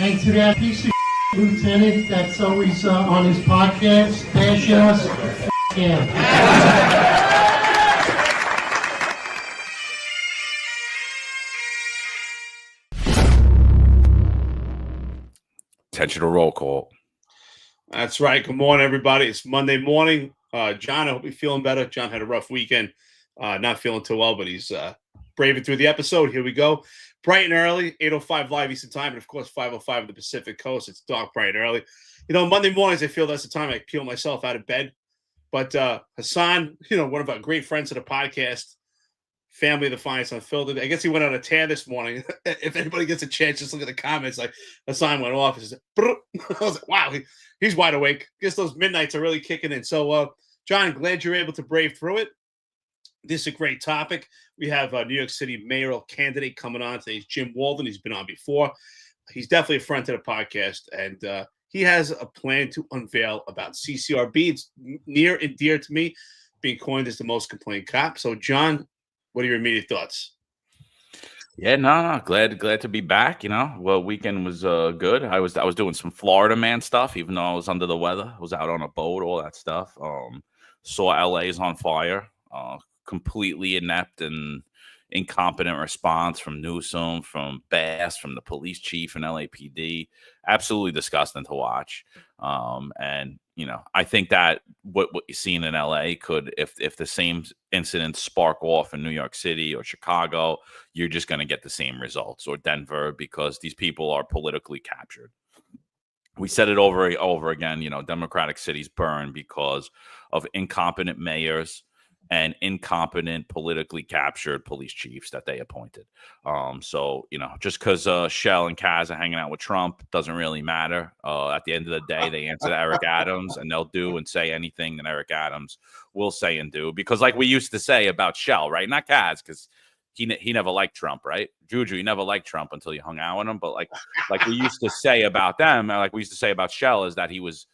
And to that piece of lieutenant that's always on his podcast, bash us, him. Attention to roll call. That's right. Good morning, everybody. It's Monday morning. John, I hope you're feeling better. John had a rough weekend. Not feeling too well, but he's braving through the episode. Here we go. Bright and early, 8:05 live Eastern time, and of course 5:05 on the Pacific Coast. It's dark, bright and early. You know, Monday mornings, I feel that's the time I peel myself out of bed. But Hassan, one of our great friends of the podcast, family of the Finest Unfiltered, I guess he went on a tear this morning. If anybody gets a chance, just look at the comments. Like, Hassan went off. I was like, wow, he's wide awake. Guess those midnights are really kicking in. So, John, glad you're able to brave through it. This is a great topic. We have a New York City mayoral candidate coming on today. He's Jim Walden. He's been on before. He's definitely a friend to the podcast, and he has a plan to unveil about CCRB. It's near and dear to me, being coined as the most complained cop. So, John, what are your immediate thoughts? Yeah, no, glad to be back. Well, weekend was good. I was doing some Florida man stuff, even though I was under the weather. I was out on a boat, all that stuff. Saw LA's on fire. Completely inept and incompetent response from Newsom, from Bass, from the police chief and LAPD. Absolutely disgusting to watch. And I think that what you're seeing in LA could, if the same incidents spark off in New York City or Chicago, you're just going to get the same results, or Denver, because these people are politically captured. We said it over again. Democratic cities burn because of incompetent mayors and incompetent, politically captured police chiefs that they appointed. So, just because Shell and Kaz are hanging out with Trump doesn't really matter. At the end of the day, they answer to Eric Adams, and they'll do and say anything that Eric Adams will say and do. Because like we used to say about Shell, right? Not Kaz, because he never liked Trump, right? Juju, you never liked Trump until you hung out with him. But like we used to say about them, like we used to say about Shell, is that he was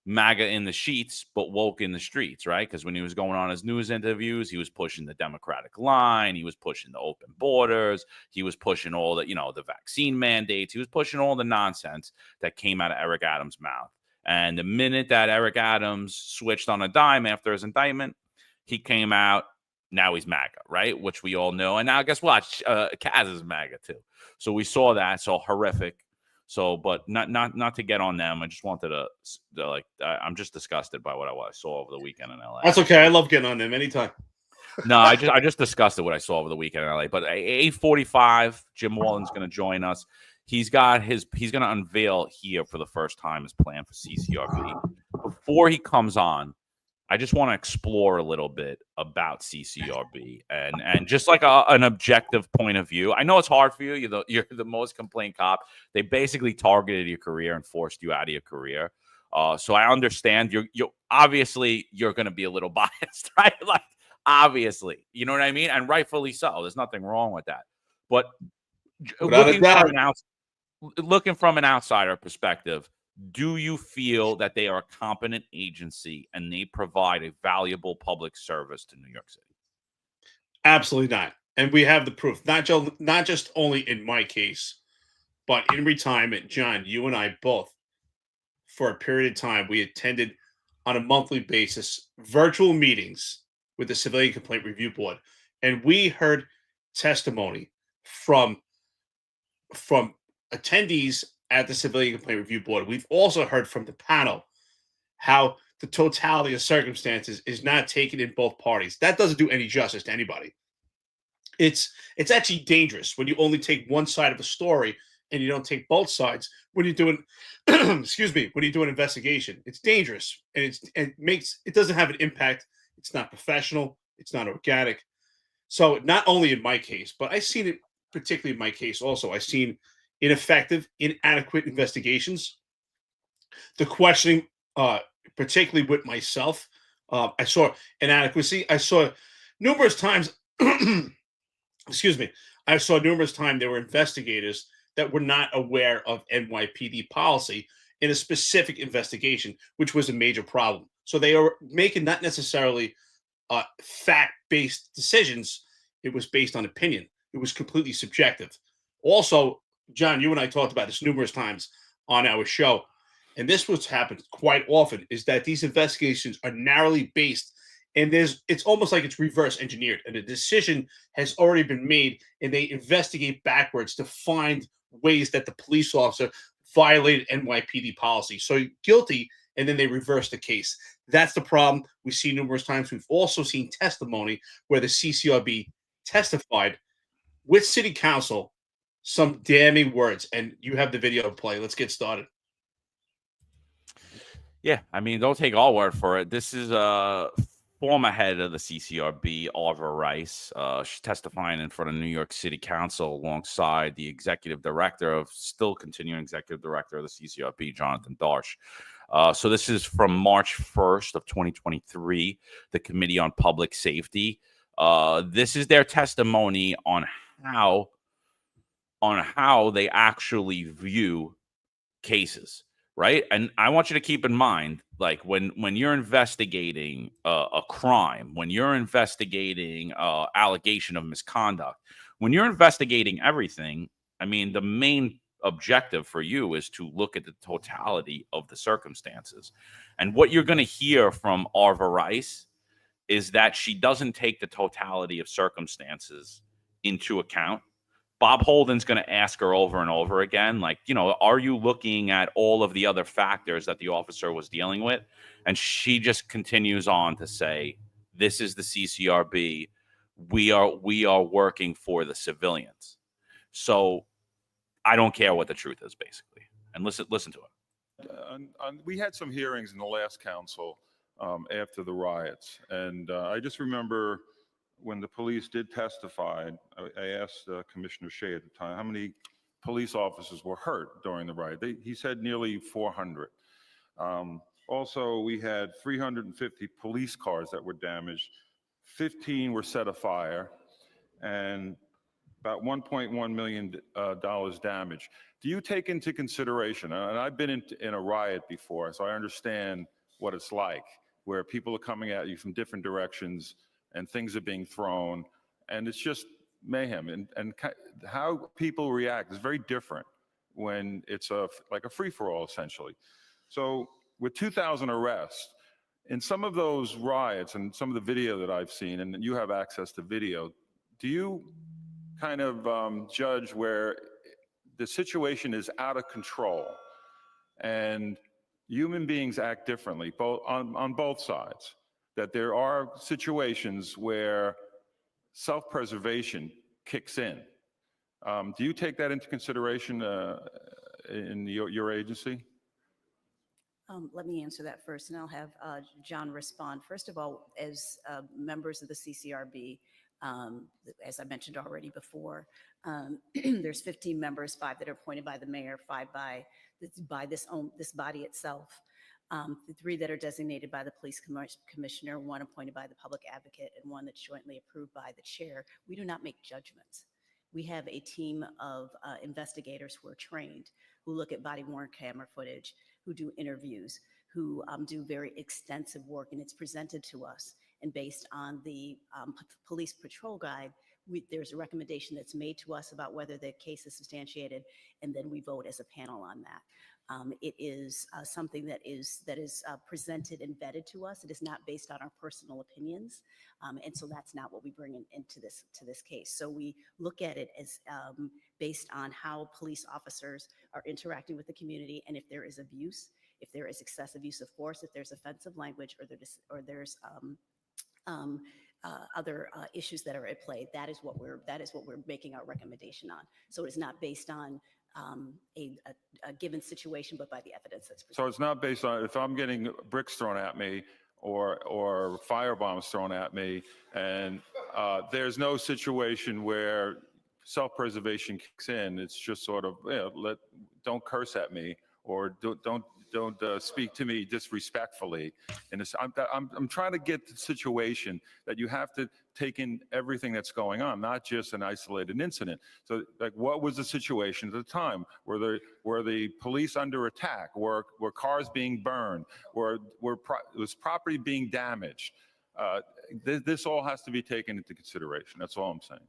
MAGA in the sheets, but woke in the streets, right? Because when he was going on his news interviews, he was pushing the Democratic line. He was pushing the open borders. He was pushing all the, the vaccine mandates. He was pushing all the nonsense that came out of Eric Adams' mouth. And the minute that Eric Adams switched on a dime after his indictment, he came out. Now he's MAGA, right? Which we all know. And now guess what? Kaz is MAGA too. So we saw that. So horrific. So, but not to get on them. I just wanted to I'm just disgusted by what I saw over the weekend in LA. That's okay. I love getting on them anytime. No, I just disgusted what I saw over the weekend in LA. But 8:45, Jim Walden's going to join us. He's going to unveil here for the first time his plan for CCRB. Before he comes on, I just want to explore a little bit about CCRB and just like an objective point of view. I know it's hard for you. You're the most complained cop. They basically targeted your career and forced you out of your career. So I understand you're obviously you're going to be a little biased, right? Like obviously, you know what I mean? And rightfully so. There's nothing wrong with that. But looking from an outsider perspective, do you feel that they are a competent agency and they provide a valuable public service to New York City? Absolutely not. And we have the proof, not just only in my case, but in retirement. John, you and I both, for a period of time, we attended on a monthly basis virtual meetings with the Civilian Complaint Review Board. And we heard testimony from attendees at the Civilian Complaint Review Board. We've also heard from the panel how the totality of circumstances is not taken in both parties. That doesn't do any justice to anybody. It's actually dangerous when you only take one side of a story and you don't take both sides when you're doing when you do an investigation. It's dangerous, and it doesn't have an impact. It's not professional. It's not organic. So not only in my case, but I've seen it particularly in my case also. I've seen ineffective, inadequate investigations. The questioning, particularly with myself, I saw inadequacy. I saw numerous times, I saw numerous times there were investigators that were not aware of NYPD policy in a specific investigation, which was a major problem. So they are making not necessarily fact-based decisions. It was based on opinion. It was completely subjective. Also, John, you and I talked about this numerous times on our show, and this what's happened quite often is that these investigations are narrowly based, and it's almost like it's reverse engineered, and a decision has already been made, and they investigate backwards to find ways that the police officer violated NYPD policy. So guilty, and then they reverse the case. That's the problem we see numerous times. We've also seen testimony where the CCRB testified with city council some damning words, and you have the video to play. Let's get started. Yeah, I mean, don't take our word for it. This is a former head of the CCRB, Oliver Rice. She's testifying in front of New York City Council alongside the executive director still continuing executive director of the CCRB, Jonathan Darsh. So this is from March 1st of 2023, the Committee on Public Safety. This is their testimony on how they actually view cases. Right. And I want you to keep in mind, like when you're investigating a crime, when you're investigating allegation of misconduct, when you're investigating everything, I mean, the main objective for you is to look at the totality of the circumstances. And what you're going to hear from Arva Rice is that she doesn't take the totality of circumstances into account. Bob Holden's going to ask her over and over again, like, are you looking at all of the other factors that the officer was dealing with? And she just continues on to say, this is the CCRB. We are working for the civilians. So I don't care what the truth is, basically. And listen to it. We had some hearings in the last council after the riots. And I just remember when the police did testify, I asked Commissioner Shea at the time, how many police officers were hurt during the riot? He said nearly 400. Also, we had 350 police cars that were damaged. 15 were set afire, and about $1.1 million damage. Do you take into consideration, and I've been in a riot before, so I understand what it's like, where people are coming at you from different directions, and things are being thrown, and it's just mayhem. And how people react is very different when it's like a free-for-all, essentially. So with 2,000 arrests, in some of those riots and some of the video that I've seen, and you have access to video, do you kind of judge where the situation is out of control and human beings act differently on both sides? That there are situations where self-preservation kicks in. Do you take that into consideration in your agency? Let me answer that first, and I'll have John respond. First of all, as members of the CCRB, as I mentioned already before, there's 15 members, 5 that are appointed by the mayor, 5 by this body itself. The 3 that are designated by the police commissioner, 1 appointed by the public advocate, and 1 that's jointly approved by the chair. We do not make judgments. We have a team of investigators who are trained, who look at body-worn camera footage, who do interviews, who do very extensive work, and it's presented to us. And based on the police patrol guide, there's a recommendation that's made to us about whether the case is substantiated, and then we vote as a panel on that. It is something that is presented and vetted to us. It is not based on our personal opinions, and so that's not what we bring into this case. So we look at it as based on how police officers are interacting with the community, and if there is abuse, if there is excessive use of force, if there's offensive language, or there's other issues that are at play. That is what we're making our recommendation on. So it's not based on a given situation, but by the evidence that's presented. So it's not based on if I'm getting bricks thrown at me or firebombs thrown at me, and there's no situation where self-preservation kicks in. It's just sort of don't curse at me, or don't speak to me disrespectfully. And I'm trying to get the situation that you have to take in everything that's going on, not just an isolated incident. So, like, what was the situation at the time? Were the police under attack? Were cars being burned? Was property being damaged? This all has to be taken into consideration. That's all I'm saying.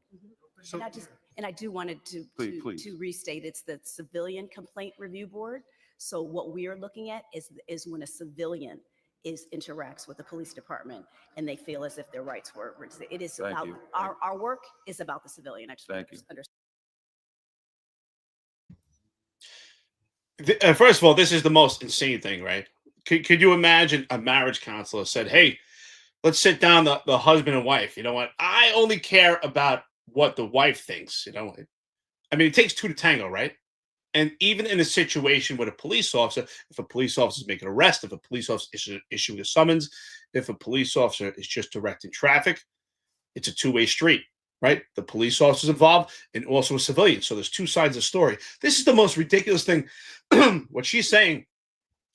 And I do wanted Please. to restate, it's the Civilian Complaint Review Board. So what we are looking at is when a civilian interacts with the police department and they feel as if their rights were. It is Thank about you. our work is about the civilian. I just Thank you. understand. First of all, this is the most insane thing, right? Could you imagine a marriage counselor said, "Hey, let's sit down, the husband and wife. You know what? I only care about what the wife thinks. You know, I mean, it takes two to tango, right? And even in a situation with a police officer, if a police officer is making an arrest, if a police officer is issuing a summons, if a police officer is just directing traffic, it's a two-way street, right? The police officer's involved and also a civilian. So there's two sides of the story. This is the most ridiculous thing. What she's saying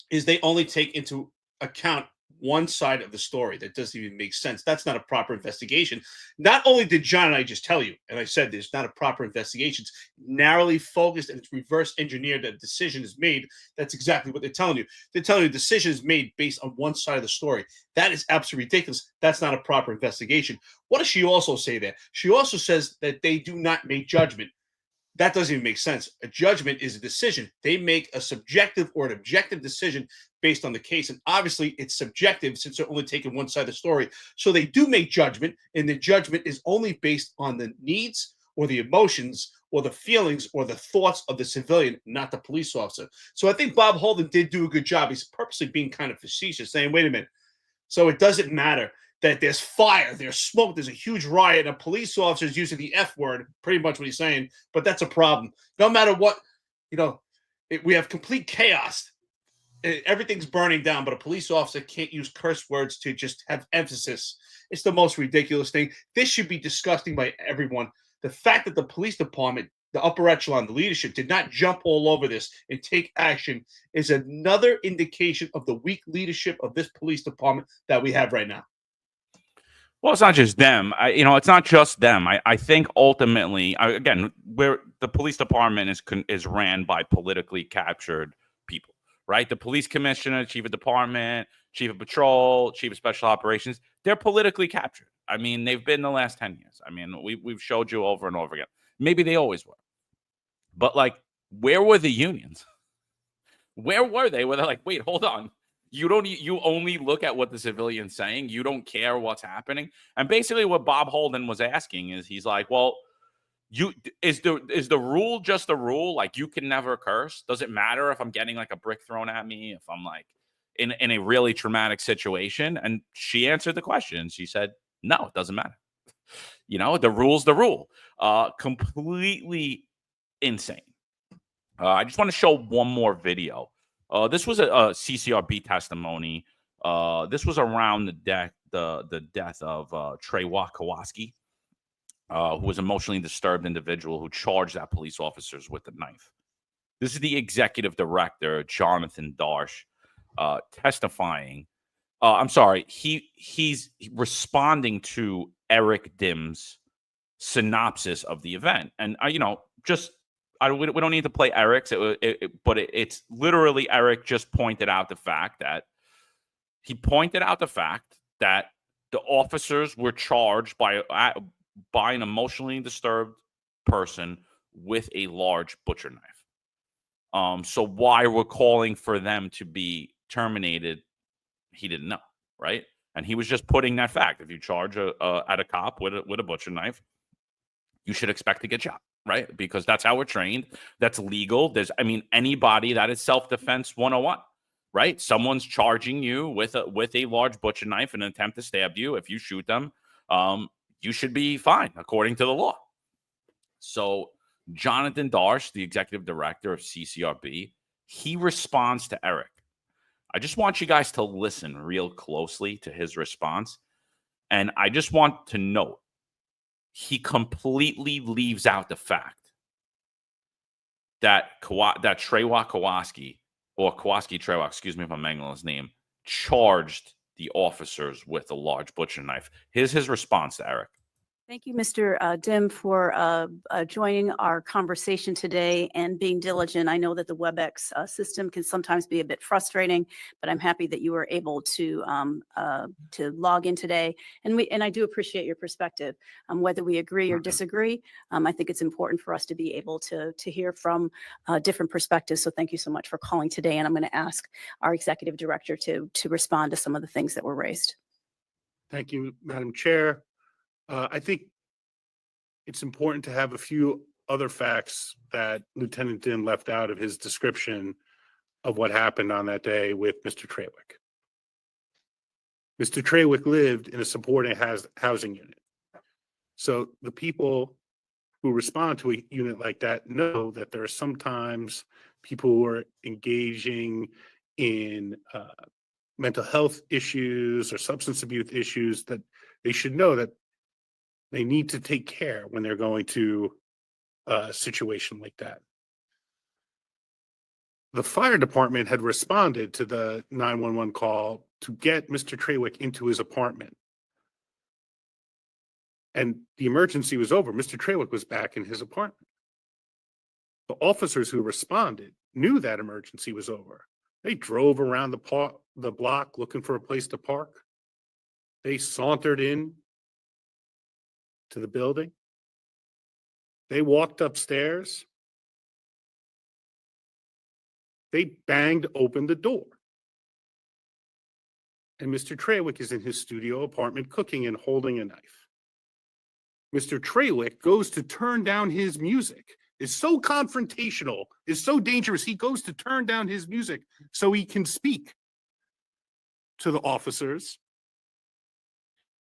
is they only take into account one side of the story. That doesn't even make sense. That's not a proper investigation. Not only did John and I just tell you, and I said there's not a proper investigation, it's narrowly focused and it's reverse engineered that a decision is made. That's exactly what they're telling you. They're telling you the decision is made based on one side of the story. That is absolutely ridiculous. That's not a proper investigation. What does she also say there? She also says that they do not make judgment. That doesn't even make sense. A judgment is a decision. They make a subjective or an objective decision based on the case. And obviously it's subjective since they're only taking one side of the story. So they do make judgment, and the judgment is only based on the needs or the emotions or the feelings or the thoughts of the civilian, not the police officer. So I think Bob Walden did do a good job. He's purposely being kind of facetious, saying, wait a minute. So it doesn't matter that there's fire, there's smoke, there's a huge riot, and a police officer is using the F word, pretty much what he's saying, but that's a problem. No matter what, we have complete chaos. Everything's burning down, but a police officer can't use curse words to just have emphasis. It's the most ridiculous thing. This should be disgusting by everyone. The fact that the police department, the upper echelon, the leadership, did not jump all over this and take action is another indication of the weak leadership of this police department that we have right now. Well, it's not just them. It's not just them. I think ultimately, again, where the police department is ran by politically captured people, right? The police commissioner, chief of department, chief of patrol, chief of special operations, they're politically captured. I mean, they've been the last 10 years. I mean, we've showed you over and over again. Maybe they always were. But, where were the unions? Where were they? Where they're like, wait, hold on. You only look at what the civilian's saying. You don't care what's happening. And basically what Bob Walden was asking is, he's like, well, is the rule just a rule? Like, you can never curse? Does it matter if I'm getting a brick thrown at me, if I'm in a really traumatic situation? And she answered the question. She said, no, it doesn't matter. The rule's the rule. Completely insane. I just want to show one more video. This was a CCRB testimony. This was around the death of Trewa Kowalski, who was an emotionally disturbed individual who charged at police officers with a knife. This is the executive director, Jonathan Darsh, testifying. I'm sorry. He's responding to Eric Dim's synopsis of the event, and we don't need to play Eric's, but it's literally Eric just pointed out the fact that the officers were charged by an emotionally disturbed person with a large butcher knife. So why we're calling for them to be terminated, he didn't know, right? And he was just putting that fact. If you charge at a cop with a butcher knife, you should expect to get shot. Right? Because that's how we're trained. That's legal. Anybody, that is self-defense 101, right? Someone's charging you with a large butcher knife in an attempt to stab you. If you shoot them, you should be fine according to the law. So Jonathan Darsh, the executive director of CCRB, he responds to Eric. I just want you guys to listen real closely to his response. And I just want to note, he completely leaves out the fact that Trewa Kowalski, or Kowalski Trewa, excuse me if I'm mangling his name, charged the officers with a large butcher knife. Here's his response to Eric. Thank you, Mr. Dim, for joining our conversation today and being diligent. I know that the WebEx system can sometimes be a bit frustrating, but I'm happy that you were able to log in today. And I do appreciate your perspective. Whether we agree or disagree, I think it's important for us to be able to hear from different perspectives. So thank you so much for calling today. And I'm going to ask our executive director to respond to some of the things that were raised. Thank you, Madam Chair. I think it's important to have a few other facts that Lieutenant Dim left out of his description of what happened on that day with Mr. Trawick. Mr. Trawick lived in a supported housing unit. So the people who respond to a unit like that know that there are sometimes people who are engaging in mental health issues or substance abuse issues, that they should know that they need to take care when they're going to a situation like that. The fire department had responded to the 911 call to get Mr. Trawick into his apartment. And the emergency was over. Mr. Trawick was back in his apartment. The officers who responded knew that emergency was over. They drove around the block looking for a place to park. They sauntered in to the building. They walked upstairs. They banged open the door. And Mr. Trawick is in his studio apartment cooking and holding a knife. Mr. Trawick goes to turn down his music. It's so confrontational, it's so dangerous. He goes to turn down his music so he can speak to the officers.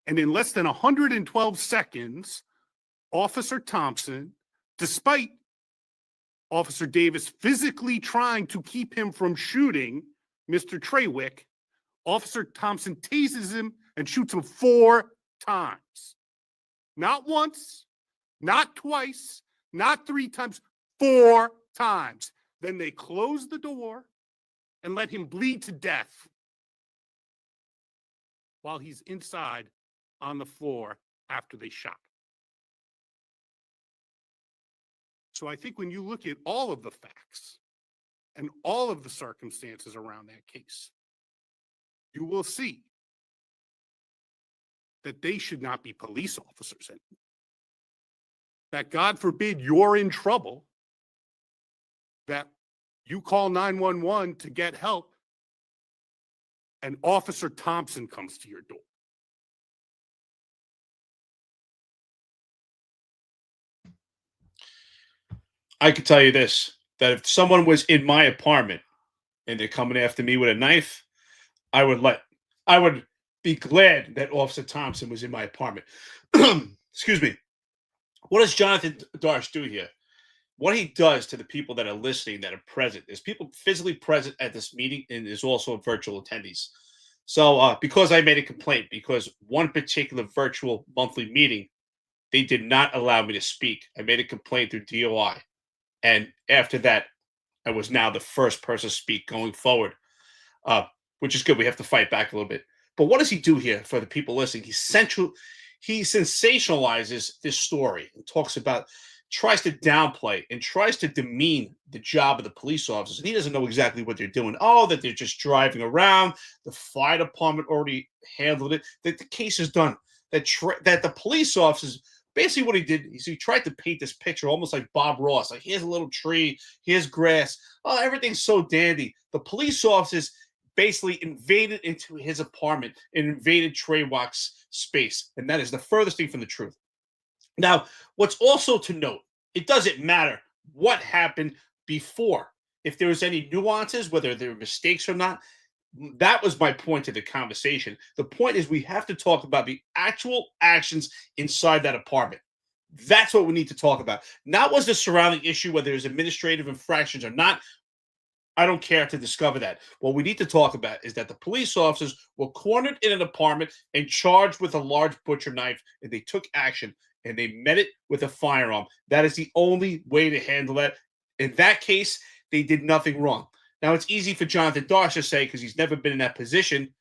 And in less than 112 seconds, Officer Thompson, despite Officer Davis physically trying to keep him from shooting Mr. Trawick, Officer Thompson tases him and shoots him 4 times. Not once, not twice, not 3 times, 4 times. Then they close the door and let him bleed to death while he's inside on the floor after they shot him. So I think when you look at all of the facts and all of the circumstances around that case, you will see that they should not be police officers anymore. That God forbid you're in trouble, that you call 911 to get help, and Officer Thompson comes to your door. I can tell you this, that if someone was in my apartment and they're coming after me with a knife, I would be glad that Officer Thompson was in my apartment. Excuse me. What does Jonathan Darsh do here? What he does to the people that are listening, that are present, is people physically present at this meeting, and there's also virtual attendees. So because I made a complaint, because one particular virtual monthly meeting, they did not allow me to speak. I made a complaint through DOI. And after that, I was now the first person to speak going forward, which is good. We have to fight back a little bit. But what does he do here for the people listening? He sensationalizes this story and tries to downplay and tries to demean the job of the police officers. And he doesn't know exactly what they're doing. Oh, that they're just driving around. The fire department already handled it. That the case is done. That the police officers, basically what he did is he tried to paint this picture almost like Bob Ross. Like, here's a little tree, here's grass. Oh, everything's so dandy. The police officers basically invaded into his apartment and invaded Trawick's space. And that is the furthest thing from the truth. Now, what's also to note, it doesn't matter what happened before. If there was any nuances, whether there were mistakes or not, that was my point of the conversation. The point is we have to talk about the actual actions inside that apartment. That's what we need to talk about. Not what's the surrounding issue, whether there's administrative infractions or not. I don't care to discover that. What we need to talk about is that the police officers were cornered in an apartment and charged with a large butcher knife, and they took action, and they met it with a firearm. That is the only way to handle that. In that case, they did nothing wrong. Now, it's easy for Jonathan Darsh to say, because he's never been in that position.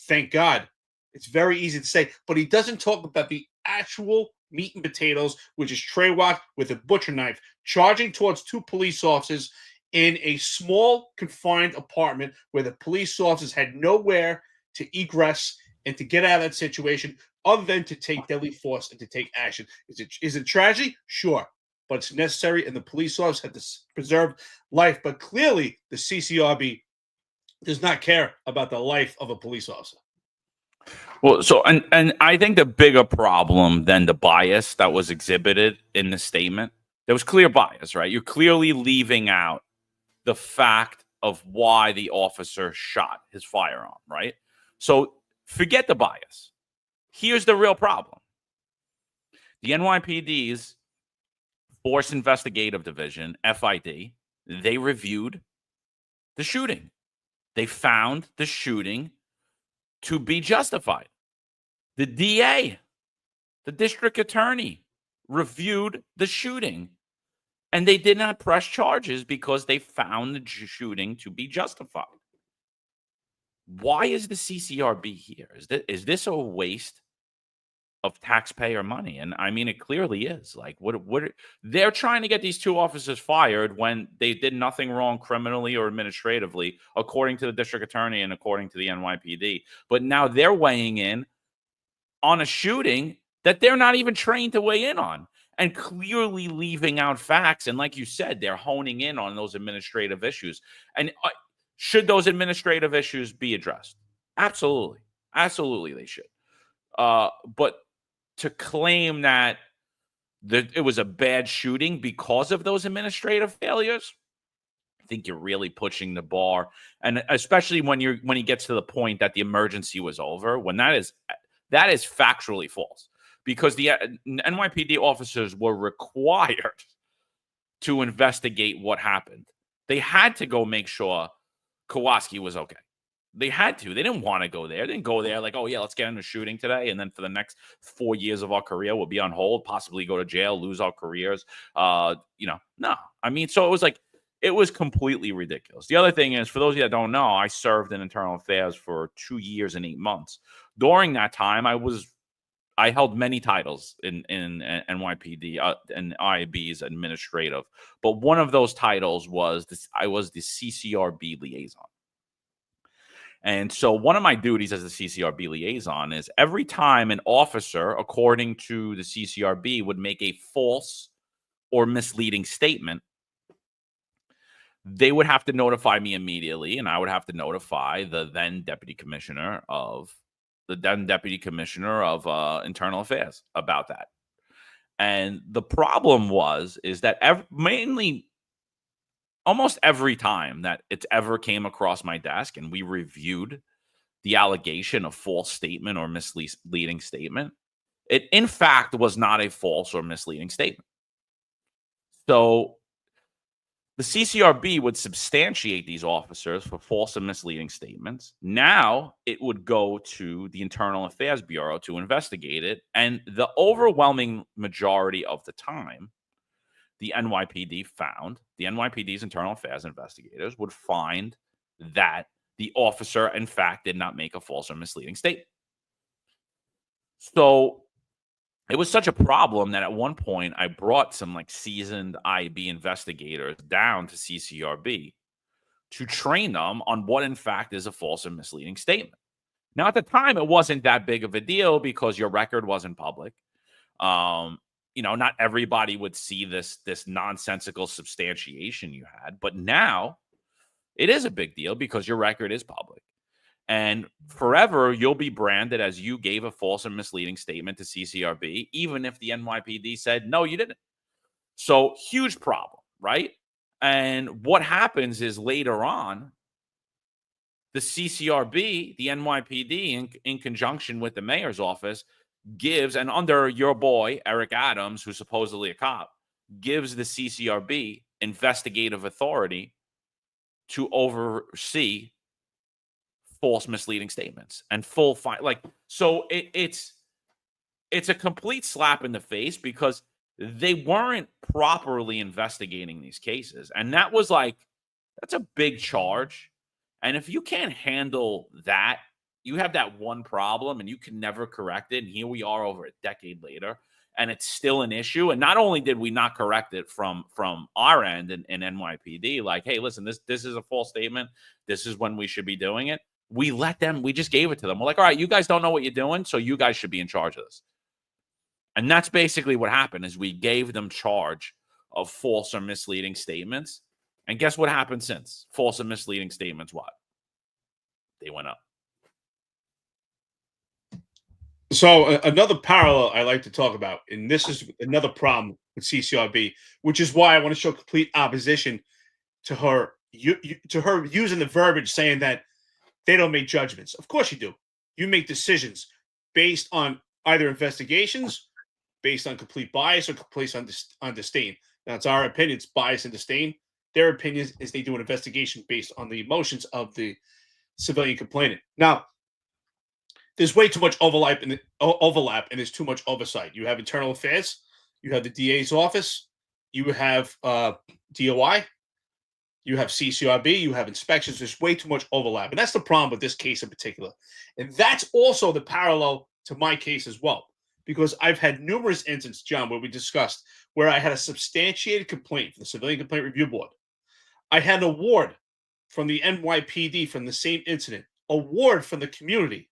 Thank God. It's very easy to say, but he doesn't talk about the actual meat and potatoes, which is Trey Watt with a butcher knife, charging towards two police officers in a small, confined apartment where the police officers had nowhere to egress and to get out of that situation other than to take deadly force and to take action. Is it tragedy? Sure. But it's necessary, and the police officers had to preserve life. But clearly, the CCRB does not care about the life of a police officer. Well, so and I think the bigger problem than the bias that was exhibited in the statement, there was clear bias, right? You're clearly leaving out the fact of why the officer shot his firearm, right? So forget the bias. Here's the real problem. The NYPD's Force Investigative Division, FID, they reviewed the shooting. They found the shooting to be justified. The DA, the district attorney, reviewed the shooting, and they did not press charges because they found the shooting to be justified. Why is the CCRB here? Is this a waste of taxpayer money? And I mean, it clearly is. Like, what they're trying to get these two officers fired when they did nothing wrong criminally or administratively, according to the district attorney and according to the NYPD. But now they're weighing in on a shooting that they're not even trained to weigh in on, and clearly leaving out facts. And like you said, they're honing in on those administrative issues. And should those administrative issues be addressed? Absolutely. Absolutely, they should. But to claim that it was a bad shooting because of those administrative failures, I think you're really pushing the bar. And especially when he gets to the point that the emergency was over, when that is factually false, because the NYPD officers were required to investigate what happened. They had to go make sure Kowalski was okay. They had to. They didn't want to go there. They didn't go there like, oh, yeah, let's get into shooting today. And then for the next 4 years of our career, we'll be on hold, possibly go to jail, lose our careers. No. I mean, so it was completely ridiculous. The other thing is, for those of you that don't know, I served in internal affairs for 2 years and 8 months. During that time, I held many titles in NYPD and IAB's administrative. But one of those titles was I was the CCRB liaison. And so one of my duties as the CCRB liaison is every time an officer, according to the CCRB, would make a false or misleading statement, they would have to notify me immediately, and I would have to notify the then deputy commissioner of internal affairs about that. And the problem is that almost every time that it's ever came across my desk and we reviewed the allegation of false statement or misleading statement, it in fact was not a false or misleading statement. So the CCRB would substantiate these officers for false and misleading statements. Now it would go to the Internal Affairs Bureau to investigate it. And the overwhelming majority of the time, the NYPD's internal affairs investigators would find that the officer, in fact, did not make a false or misleading statement. So it was such a problem that at one point I brought some seasoned IB investigators down to CCRB to train them on what, in fact, is a false or misleading statement. Now, at the time, it wasn't that big of a deal because your record wasn't public. Not everybody would see this nonsensical substantiation you had, but now it is a big deal because your record is public. And forever, you'll be branded as you gave a false and misleading statement to CCRB, even if the NYPD said, no, you didn't. So huge problem, right? And what happens is later on, the CCRB, the NYPD, in conjunction with the mayor's office, gives, and under your boy, Eric Adams, who's supposedly a cop, gives the CCRB investigative authority to oversee false misleading statements and full fine. So it's a complete slap in the face because they weren't properly investigating these cases. And that was that's a big charge. And if you can't handle that You have that one problem and you can never correct it. And here we are over a decade later, and it's still an issue. And not only did we not correct it from our end in NYPD, like, hey, listen, this is a false statement. This is when we should be doing it. We just gave it to them. We're like, all right, you guys don't know what you're doing, so you guys should be in charge of this. And that's basically what happened is we gave them charge of false or misleading statements. And guess what happened since? False and misleading statements, what? They went up. So another parallel I like to talk about, and this is another problem with CCRB, which is why I want to show complete opposition to her to her using the verbiage saying that they don't make judgments. Of course you do. You make decisions based on either investigations, based on complete bias, or complete on disdain. Now, it's our opinion, it's bias and disdain. Their opinion is they do an investigation based on the emotions of the civilian complainant. Now, there's way too much overlap and there's too much oversight. You have internal affairs, you have the DA's office, you have DOI, you have CCRB, you have inspections. There's way too much overlap. And that's the problem with this case in particular. And that's also the parallel to my case as well. Because I've had numerous instances, John, where we discussed where I had a substantiated complaint from the Civilian Complaint Review Board. I had an award from the NYPD from the same incident, award from the community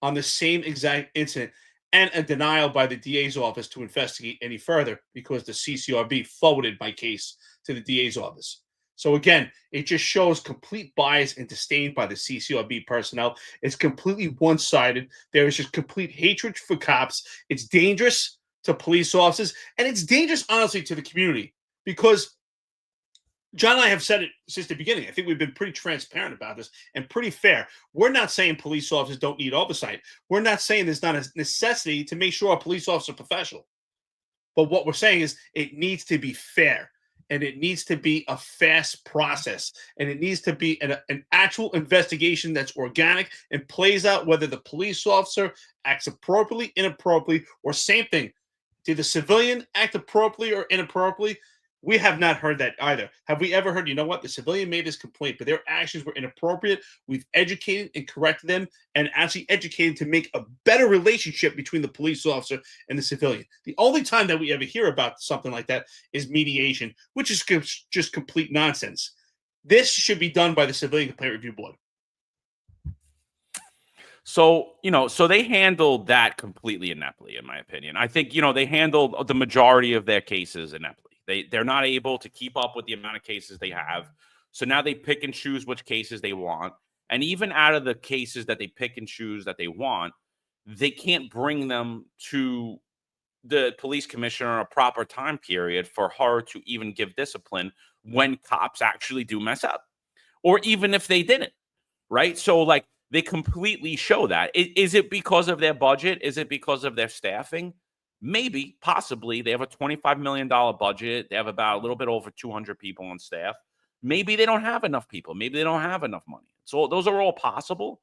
on the same exact incident, and a denial by the DA's office to investigate any further because the CCRB forwarded my case to the DA's office. So again, it just shows complete bias and disdain by the CCRB personnel. It's completely one-sided. There is just complete hatred for cops. It's dangerous to police officers, and it's dangerous, honestly, to the community because John and I have said it since the beginning. I think we've been pretty transparent about this and pretty fair. We're not saying police officers don't need oversight. We're not saying there's not a necessity to make sure a police officer is professional. But what we're saying is it needs to be fair, and it needs to be a fast process, and it needs to be an actual investigation that's organic and plays out whether the police officer acts appropriately, inappropriately, or same thing. Did the civilian act appropriately or inappropriately? We have not heard that either. Have we ever heard, you know what, the civilian made this complaint, but their actions were inappropriate. We've educated and corrected them and actually educated to make a better relationship between the police officer and the civilian. The only time that we ever hear about something like that is mediation, which is just complete nonsense. This should be done by the Civilian Complaint Review Board. So, so they handled that completely ineptly, in my opinion. I think, they handled the majority of their cases ineptly. They're not able to keep up with the amount of cases they have. So now they pick and choose which cases they want. And even out of the cases that they pick and choose that they want, they can't bring them to the police commissioner a proper time period for her to even give discipline when cops actually do mess up. Or even if they didn't, right? So like they completely show that. Is it because of their budget? Is it because of their staffing? Maybe, possibly. They have a $25 million budget. They have about a little bit over 200 people on staff. Maybe they don't have enough people. Maybe they don't have enough money. So those are all possible.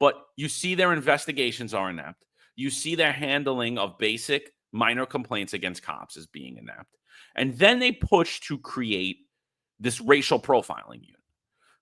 But you see their investigations are inept. You see their handling of basic minor complaints against cops as being inept. And then they push to create this racial profiling unit.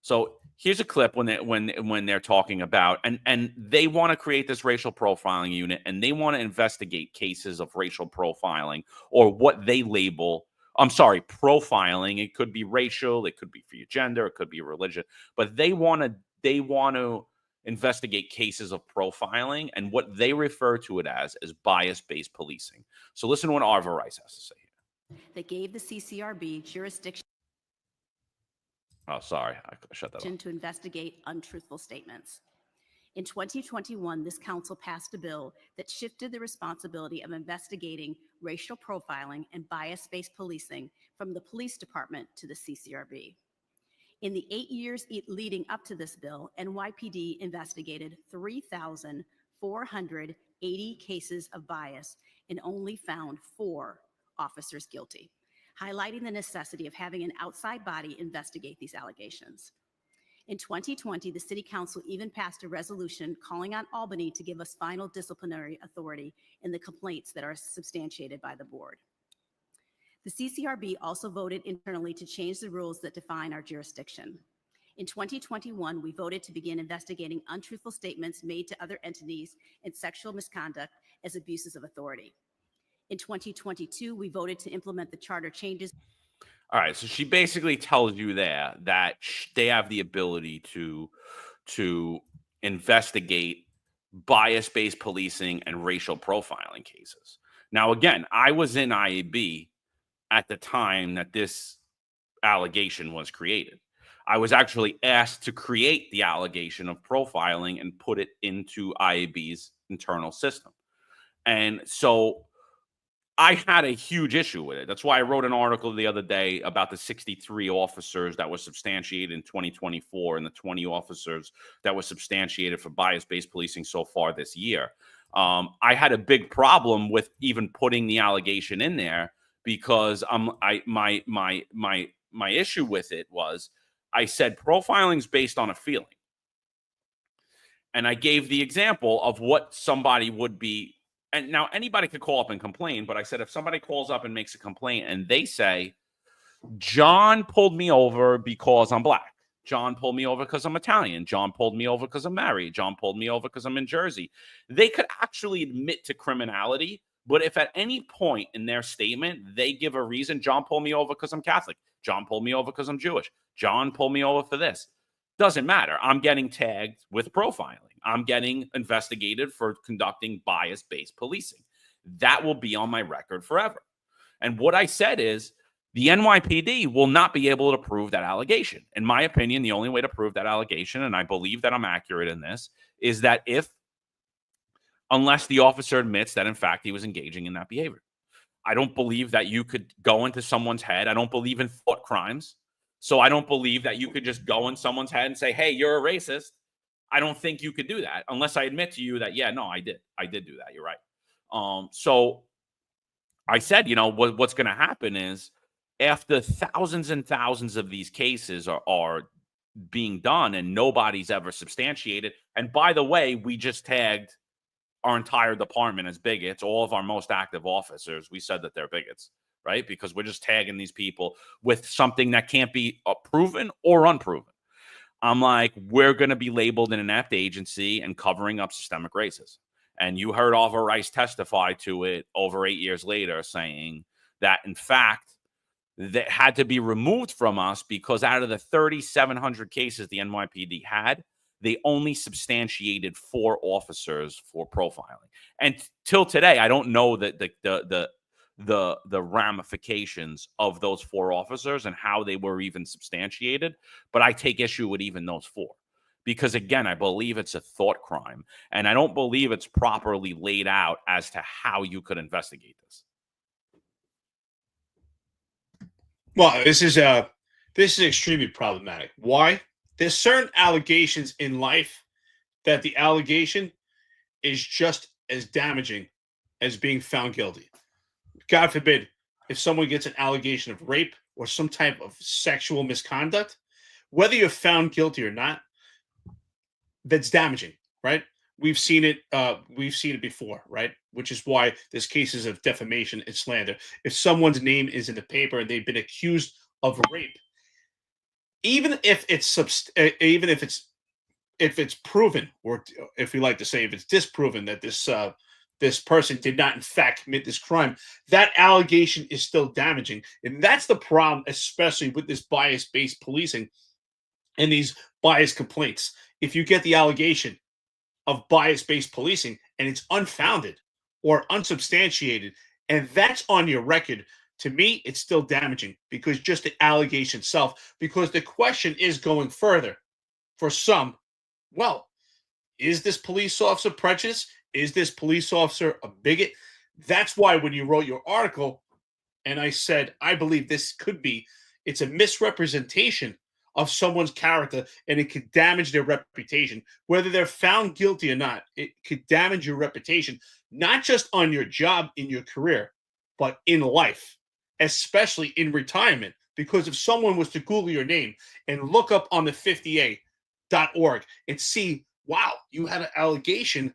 So here's a clip when they're talking about, and they want to create this racial profiling unit, and they want to investigate cases of racial profiling or what they label, profiling. It could be racial, it could be for your gender, it could be religion, but they want to investigate cases of profiling and what they refer to it as bias-based policing. So listen to what Arva Rice has to say here. That gave the CCRB jurisdiction. Oh, sorry. I shut that off. To investigate untruthful statements. In 2021, this council passed a bill that shifted the responsibility of investigating racial profiling and bias-based policing from the police department to the CCRB. In the 8 years leading up to this bill, NYPD investigated 3,480 cases of bias and only found 4 officers guilty, highlighting the necessity of having an outside body investigate these allegations. In 2020, the City Council even passed a resolution calling on Albany to give us final disciplinary authority in the complaints that are substantiated by the board. The CCRB also voted internally to change the rules that define our jurisdiction. In 2021, we voted to begin investigating untruthful statements made to other entities and sexual misconduct as abuses of authority. In 2022, we voted to implement the charter changes. All right, so she basically tells you there that they have the ability to investigate bias-based policing and racial profiling cases. Now, again, I was in IAB at the time that this allegation was created. I was actually asked to create the allegation of profiling and put it into IAB's internal system. And so I had a huge issue with it. That's why I wrote an article the other day about the 63 officers that was substantiated in 2024 and the 20 officers that was substantiated for bias-based policing so far this year. I had a big problem with even putting the allegation in there because my issue with it was I said profiling is based on a feeling. And I gave the example of what somebody would be. And now anybody could call up and complain, but I said if somebody calls up and makes a complaint and they say, John pulled me over because I'm black. John pulled me over because I'm Italian. John pulled me over because I'm married. John pulled me over because I'm in Jersey. They could actually admit to criminality, but if at any point in their statement they give a reason, John pulled me over because I'm Catholic. John pulled me over because I'm Jewish. John pulled me over for this. Doesn't matter. I'm getting tagged with profiling. I'm getting investigated for conducting bias-based policing. That will be on my record forever. And what I said is the NYPD will not be able to prove that allegation. In my opinion, the only way to prove that allegation, and I believe that I'm accurate in this, is that unless the officer admits that, in fact, he was engaging in that behavior. I don't believe that you could go into someone's head. I don't believe in thought crimes. So I don't believe that you could just go in someone's head and say, hey, you're a racist. I don't think you could do that unless I admit to you that, yeah, no, I did do that. You're right. So I said, what's going to happen is after thousands and thousands of these cases are being done and nobody's ever substantiated. And by the way, we just tagged our entire department as bigots. All of our most active officers, we said that they're bigots, right? Because we're just tagging these people with something that can't be proven or unproven. I'm like, we're going to be labeled an inept agency and covering up systemic racism. And you heard Oliver Rice testify to it over 8 years later, saying that, in fact, that had to be removed from us because out of the 3,700 cases the NYPD had, they only substantiated 4 officers for profiling. And till today, I don't know that the ramifications of those 4 officers and how they were even substantiated, but I take issue with even those 4 because, again, I believe it's a thought crime and I don't believe it's properly laid out as to how you could investigate this. Well, this is extremely problematic. Why? There's certain allegations in life that the allegation is just as damaging as being found guilty. God forbid, if someone gets an allegation of rape or some type of sexual misconduct, whether you're found guilty or not, that's damaging, right? We've seen it before, right? Which is why there's cases of defamation and slander. If someone's name is in the paper and they've been accused of rape, even if it's proven, or if we like to say, if it's disproven that this person did not in fact commit this crime, that allegation is still damaging. And that's the problem, especially with this bias-based policing and these bias complaints. If you get the allegation of bias-based policing and it's unfounded or unsubstantiated, and that's on your record, to me, it's still damaging because just the allegation itself, because the question is going further for some, well, is this police officer prejudiced? Is this police officer a bigot? That's why when you wrote your article, and I said, I believe this could be, it's a misrepresentation of someone's character, and it could damage their reputation. Whether they're found guilty or not, it could damage your reputation, not just on your job, in your career, but in life, especially in retirement. Because if someone was to Google your name and look up on the 50A.org and see, wow, you had an allegation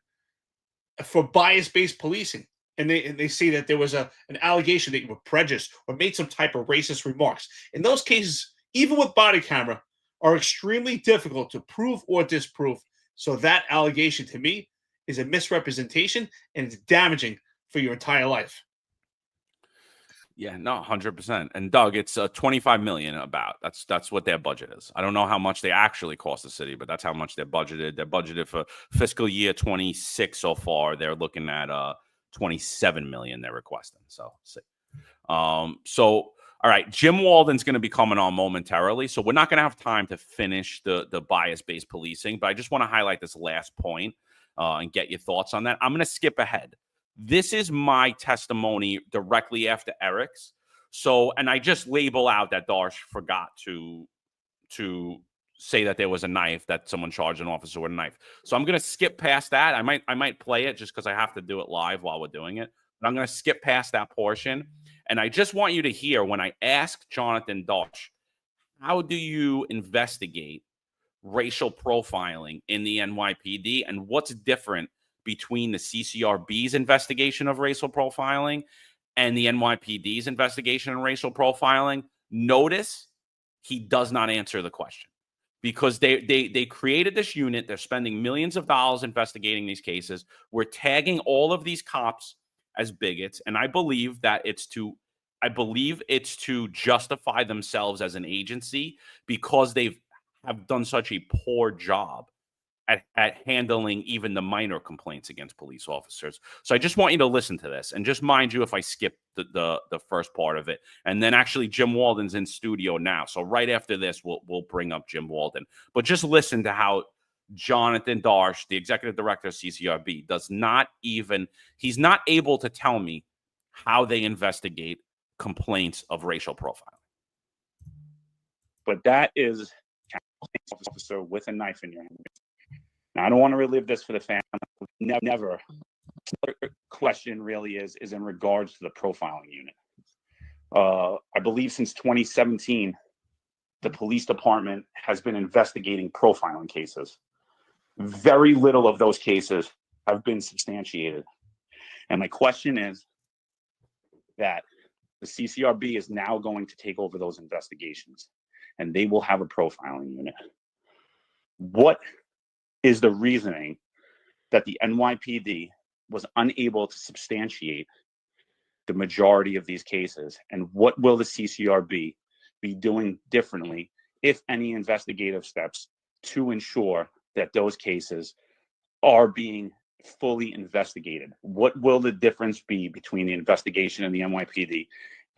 for bias-based policing, and they see that there was an allegation that you were prejudiced or made some type of racist remarks. In those cases, even with body camera are extremely difficult to prove or disprove. So that allegation to me is a misrepresentation, and it's damaging for your entire life. Yeah, no, 100%. And Doug, it's 25 million about. That's what their budget is. I don't know how much they actually cost the city, but that's how much they're budgeted. They're budgeted for fiscal year 26 so far. They're looking at 27 million they're requesting. So all right, Jim Walden's going to be coming on momentarily, so we're not going to have time to finish the bias-based policing, but I just want to highlight this last point and get your thoughts on that. I'm going to skip ahead. This is my testimony directly after Eric's. So, and I just label out that Darsh forgot to say that there was a knife, that someone charged an officer with a knife. So I'm going to skip past that. I might play it just because I have to do it live while we're doing it. But I'm going to skip past that portion. And I just want you to hear when I ask Jonathan Darsh, how do you investigate racial profiling in the NYPD, and what's different between the CCRB's investigation of racial profiling and the NYPD's investigation of racial profiling? Notice he does not answer the question, because they created this unit. They're spending millions of dollars investigating these cases. We're tagging all of these cops as bigots, and I believe that it's to justify themselves as an agency, because they have done such a poor job at handling even the minor complaints against police officers. So I just want you to listen to this, and just mind you if I skip the first part of it. And then actually Jim Walden's in studio now. So right after this, we'll bring up Jim Walden. But just listen to how Jonathan Darsh, the executive director of CCRB, he's not able to tell me how they investigate complaints of racial profiling. But that is an officer with a knife in your hand. Now, I don't want to relive this for the family. Never. The question really is in regards to the profiling unit. I believe since 2017, the police department has been investigating profiling cases. Very little of those cases have been substantiated. And my question is that the CCRB is now going to take over those investigations, and they will have a profiling unit. What is the reasoning that the NYPD was unable to substantiate the majority of these cases? And what will the CCRB be doing differently, if any investigative steps, to ensure that those cases are being fully investigated? What will the difference be between the investigation in the NYPD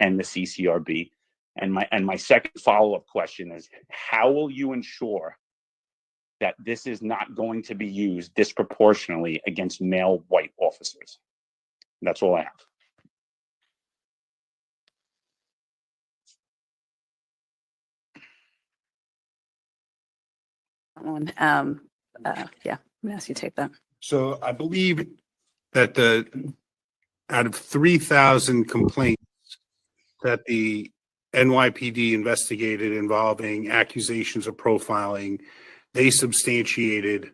and the CCRB? And my second follow-up question is, how will you ensure that this is not going to be used disproportionately against male white officers? That's all I have. Yeah, I'm gonna ask you to take that. So I believe that out of 3,000 complaints that the NYPD investigated involving accusations of profiling, they substantiated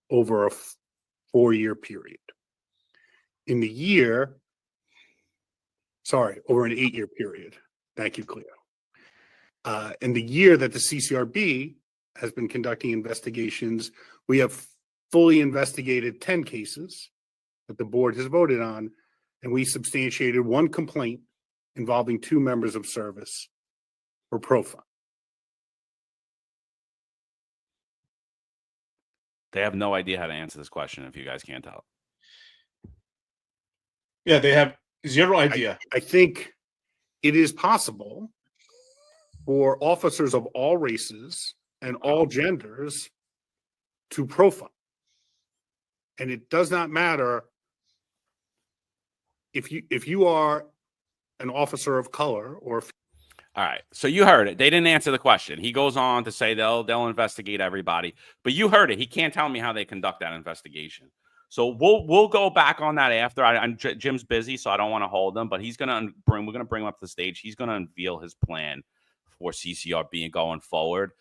over a 4-year period. Over an 8-year period. Thank you, Cleo. In the year that the CCRB has been conducting investigations, we have fully investigated 10 cases that the board has voted on, and we substantiated 1 complaint involving 2 members of service for profile. They have no idea how to answer this question if you guys can't tell. Yeah, they have zero idea. I think it is possible for officers of all races and all genders to profile. And it does not matter if you are an officer of color or. All right. So you heard it. They didn't answer the question. He goes on to say they'll investigate everybody, but you heard it. He can't tell me how they conduct that investigation. So we'll go back on that after. Jim's busy, so I don't want to hold him, but we're gonna bring him up to the stage. He's gonna unveil his plan for CCRB and going forward.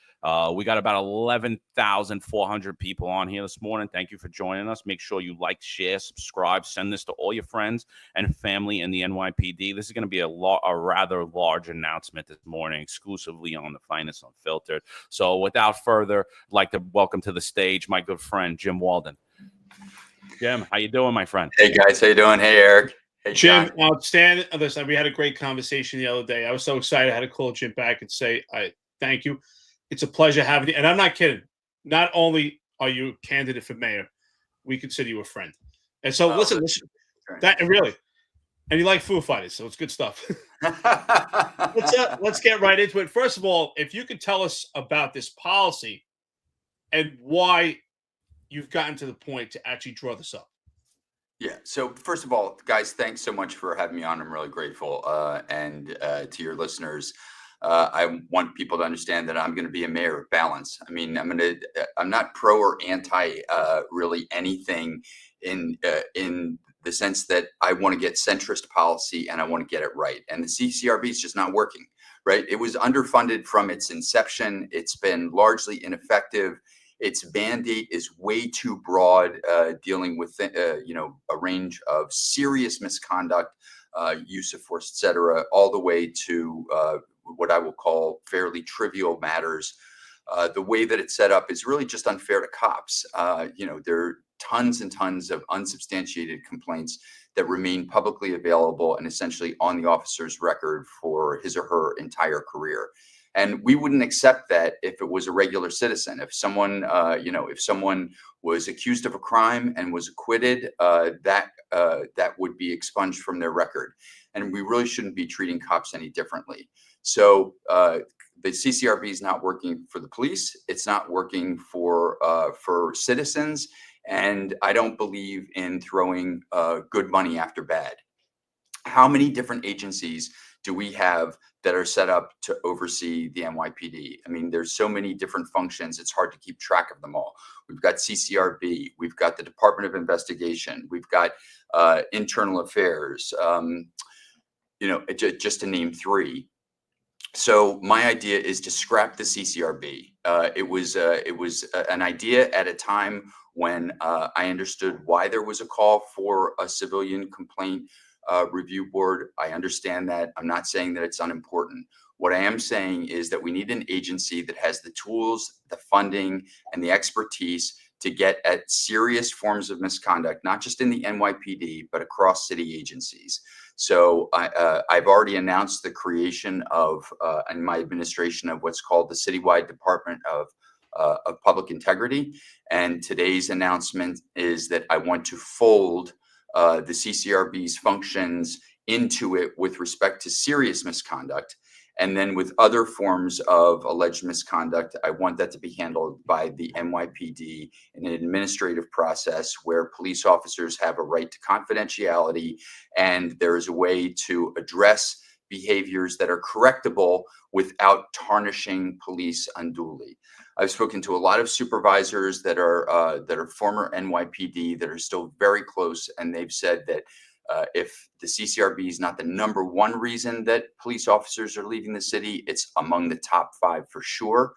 We got about 11,400 people on here this morning. Thank you for joining us. Make sure you like, share, subscribe, send this to all your friends and family in the NYPD. This is going to be a rather large announcement this morning, exclusively on the Finest Unfiltered. So without further, I'd like to welcome to the stage my good friend, Jim Walden. Jim, how you doing, my friend? Hey guys, how you doing? Hey Eric. Hey Jim, John. outstanding. Listen, we had a great conversation the other day. I was so excited. I had to call Jim back and say, I thank you. It's a pleasure having you. And I'm not kidding. Not only are you a candidate for mayor, we consider you a friend. And so listen, that and really, and you like Foo Fighters, so it's good stuff. Let's get right into it. First of all, if you could tell us about this policy and why you've gotten to the point to actually draw this up. Yeah. So first of all, guys, thanks so much for having me on. I'm really grateful. And to your listeners, I want people to understand that I'm going to be a mayor of balance. I mean, I'm not pro or anti really anything in the sense that I want to get centrist policy and I want to get it right. And the CCRB is just not working, right? It was underfunded from its inception. It's been largely ineffective. Its mandate is way too broad, dealing with a range of serious misconduct, use of force, et cetera, all the way to what I will call fairly trivial matters. The way that it's set up is really just unfair to cops. There are tons and tons of unsubstantiated complaints that remain publicly available and essentially on the officer's record for his or her entire career. And we wouldn't accept that if it was a regular citizen. If someone, if someone was accused of a crime and was acquitted, that would be expunged from their record. And we really shouldn't be treating cops any differently. So the CCRB is not working for the police. It's not working for citizens. And I don't believe in throwing good money after bad. How many different agencies do we have that are set up to oversee the NYPD? I mean, there's so many different functions, it's hard to keep track of them all. We've got CCRB, we've got the Department of Investigation, we've got Internal Affairs, just to name three. So my idea is to scrap the CCRB. It was an idea at a time when I understood why there was a call for a civilian complaint review board. I understand that. I'm not saying that it's unimportant. What I am saying is that we need an agency that has the tools, the funding, and the expertise to get at serious forms of misconduct, not just in the NYPD, but across city agencies. So I've already announced the creation of, in my administration, of what's called the Citywide Department of Public Integrity. And today's announcement is that I want to fold the CCRB's functions into it with respect to serious misconduct. And then with other forms of alleged misconduct, I want that to be handled by the NYPD in an administrative process where police officers have a right to confidentiality, and there is a way to address behaviors that are correctable without tarnishing police unduly. I've spoken to a lot of supervisors that are former NYPD that are still very close, and they've said that if the CCRB is not the number one reason that police officers are leaving the city, it's among the top 5 for sure.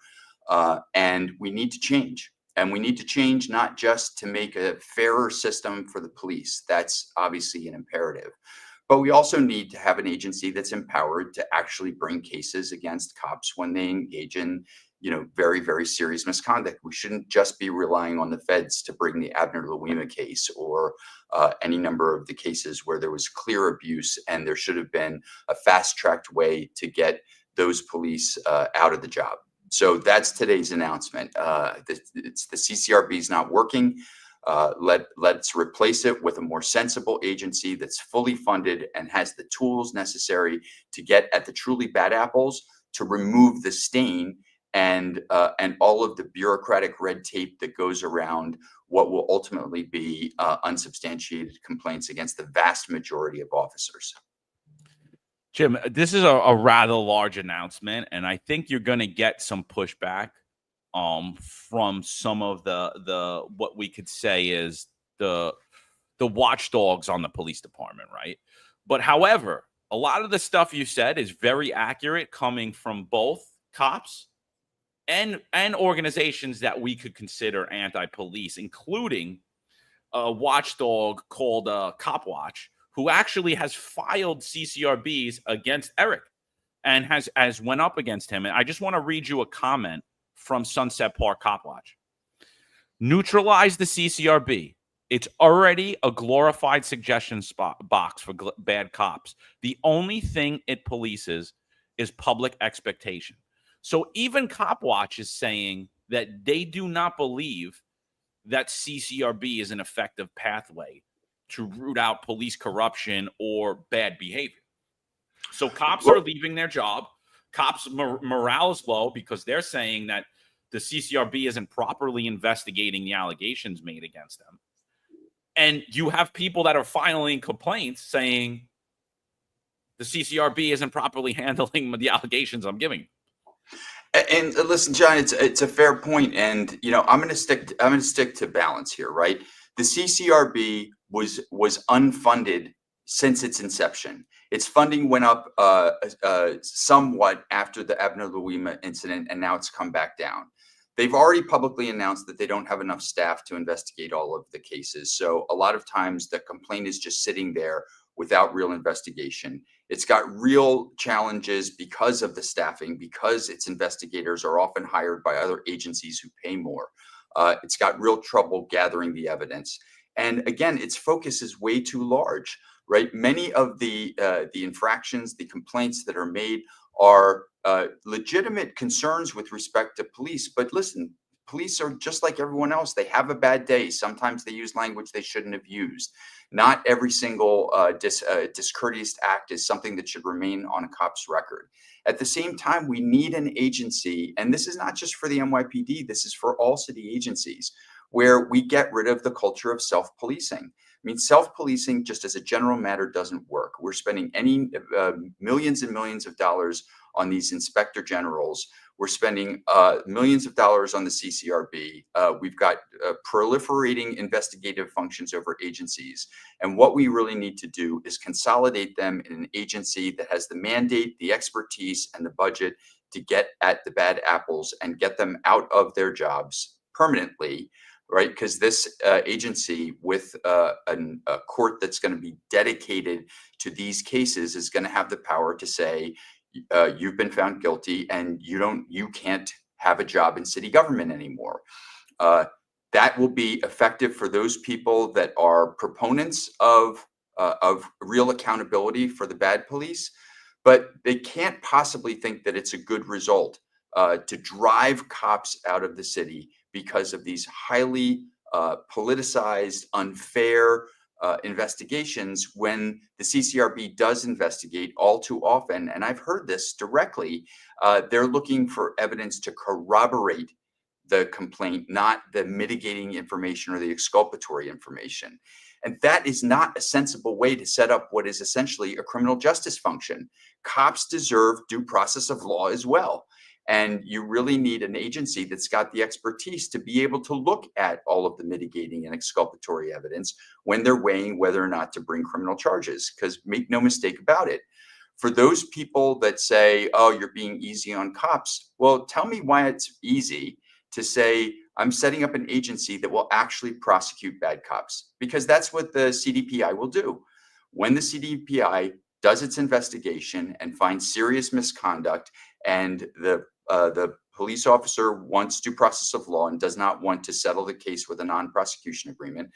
And we need to change. And we need to change not just to make a fairer system for the police. That's obviously an imperative. But we also need to have an agency that's empowered to actually bring cases against cops when they engage in, very, very serious misconduct. We shouldn't just be relying on the feds to bring the Abner Louima case or any number of the cases where there was clear abuse and there should have been a fast-tracked way to get those police out of the job. So that's today's announcement. It's the CCRB is not working. Let's replace it with a more sensible agency that's fully funded and has the tools necessary to get at the truly bad apples, to remove the stain and all of the bureaucratic red tape that goes around what will ultimately be unsubstantiated complaints against the vast majority of officers. Jim, this is a rather large announcement, and I think you're going to get some pushback from some of the what we could say is the watchdogs on the police department, right? But however, a lot of the stuff you said is very accurate, coming from both cops and organizations that we could consider anti-police, including a watchdog called Cop Watch, who actually has filed CCRBs against Eric and has went up against him. And I just want to read you a comment from Sunset Park Cop Watch. Neutralize the CCRB. It's already a glorified suggestion box for bad cops. The only thing it polices is public expectation. So even Cop Watch is saying that they do not believe that CCRB is an effective pathway to root out police corruption or bad behavior. So cops are leaving their job. Cops' morale is low because they're saying that the CCRB isn't properly investigating the allegations made against them. And you have people that are filing complaints saying the CCRB isn't properly handling the allegations I'm giving you. And listen, John, it's a fair point, and I'm going to stick to balance here, right? The CCRB was unfunded since its inception. Its funding went up somewhat after the Abner Louima incident, and now it's come back down. They've already publicly announced that they don't have enough staff to investigate all of the cases. So a lot of times the complaint is just sitting there without real investigation. It's got real challenges because of the staffing, because its investigators are often hired by other agencies who pay more. It's got real trouble gathering the evidence. And again, its focus is way too large, right? Many of the infractions, the complaints that are made are legitimate concerns with respect to police. But listen, police are just like everyone else. They have a bad day. Sometimes they use language they shouldn't have used. Not every single discourteous act is something that should remain on a cop's record. At the same time, we need an agency, and this is not just for the NYPD, this is for all city agencies, where we get rid of the culture of self-policing. I mean, self-policing, just as a general matter, doesn't work. We're spending millions and millions of dollars on these inspector generals. We're spending millions of dollars on the CCRB. We've got proliferating investigative functions over agencies. And what we really need to do is consolidate them in an agency that has the mandate, the expertise, and the budget to get at the bad apples and get them out of their jobs permanently, right? Because this agency with a court that's going to be dedicated to these cases is going to have the power to say, you've been found guilty and you can't have a job in city government anymore. That will be effective for those people that are proponents of real accountability for the bad police, but they can't possibly think that it's a good result to drive cops out of the city because of these highly politicized, unfair investigations when the CCRB does investigate all too often. And I've heard this directly. They're looking for evidence to corroborate the complaint, not the mitigating information or the exculpatory information. And that is not a sensible way to set up what is essentially a criminal justice function. Cops deserve due process of law as well. And you really need an agency that's got the expertise to be able to look at all of the mitigating and exculpatory evidence when they're weighing whether or not to bring criminal charges. Because make no mistake about it, for those people that say, oh, you're being easy on cops, well, tell me why it's easy to say, I'm setting up an agency that will actually prosecute bad cops, because that's what the CDPI will do. When the CDPI does its investigation and finds serious misconduct, and the police officer wants due process of law and does not want to settle the case with a non-prosecution agreement,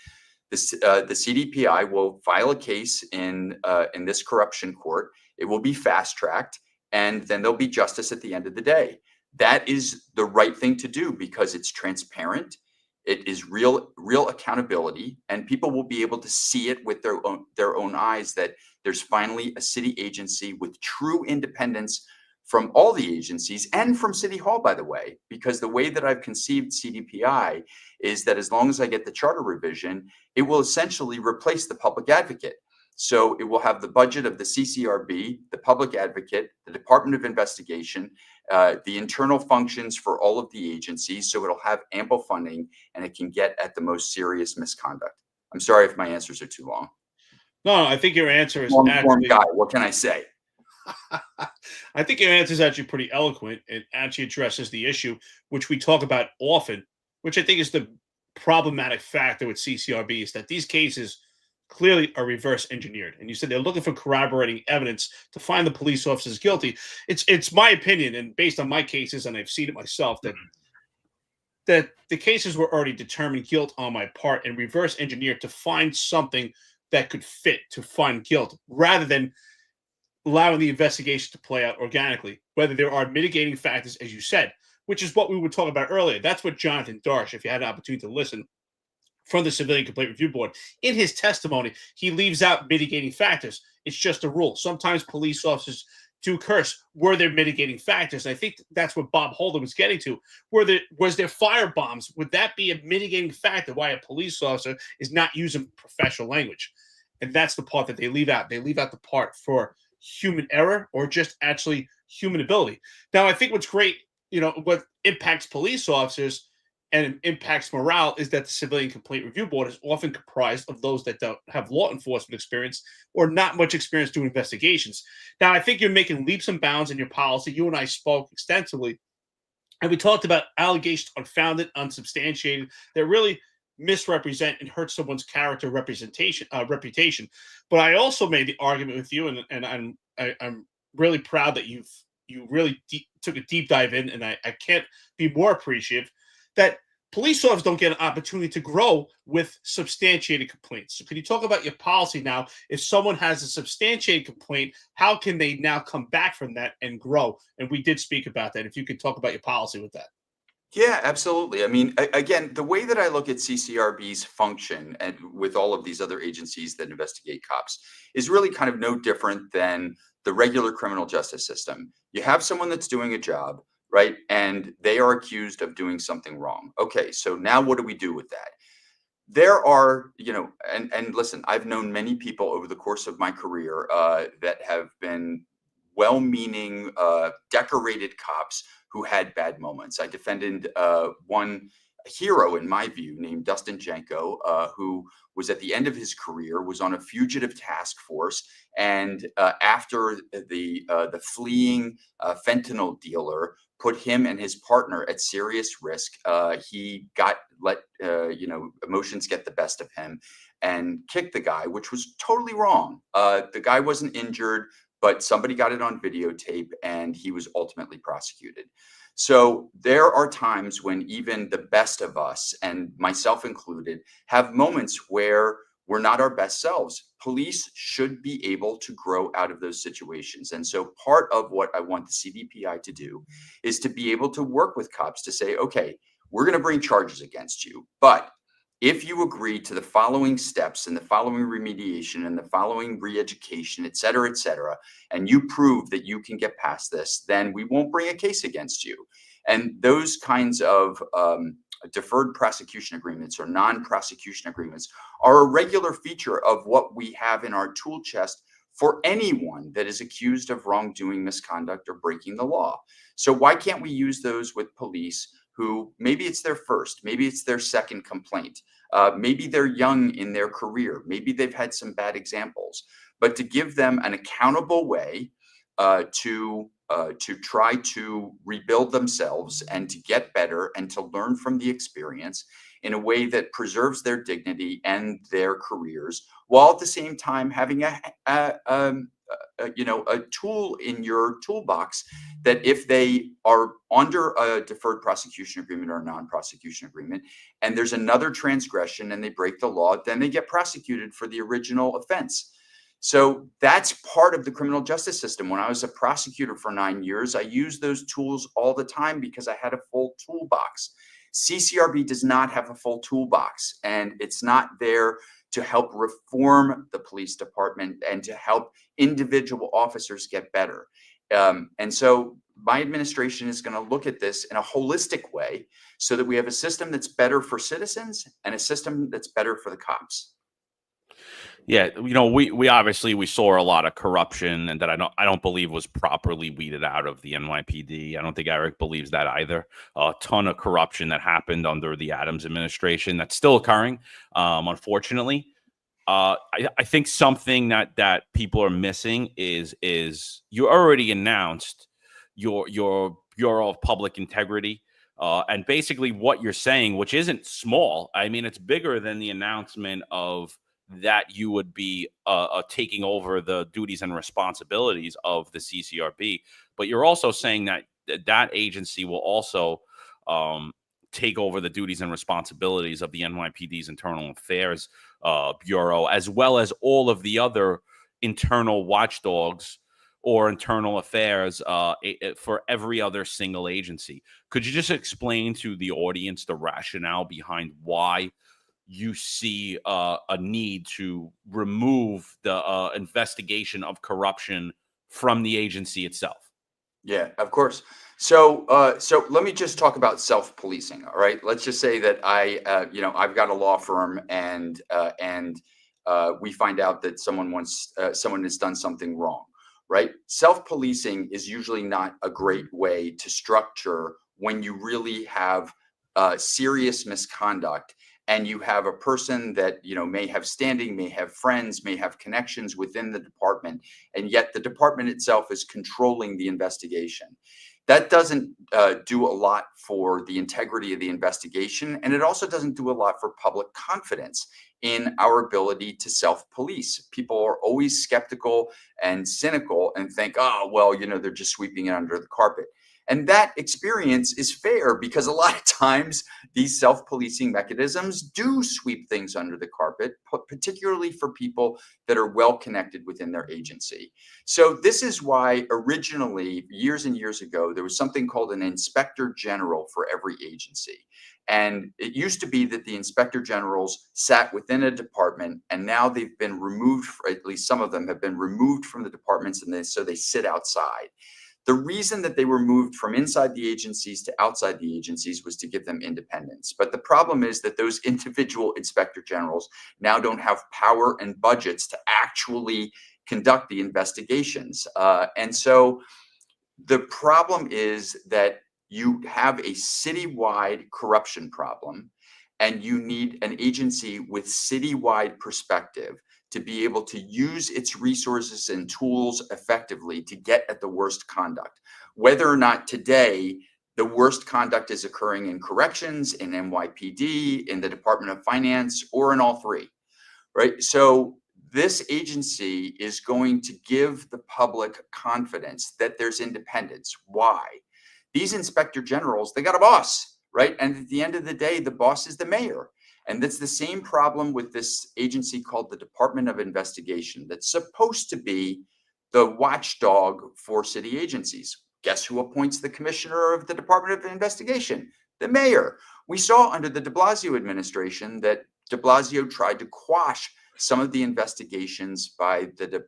the CDPI will file a case in this corruption court. It will be fast-tracked, and then there'll be justice at the end of the day. That is the right thing to do because it's transparent. It is real accountability, and people will be able to see it with their own eyes that there's finally a city agency with true independence from all the agencies and from City Hall, by the way, because the way that I've conceived CDPI is that as long as I get the charter revision, it will essentially replace the public advocate. So it will have the budget of the CCRB, the public advocate, the Department of Investigation, the internal functions for all of the agencies. So it'll have ample funding and it can get at the most serious misconduct. I'm sorry if my answers are too long. No, I think your answer is Long actually, guy. What can I say? I think your answer is actually pretty eloquent and actually addresses the issue, which we talk about often, which I think is the problematic factor with CCRB is that these cases clearly are reverse engineered. And you said they're looking for corroborating evidence to find the police officers guilty. It's my opinion, and based on my cases, and I've seen it myself, that the cases were already determined guilt on my part and reverse engineered to find something that could fit to find guilt rather than allowing the investigation to play out organically, whether there are mitigating factors, as you said, which is what we were talking about earlier. That's what Jonathan Darsh, if you had an opportunity to listen, from the Civilian Complaint Review Board, in his testimony, he leaves out mitigating factors. It's just a rule. Sometimes police officers do curse. Were there mitigating factors? And I think that's what Bob Holden was getting to. Was there fire bombs? Would that be a mitigating factor why a police officer is not using professional language? And that's the part that they leave out. They leave out the part for human error or just actually human ability. Now, I think what's great, what impacts police officers and impacts morale is that the Civilian Complaint Review Board is often comprised of those that don't have law enforcement experience or not much experience doing investigations. Now, I think you're making leaps and bounds in your policy. You and I spoke extensively, and we talked about allegations unfounded, unsubstantiated, that really misrepresent and hurt someone's character reputation. But I also made the argument with you, and I'm really proud that you really took a deep dive in, and I can't be more appreciative that police officers don't get an opportunity to grow with substantiated complaints. So can you talk about your policy now? If someone has a substantiated complaint, how can they now come back from that and grow? And we did speak about that. If you could talk about your policy with that. Yeah, absolutely. I mean, again, the way that I look at CCRB's function and with all of these other agencies that investigate cops is really kind of no different than the regular criminal justice system. You have someone that's doing a job, right? And they are accused of doing something wrong. Okay, so now what do we do with that? There are, and listen, I've known many people over the course of my career that have been well-meaning, decorated cops who had bad moments. I defended one hero, in my view, named Dustin Janko, who was at the end of his career, was on a fugitive task force, and after the fleeing fentanyl dealer put him and his partner at serious risk, he got emotions get the best of him and kicked the guy, which was totally wrong. The guy wasn't injured, but somebody got it on videotape, and he was ultimately prosecuted. So there are times when even the best of us, and myself included, have moments where we're not our best selves. Police should be able to grow out of those situations. And so part of what I want the CDPI to do is to be able to work with cops to say, okay, we're going to bring charges against you, but if you agree to the following steps and the following remediation and the following re-education, et cetera, and you prove that you can get past this, then we won't bring a case against you. And those kinds of deferred prosecution agreements or non-prosecution agreements are a regular feature of what we have in our tool chest for anyone that is accused of wrongdoing, misconduct, or breaking the law. So why can't we use those with police who maybe it's their first, maybe it's their second complaint, maybe they're young in their career, maybe they've had some bad examples, but to give them an accountable way to try to rebuild themselves and to get better and to learn from the experience in a way that preserves their dignity and their careers, while at the same time having a tool in your toolbox that if they are under a deferred prosecution agreement or a non-prosecution agreement, and there's another transgression and they break the law, then they get prosecuted for the original offense. So that's part of the criminal justice system. When I was a prosecutor for 9 years, I used those tools all the time because I had a full toolbox. CCRB does not have a full toolbox, and it's not there to help reform the police department and to help individual officers get better. And so my administration is going to look at this in a holistic way so that we have a system that's better for citizens and a system that's better for the cops. Yeah, we obviously saw a lot of corruption, and that I don't believe was properly weeded out of the NYPD. I don't think Eric believes that either. A ton of corruption that happened under the Adams administration that's still occurring, unfortunately. I think something that people are missing is you already announced your Bureau of Public Integrity, and basically what you're saying, which isn't small. I mean, it's bigger than the announcement of that you would be taking over the duties and responsibilities of the CCRB. But you're also saying that that agency will also take over the duties and responsibilities of the NYPD's Internal Affairs Bureau, as well as all of the other internal watchdogs or internal affairs for every other single agency. Could you just explain to the audience the rationale behind why you see a need to remove the investigation of corruption from the agency itself? Yeah, of course. So let me just talk about self-policing. All right. Let's just say that I've got a law firm, and we find out that someone has done something wrong. Right. Self-policing is usually not a great way to structure when you really have serious misconduct, and you have a person that may have standing, may have friends, may have connections within the department, and yet the department itself is controlling the investigation. That doesn't do a lot for the integrity of the investigation, and it also doesn't do a lot for public confidence in our ability to self-police. People are always skeptical and cynical and think, oh, well, they're just sweeping it under the carpet. And that experience is fair, because a lot of times these self-policing mechanisms do sweep things under the carpet, particularly for people that are well connected within their agency. So this is why originally, years and years ago, there was something called an inspector general for every agency. And it used to be that the inspector generals sat within a department, and now they've been removed, at least some of them have been removed from the departments, and so they sit outside. The reason that they were moved from inside the agencies to outside the agencies was to give them independence. But the problem is that those individual inspector generals now don't have power and budgets to actually conduct the investigations. And so the problem is that you have a citywide corruption problem, and you need an agency with citywide perspective to be able to use its resources and tools effectively to get at the worst conduct. Whether or not today the worst conduct is occurring in corrections, in NYPD, in the Department of Finance, or in all three, right? So this agency is going to give the public confidence that there's independence. Why? These inspector generals, they got a boss, right? And at the end of the day, the boss is the mayor. And that's the same problem with this agency called the Department of Investigation, that's supposed to be the watchdog for city agencies. Guess who appoints the commissioner of the Department of Investigation? The mayor. We saw under the de Blasio administration that de Blasio tried to quash some of the investigations by the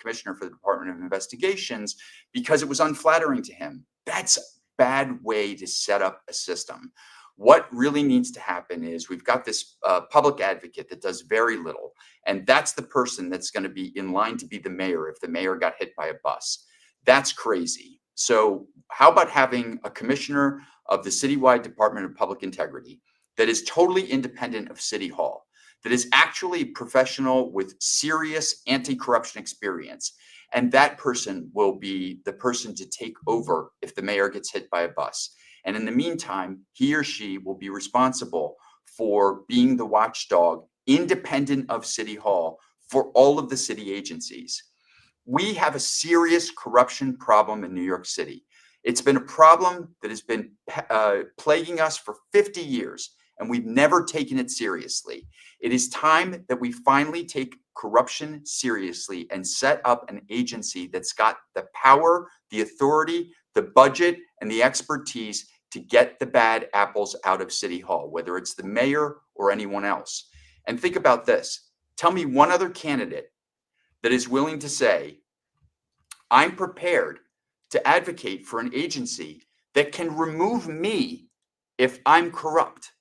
commissioner for the Department of Investigations, because it was unflattering to him. That's a bad way to set up a system. What really needs to happen is we've got this public advocate that does very little, and that's the person that's going to be in line to be the mayor if the mayor got hit by a bus. That's crazy. So how about having a commissioner of the citywide Department of Public Integrity that is totally independent of City Hall, that is actually professional with serious anti-corruption experience, and that person will be the person to take over if the mayor gets hit by a bus. And in the meantime, he or she will be responsible for being the watchdog, independent of City Hall, for all of the city agencies. We have a serious corruption problem in New York City. It's been a problem that has been plaguing us for 50 years, and we've never taken it seriously. It is time that we finally take corruption seriously and set up an agency that's got the power, the authority, the budget, and the expertise to get the bad apples out of City Hall, whether it's the mayor or anyone else. And think about this. Tell me one other candidate that is willing to say, I'm prepared to advocate for an agency that can remove me if I'm corrupt,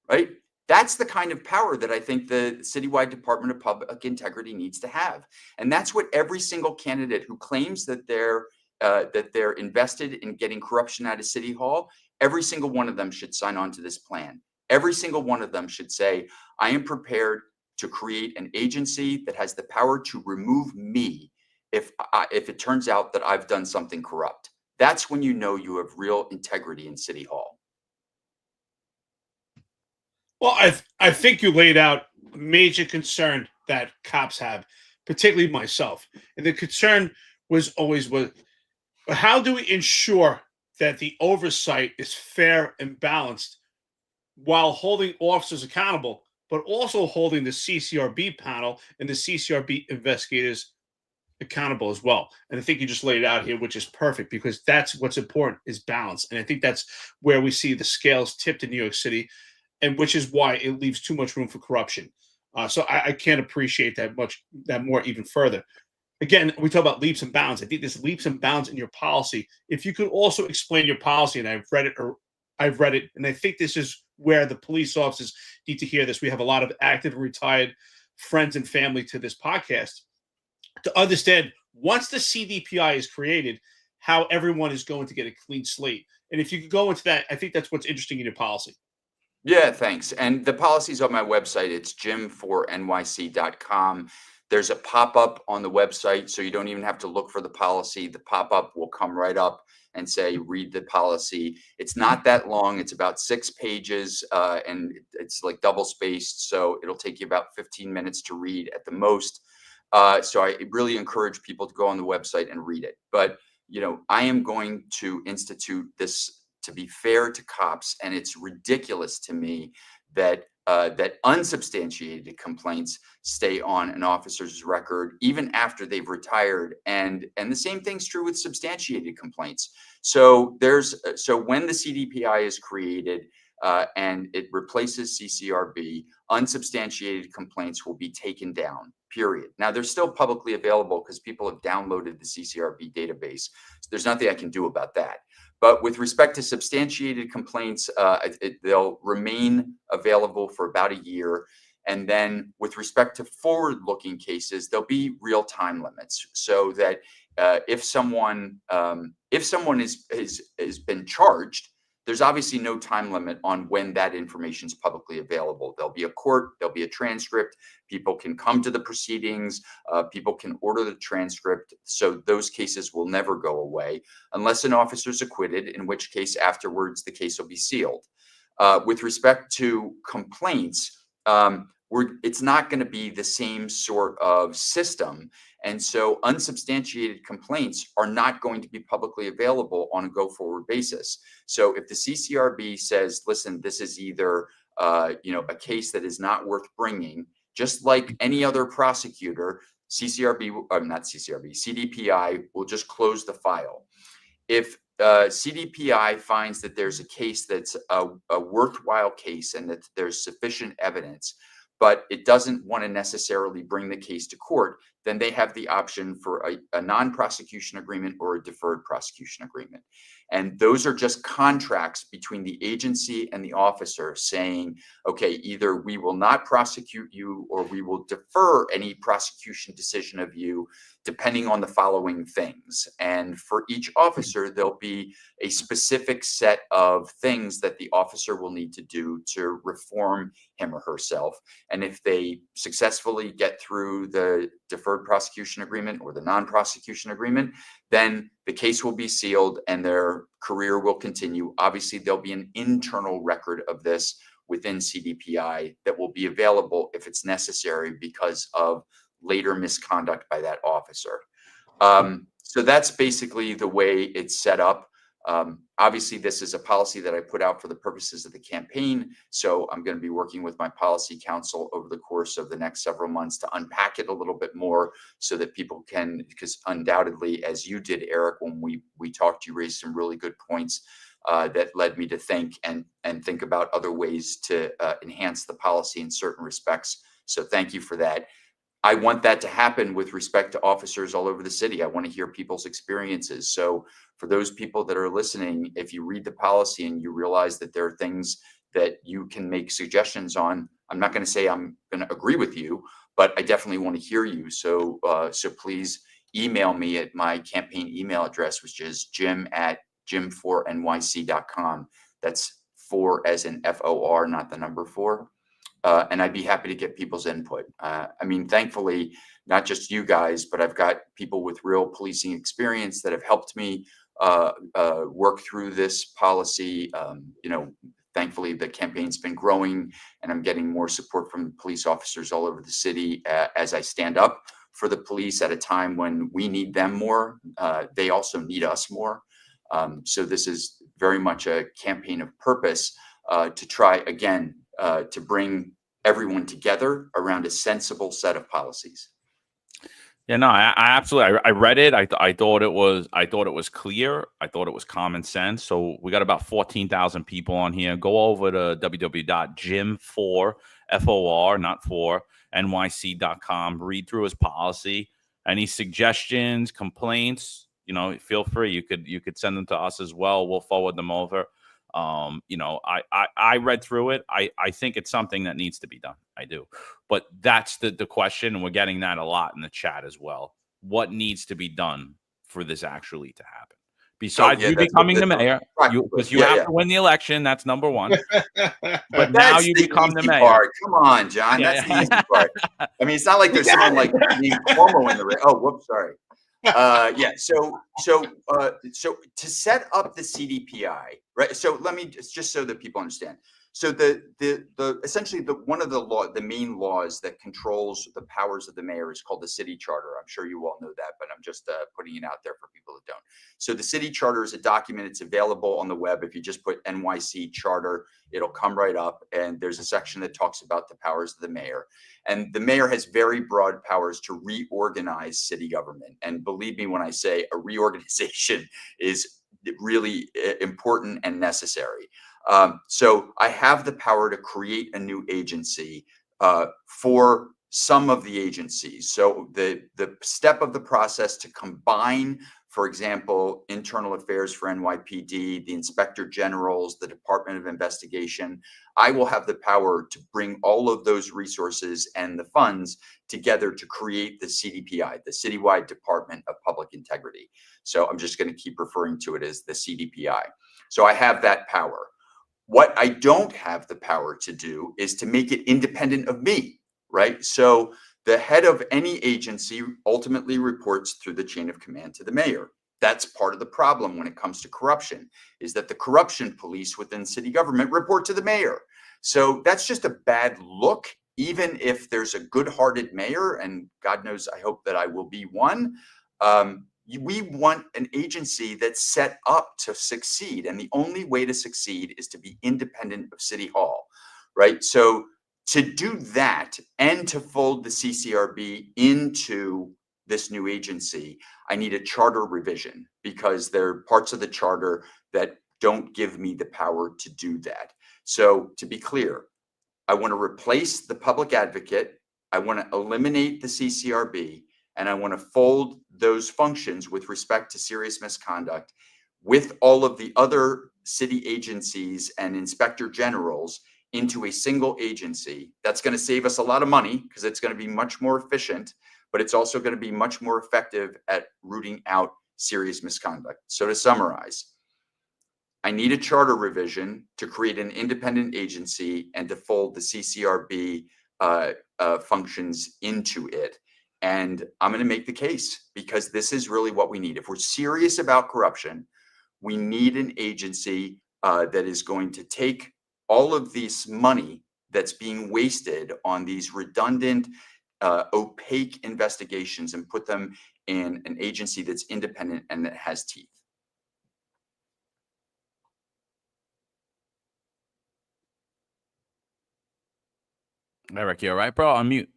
right? That's the kind of power that I think the citywide Department of Public Integrity needs to have. And that's what every single candidate who claims that they're invested in getting corruption out of City Hall, every single one of them should sign on to this plan. Every single one of them should say, I am prepared to create an agency that has the power to remove me if it turns out that I've done something corrupt. That's when you know you have real integrity in City Hall. Well, I think you laid out a major concern that cops have, particularly myself. And the concern was always how do we ensure that the oversight is fair and balanced while holding officers accountable, but also holding the CCRB panel and the CCRB investigators accountable as well. And I think you just laid it out here, which is perfect, because that's what's important, is balance. And I think that's where we see the scales tipped in New York City, and which is why it leaves too much room for corruption. So I can't appreciate that more even further. Again, we talk about leaps and bounds. I think there's leaps and bounds in your policy. If you could also explain your policy, and I've read it, and I think this is where the police officers need to hear this. We have a lot of active and retired friends and family to this podcast, to understand once the CDPI is created, how everyone is going to get a clean slate. And if you could go into that, I think that's what's interesting in your policy. Yeah, thanks. And the policy's on my website. It's jim4nyc.com. There's a pop-up on the website, so you don't even have to look for the policy. The pop-up will come right up and say, read the policy. It's not that long. It's about 6 pages, and it's like double spaced, so it'll take you about 15 minutes to read at the most. So I really encourage people to go on the website and read it. But, I am going to institute this to be fair to cops, and it's ridiculous to me that unsubstantiated complaints stay on an officer's record even after they've retired, and the same thing's true with substantiated complaints. So when the CDPI is created and it replaces CCRB, unsubstantiated complaints will be taken down. Period. Now, they're still publicly available because people have downloaded the CCRB database. So there's nothing I can do about that. But with respect to substantiated complaints, they'll remain available for about a year. And then with respect to forward-looking cases, there'll be real time limits, so that if someone has been charged, there's obviously no time limit on when that information is publicly available. There'll be a court, there'll be a transcript. People can come to the proceedings. People can order the transcript. So those cases will never go away unless an officer is acquitted, in which case afterwards the case will be sealed. With respect to complaints, it's not going to be the same sort of system. And so unsubstantiated complaints are not going to be publicly available on a go-forward basis. So if the CCRB says, listen, this is either a case that is not worth bringing, just like any other prosecutor, CDPI will just close the file. If CDPI finds that there's a case that's a worthwhile case and that there's sufficient evidence, but it doesn't want to necessarily bring the case to court, then they have the option for a non-prosecution agreement or a deferred prosecution agreement. And those are just contracts between the agency and the officer saying, okay, either we will not prosecute you or we will defer any prosecution decision of you, depending on the following things. And for each officer, there'll be a specific set of things that the officer will need to do to reform him or herself. And if they successfully get through the deferred prosecution agreement or the non-prosecution agreement, then the case will be sealed and their career will continue. Obviously, there'll be an internal record of this within CDPI that will be available if it's necessary because of later misconduct by that officer. So that's basically the way it's set up. Obviously, this is a policy that I put out for the purposes of the campaign. So I'm going to be working with my policy council over the course of the next several months to unpack it a little bit more so that people can, because undoubtedly, as you did, Eric, when we talked, you raised some really good points that led me to think about other ways to enhance the policy in certain respects. So thank you for that. I want that to happen with respect to officers all over the city. I want to hear people's experiences. So for those people that are listening, if you read the policy and you realize that there are things that you can make suggestions on, I'm not going to say I'm going to agree with you, but I definitely want to hear you. So please email me at my campaign email address, which is jim@jim4nyc.com. That's 4 as in FOR, not the number 4. and I'd be happy to get people's input. I mean, thankfully, not just you guys, but I've got people with real policing experience that have helped me work through this policy. Thankfully, the campaign's been growing, and I'm getting more support from police officers all over the city as I stand up for the police at a time when we need them more. They also need us more. So this is very much a campaign of purpose to try, again, to bring everyone together around a sensible set of policies. Yeah, no, I absolutely. I read it. I thought it was clear. I thought it was common sense. So we got about 14,000 people on here. Go over to www.jim4nyc.com. Read through his policy. Any suggestions, complaints? Feel free. You could send them to us as well. We'll forward them over. I read through it. I think it's something that needs to be done. I do. But that's the question, and we're getting that a lot in the chat as well. What needs to be done for this actually to happen? Besides you becoming the mayor, because you have to win the election. That's number one. But now you become the mayor. Part. Come on, John. That's the easy part. I mean, it's not like there's someone like named Cuomo in the race. Oh, whoops, sorry. So to set up the CDPI, right? So let me just so that people understand. So the essentially one of the main laws that controls the powers of the mayor is called the city charter. I'm sure you all know that, but I'm just putting it out there for people that don't. So the city charter is a document. It's available on the web. If you just put NYC charter, it'll come right up. And there's a section that talks about the powers of the mayor. And the mayor has very broad powers to reorganize city government. And believe me when I say a reorganization is really important and necessary. So I have the power to create a new agency for some of the agencies. So the step of the process to combine, for example, internal affairs for NYPD, the inspector generals, the Department of Investigation, I will have the power to bring all of those resources and the funds together to create the CDPI, the Citywide Department of Public Integrity. So I'm just going to keep referring to it as the CDPI. So I have that power. What I don't have the power to do is to make it independent of me, right? So the head of any agency ultimately reports through the chain of command to the mayor. That's part of the problem when it comes to corruption, is that the corruption police within city government report to the mayor. So that's just a bad look, even if there's a good-hearted mayor, and God knows I hope that I will be one. We want an agency that's set up to succeed. And the only way to succeed is to be independent of City Hall, right? So to do that and to fold the CCRB into this new agency, I need a charter revision because there are parts of the charter that don't give me the power to do that. So to be clear, I want to replace the public advocate. I want to eliminate the CCRB. And I want to fold those functions with respect to serious misconduct with all of the other city agencies and inspector generals into a single agency. That's going to save us a lot of money because it's going to be much more efficient, but it's also going to be much more effective at rooting out serious misconduct. So to summarize, I need a charter revision to create an independent agency and to fold the CCRB functions into it. And I'm going to make the case because this is really what we need. If we're serious about corruption, we need an agency that is going to take all of this money that's being wasted on these redundant, opaque investigations and put them in an agency that's independent and that has teeth. Eric, you all right, bro? On mute.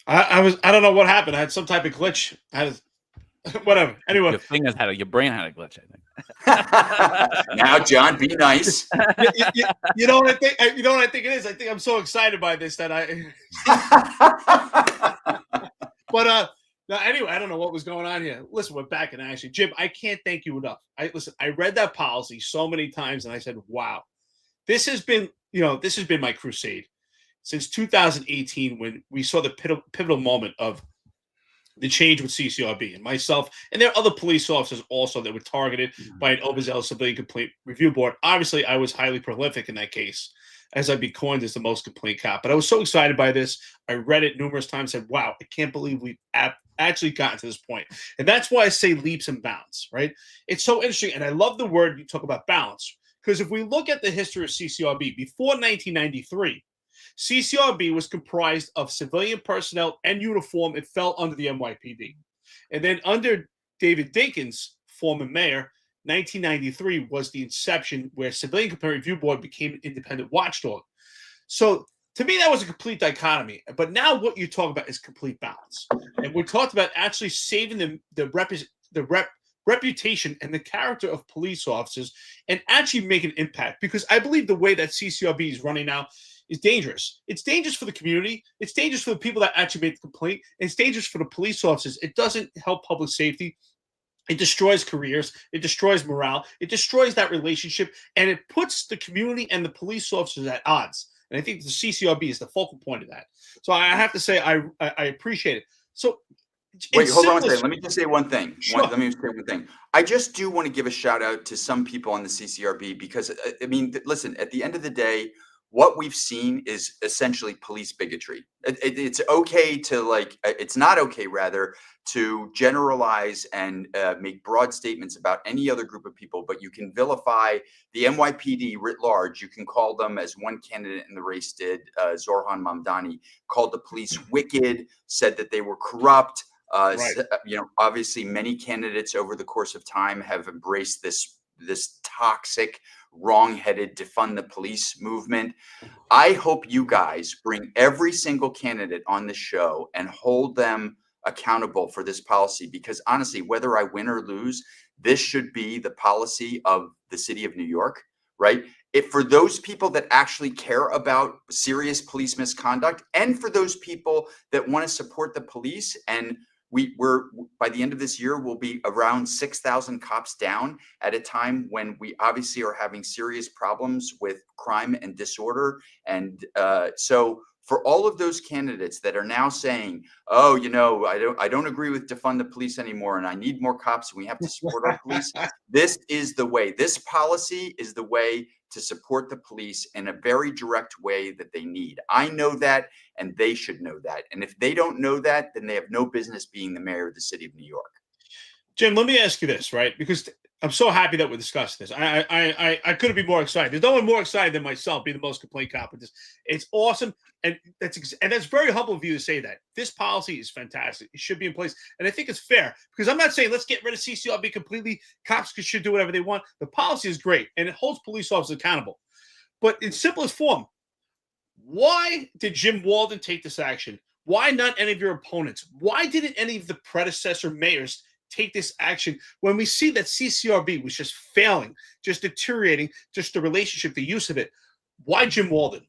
I don't know what happened. I had some type of glitch. Whatever. Anyway, Your brain had a glitch, I think. Now, John, be nice. you know what I think? You know what I think it is? I think I'm so excited by this that I. But no, anyway, I don't know what was going on here. Listen, we're back in action. Jim, I can't thank you enough. I read that policy so many times, and I said, "Wow, this has been my crusade." Since 2018, when we saw the pivotal moment of the change with CCRB and myself, and there are other police officers also that were targeted by an overzealous civilian complaint review board. Obviously, I was highly prolific in that case. as I'd be coined as the most complete cop. But I was so excited by this. I read it numerous times, said, wow, I can't believe we've actually gotten to this point. And that's why I say leaps and bounds, right? It's so interesting. And I love the word you talk about, balance. Because if we look at the history of CCRB, before 1993, CCRB was comprised of civilian personnel and uniform. It fell under the NYPD. And then under David Dinkins, former mayor, 1993 was the inception where Civilian Complaint Review Board became an independent watchdog. So to me, that was a complete dichotomy. But now what you talk about is complete balance. And we talked about actually saving the reputation and the character of police officers and actually make an impact. Because I believe the way that CCRB is running now is dangerous. It's dangerous for the community. It's dangerous for the people that actually made the complaint. And it's dangerous for the police officers. It doesn't help public safety. It destroys careers. It destroys morale. It destroys that relationship. And it puts the community and the police officers at odds. And I think the CCRB is the focal point of that. So I have to say, I appreciate it. So wait, hold on a second. Let me just say one thing. Sure. Let me say one thing. I just do want to give a shout out to some people on the CCRB because, I mean, listen, at the end of the day, what we've seen is essentially police bigotry. It's okay to it's not okay rather to generalize and make broad statements about any other group of people, but you can vilify the NYPD writ large. You can call them, as one candidate in the race did, Zorhan Mamdani, called the police wicked, said that they were corrupt. Right. Obviously many candidates over the course of time have embraced this toxic, wrong-headed defund the police movement. I hope you guys bring every single candidate on the show and hold them accountable for this policy, because honestly, whether I win or lose, this should be the policy of the city of New York, right? For those people that actually care about serious police misconduct, and for those people that want to support the police, and we're by the end of this year, we'll be around 6,000 cops down at a time when we obviously are having serious problems with crime and disorder. And so for all of those candidates that are now saying, oh, I don't agree with defund the police anymore, and I need more cops, and we have to support our police. This is the way. This policy is the way to support the police in a very direct way that they need. I know that, and they should know that. And if they don't know that, then they have no business being the mayor of the city of New York. Jim, let me ask you this, right? Because I'm so happy that we're discussing this. I couldn't be more excited. There's no one more excited than myself being the most complete cop with this. It's awesome. And that's very humble of you to say that. This policy is fantastic. It should be in place. And I think it's fair, because I'm not saying let's get rid of CCRB completely. Cops should do whatever they want. The policy is great, and it holds police officers accountable. But in simplest form, why did Jim Walden take this action? Why not any of your opponents? Why didn't any of the predecessor mayors take this action when we see that CCRB was just failing, just deteriorating, just the relationship, the use of it? Why Jim Walden?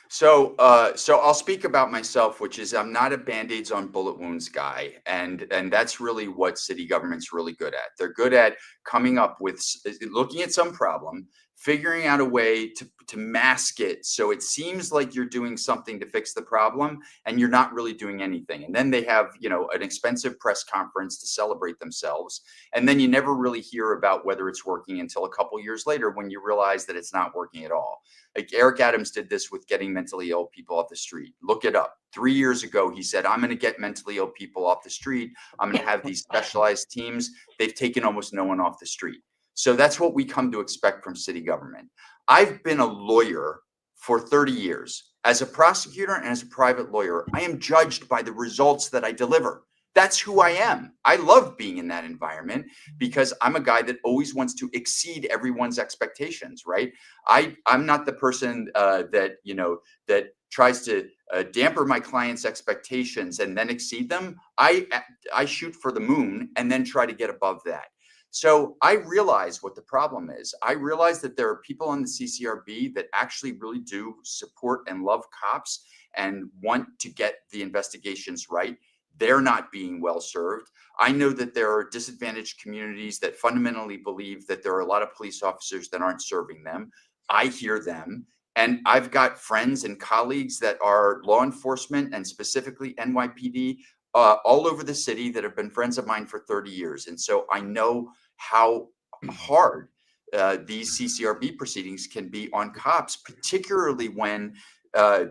So I'll speak about myself, which is I'm not a Band-Aids on bullet wounds guy. And that's really what city government's really good at. They're good at coming up with, looking at some problem, figuring out a way to mask it so it seems like you're doing something to fix the problem and you're not really doing anything. And then they have, an expensive press conference to celebrate themselves. And then you never really hear about whether it's working until a couple years later when you realize that it's not working at all. Like Eric Adams did this with getting mentally ill people off the street. Look it up. 3 years ago, he said, I'm going to get mentally ill people off the street. I'm going to have these specialized teams. They've taken almost no one off the street. So that's what we come to expect from city government. I've been a lawyer for 30 years. As a prosecutor and as a private lawyer, I am judged by the results that I deliver. That's who I am. I love being in that environment because I'm a guy that always wants to exceed everyone's expectations, right? I'm not the person that tries to damper my clients' expectations and then exceed them. I shoot for the moon and then try to get above that. So I realize what the problem is. I realize that there are people on the CCRB that actually really do support and love cops and want to get the investigations right. They're not being well served. I know that there are disadvantaged communities that fundamentally believe that there are a lot of police officers that aren't serving them. I hear them. And I've got friends and colleagues that are law enforcement and specifically NYPD all over the city that have been friends of mine for 30 years. And so I know how hard these CCRB proceedings can be on cops, particularly when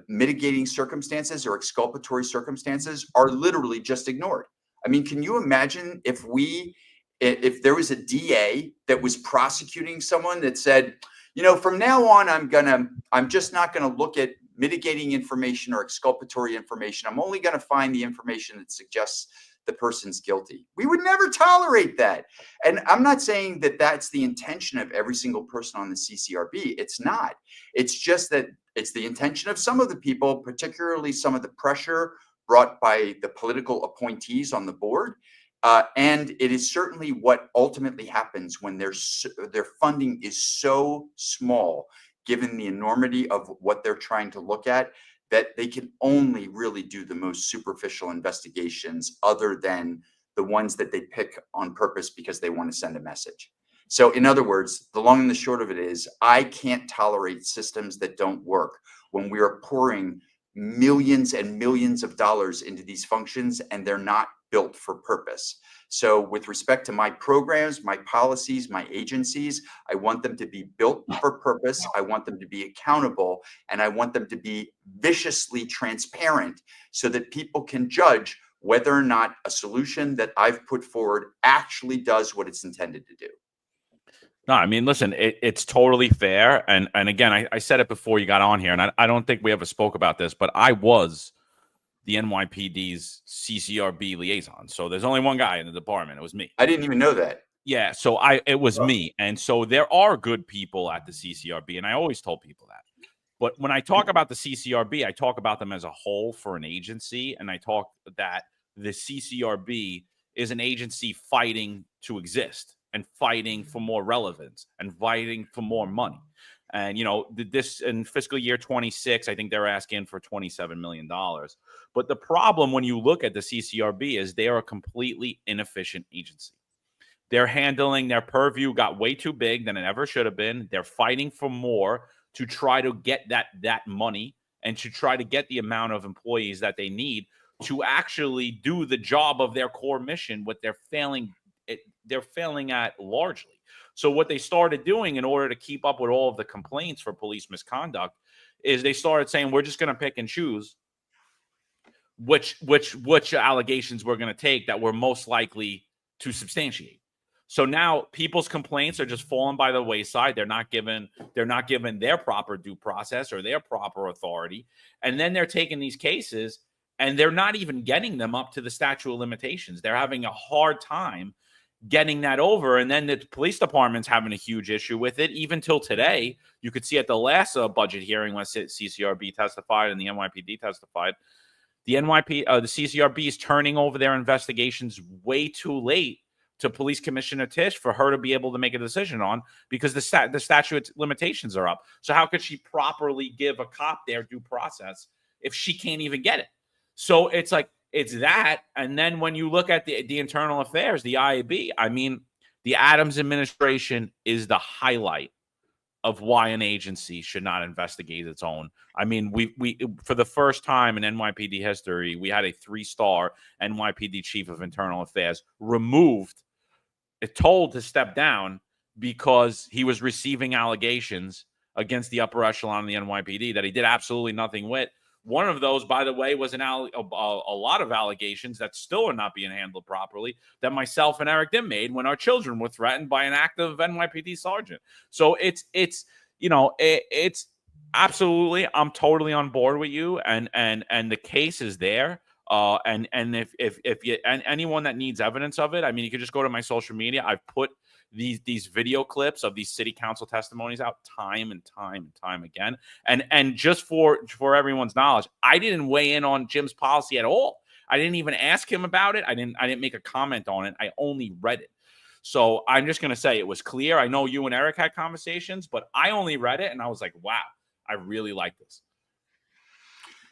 mitigating circumstances or exculpatory circumstances are literally just ignored. I mean, can you imagine if there was a DA that was prosecuting someone that said, from now on, I'm just not gonna look at mitigating information or exculpatory information. I'm only gonna find the information that suggests the person's guilty. We would never tolerate that. And I'm not saying that that's the intention of every single person on the CCRB. It's not. It's just that it's the intention of some of the people, particularly some of the pressure brought by the political appointees on the board. And it is certainly what ultimately happens when their funding is so small, given the enormity of what they're trying to look at, that they can only really do the most superficial investigations other than the ones that they pick on purpose because they want to send a message. So in other words, the long and the short of it is, I can't tolerate systems that don't work when we are pouring millions and millions of dollars into these functions and they're not built for purpose. So with respect to my programs, my policies, my agencies, I want them to be built for purpose. I want them to be accountable, and I want them to be viciously transparent so that people can judge whether or not a solution that I've put forward actually does what it's intended to do. No, I mean, listen, it's totally fair. And again, I said it before you got on here, and I don't think we ever spoke about this, but I was the NYPD's CCRB liaison. So there's only one guy in the department. It was me. I didn't even know that. Yeah, so it was me. And so there are good people at the CCRB, and I always told people that. But when I talk about the CCRB, I talk about them as a whole for an agency, and I talk that the CCRB is an agency fighting to exist and fighting for more relevance and fighting for more money. And, this in fiscal year 26, I think they're asking for $27 million. But the problem when you look at the CCRB is they are a completely inefficient agency. They're handling their purview got way too big than it ever should have been. They're fighting for more to try to get that money and to try to get the amount of employees that they need to actually do the job of their core mission, what they're failing at largely. So what they started doing in order to keep up with all of the complaints for police misconduct is they started saying, we're just going to pick and choose which allegations we're going to take that we're most likely to substantiate. So now people's complaints are just falling by the wayside. They're not given their proper due process or their proper authority. And then they're taking these cases and they're not even getting them up to the statute of limitations. They're having a hard time getting that over. And then the police department's having a huge issue with it. Even till today, you could see at the last budget hearing when CCRB testified and the NYPD testified, the CCRB is turning over their investigations way too late to Police Commissioner Tisch for her to be able to make a decision on, because the statute limitations are up. So how could she properly give a cop their due process if she can't even get it? So it's like, it's that. And then when you look at the internal affairs, the IAB, I mean, the Adams administration is the highlight of why an agency should not investigate its own. I mean, we for the first time in NYPD history, we had a 3-star NYPD chief of internal affairs removed, told to step down because he was receiving allegations against the upper echelon of the NYPD that he did absolutely nothing with. One of those, by the way, was a lot of allegations that still are not being handled properly that myself and Eric Dim made when our children were threatened by an active NYPD sergeant. So it's absolutely, I'm totally on board with you, and the case is there. And if anyone that needs evidence of it, I mean, you could just go to my social media. I've put these video clips of these city council testimonies out time and time again. And just for everyone's knowledge, I didn't weigh in on Jim's policy at all. I didn't even ask him about it. I didn't make a comment on it. I only read it. So I'm just going to say it was clear. I know you and Eric had conversations, but I only read it and I was like, wow, I really like this.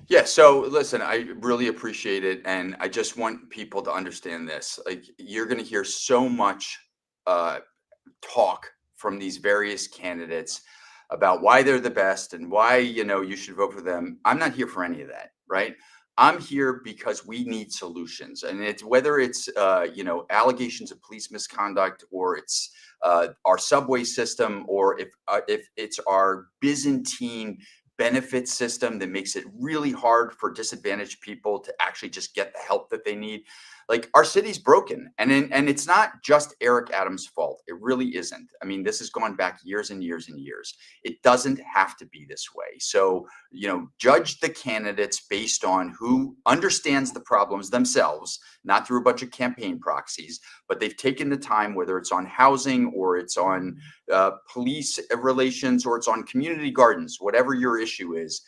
Yeah, so listen, I really appreciate it. And I just want people to understand this. Like, you're going to hear so much talk from these various candidates about why they're the best and why, you should vote for them. I'm not here for any of that, right? I'm here because we need solutions, and it's whether it's allegations of police misconduct, or it's our subway system, or if it's our Byzantine benefit system that makes it really hard for disadvantaged people to actually just get the help that they need. Like, our city's broken, and it's not just Eric Adams' fault. It really isn't. I mean, this has gone back years and years and years. It doesn't have to be this way. So, judge the candidates based on who understands the problems themselves, not through a bunch of campaign proxies, but they've taken the time, whether it's on housing, or it's on police relations, or it's on community gardens, whatever your issue is.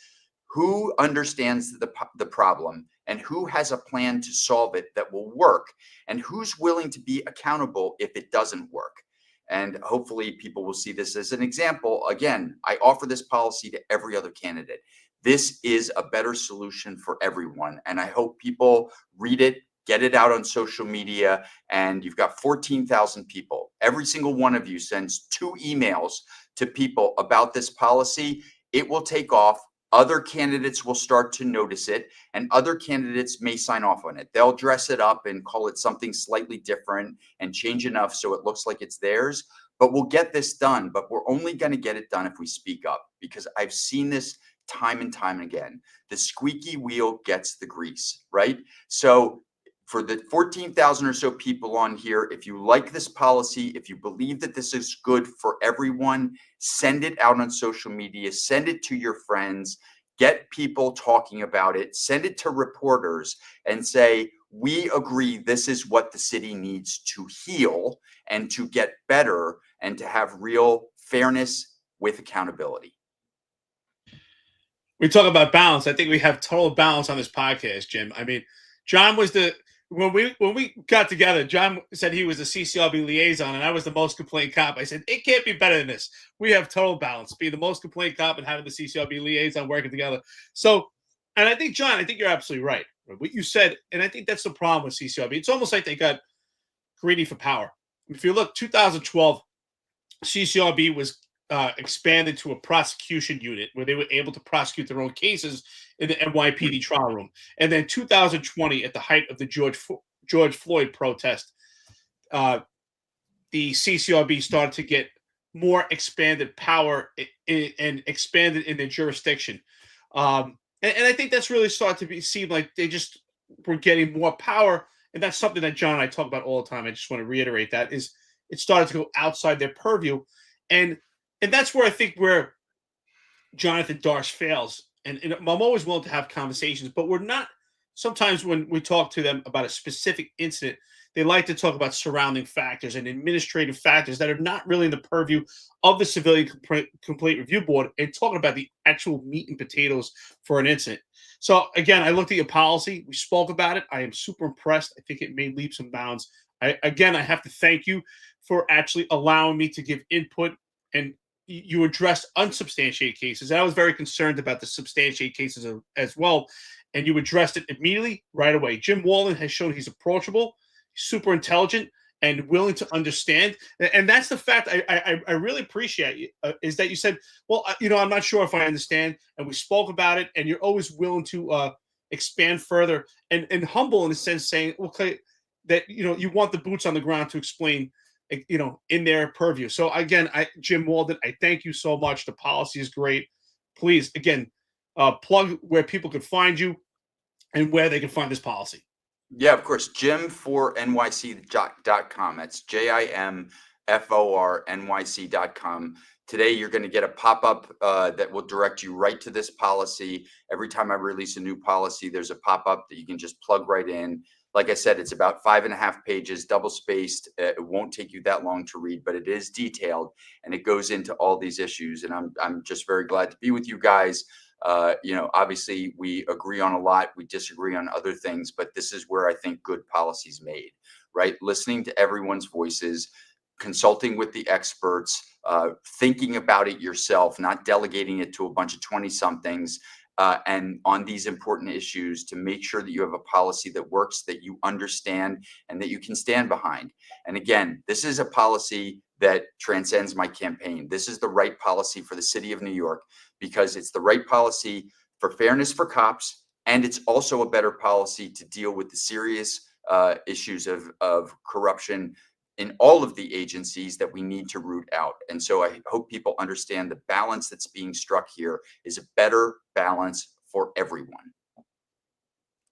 Who understands the problem, and who has a plan to solve it that will work, and who's willing to be accountable if it doesn't work. And hopefully people will see this as an example. Again, I offer this policy to every other candidate. This is a better solution for everyone. And I hope people read it, get it out on social media. And you've got 14,000 people. Every single one of you sends 2 emails to people about this policy. It will take off. Other candidates will start to notice it, and other candidates may sign off on it. They'll dress it up and call it something slightly different and change enough so it looks like it's theirs. But we'll get this done. But we're only going to get it done if we speak up, because I've seen this time and time again. The squeaky wheel gets the grease, right? So for the 14,000 or so people on here, if you like this policy, if you believe that this is good for everyone, send it out on social media, send it to your friends, get people talking about it, send it to reporters and say, we agree this is what the city needs to heal and to get better and to have real fairness with accountability. We talk about balance. I think we have total balance on this podcast, Jim. I mean, John was when we got together, John said he was the CCRB liaison, and I was the most complaint cop. I said, it can't be better than this. We have total balance, be the most complaint cop and having the CCRB liaison working together. So, and I think, John, I think you're absolutely right. What you said, and I think that's the problem with CCRB. It's almost like they got greedy for power. If you look, 2012, CCRB was expanded to a prosecution unit where they were able to prosecute their own cases in the NYPD trial room. And then 2020, at the height of the George Floyd protest, the CCRB started to get more expanded power and expanded in their jurisdiction. And I think that's really started to seem like they just were getting more power. And that's something that John and I talk about all the time. I just want to reiterate that is it started to go outside their purview. And that's where I think where Jonathan Darsh fails. And I'm always willing to have conversations, but we're not. Sometimes when we talk to them about a specific incident, they like to talk about surrounding factors and administrative factors that are not really in the purview of the Civilian Complaint Review Board, and talking about the actual meat and potatoes for an incident. So again, I looked at your policy. We spoke about it. I am super impressed. I think it made leaps and bounds. I have to thank you for actually allowing me to give input, and you addressed unsubstantiated cases. And I was very concerned about the substantiated cases as well. And you addressed it immediately, right away. Jim Walden has shown he's approachable, super intelligent, and willing to understand. And that's the fact I really appreciate is that you said, well, I'm not sure if I understand. And we spoke about it, and you're always willing to expand further and humble in a sense, saying, okay, that, you want the boots on the ground to explain, in their purview. So again, Jim Walden, I thank you so much. The policy is great. Please, again, plug where people can find you and where they can find this policy. Yeah, of course. JimForNYC.com. That's JIMFORNYC.com. Today, you're going to get a pop-up that will direct you right to this policy. Every time I release a new policy, there's a pop-up that you can just plug right in. Like I said, it's about 5.5 pages, double-spaced. It won't take you that long to read, but it is detailed, and it goes into all these issues. And I'm just very glad to be with you guys. Obviously, we agree on a lot. We disagree on other things, but this is where I think good policy is made, right? Listening to everyone's voices, consulting with the experts, thinking about it yourself, not delegating it to a bunch of 20-somethings. And on these important issues, to make sure that you have a policy that works, that you understand, and that you can stand behind. And again, this is a policy that transcends my campaign. This is the right policy for the city of New York, because it's the right policy for fairness for cops, And it's also a better policy to deal with the serious issues of corruption in all of the agencies that we need to root out. And so I hope people understand the balance that's being struck here is a better balance for everyone.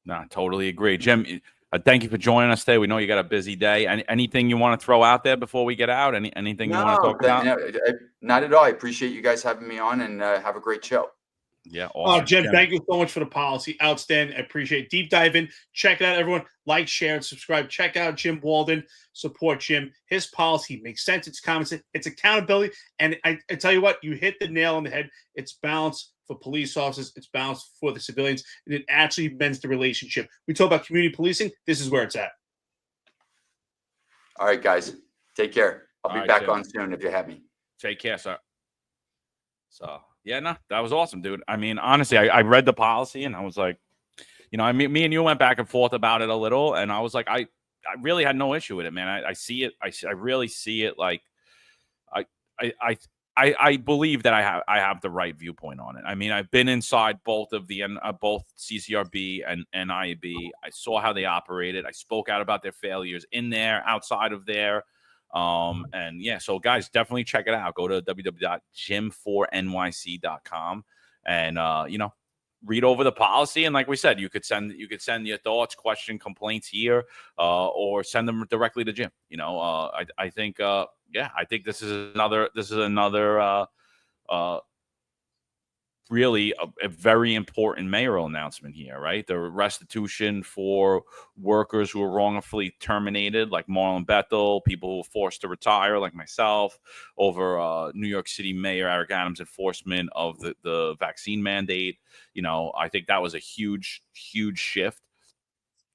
No, totally agree. Jim, thank you for joining us today. We know you got a busy day. Anything you want to throw out there before we get out? Anything you want to talk about? No, not at all. I appreciate you guys having me on, and have a great show. Yeah, awesome. Jim, thank you so much for the policy. Outstanding. I appreciate it. Deep dive in. Check it out, everyone. Like, share, and subscribe. Check out Jim Walden. Support Jim. His policy makes sense. It's common sense. It's accountability. And I tell you what, you hit the nail on the head. It's balance for police officers. It's balance for the civilians. And it actually mends the relationship. We talk about community policing. This is where it's at. All right, guys. Take care. I'll be back Jim. on soon if you have me. Take care, sir. So, yeah, no, that was awesome, dude. I mean, honestly, I read the policy and I was like, you know, me and you went back and forth about it a little, and I was like, I really had no issue with it, man. I see it. I really see it. Like, I believe that I have the right viewpoint on it. I mean, I've been inside both of the both CCRB and NIB. I saw how they operated. I spoke out about their failures in there, outside of there. And yeah, so guys, definitely check it out. Go to www.gym4nyc.com and you know, read over the policy. And like we said, you could send your thoughts, complaints here, or send them directly to Jim. You know, I think yeah, I think this is another really a very important mayoral announcement here, right? The restitution for workers who were wrongfully terminated, like Marlon Bethel, people who were forced to retire, like myself, over New York City Mayor Eric Adams' enforcement of the vaccine mandate. You know, I think that was a huge shift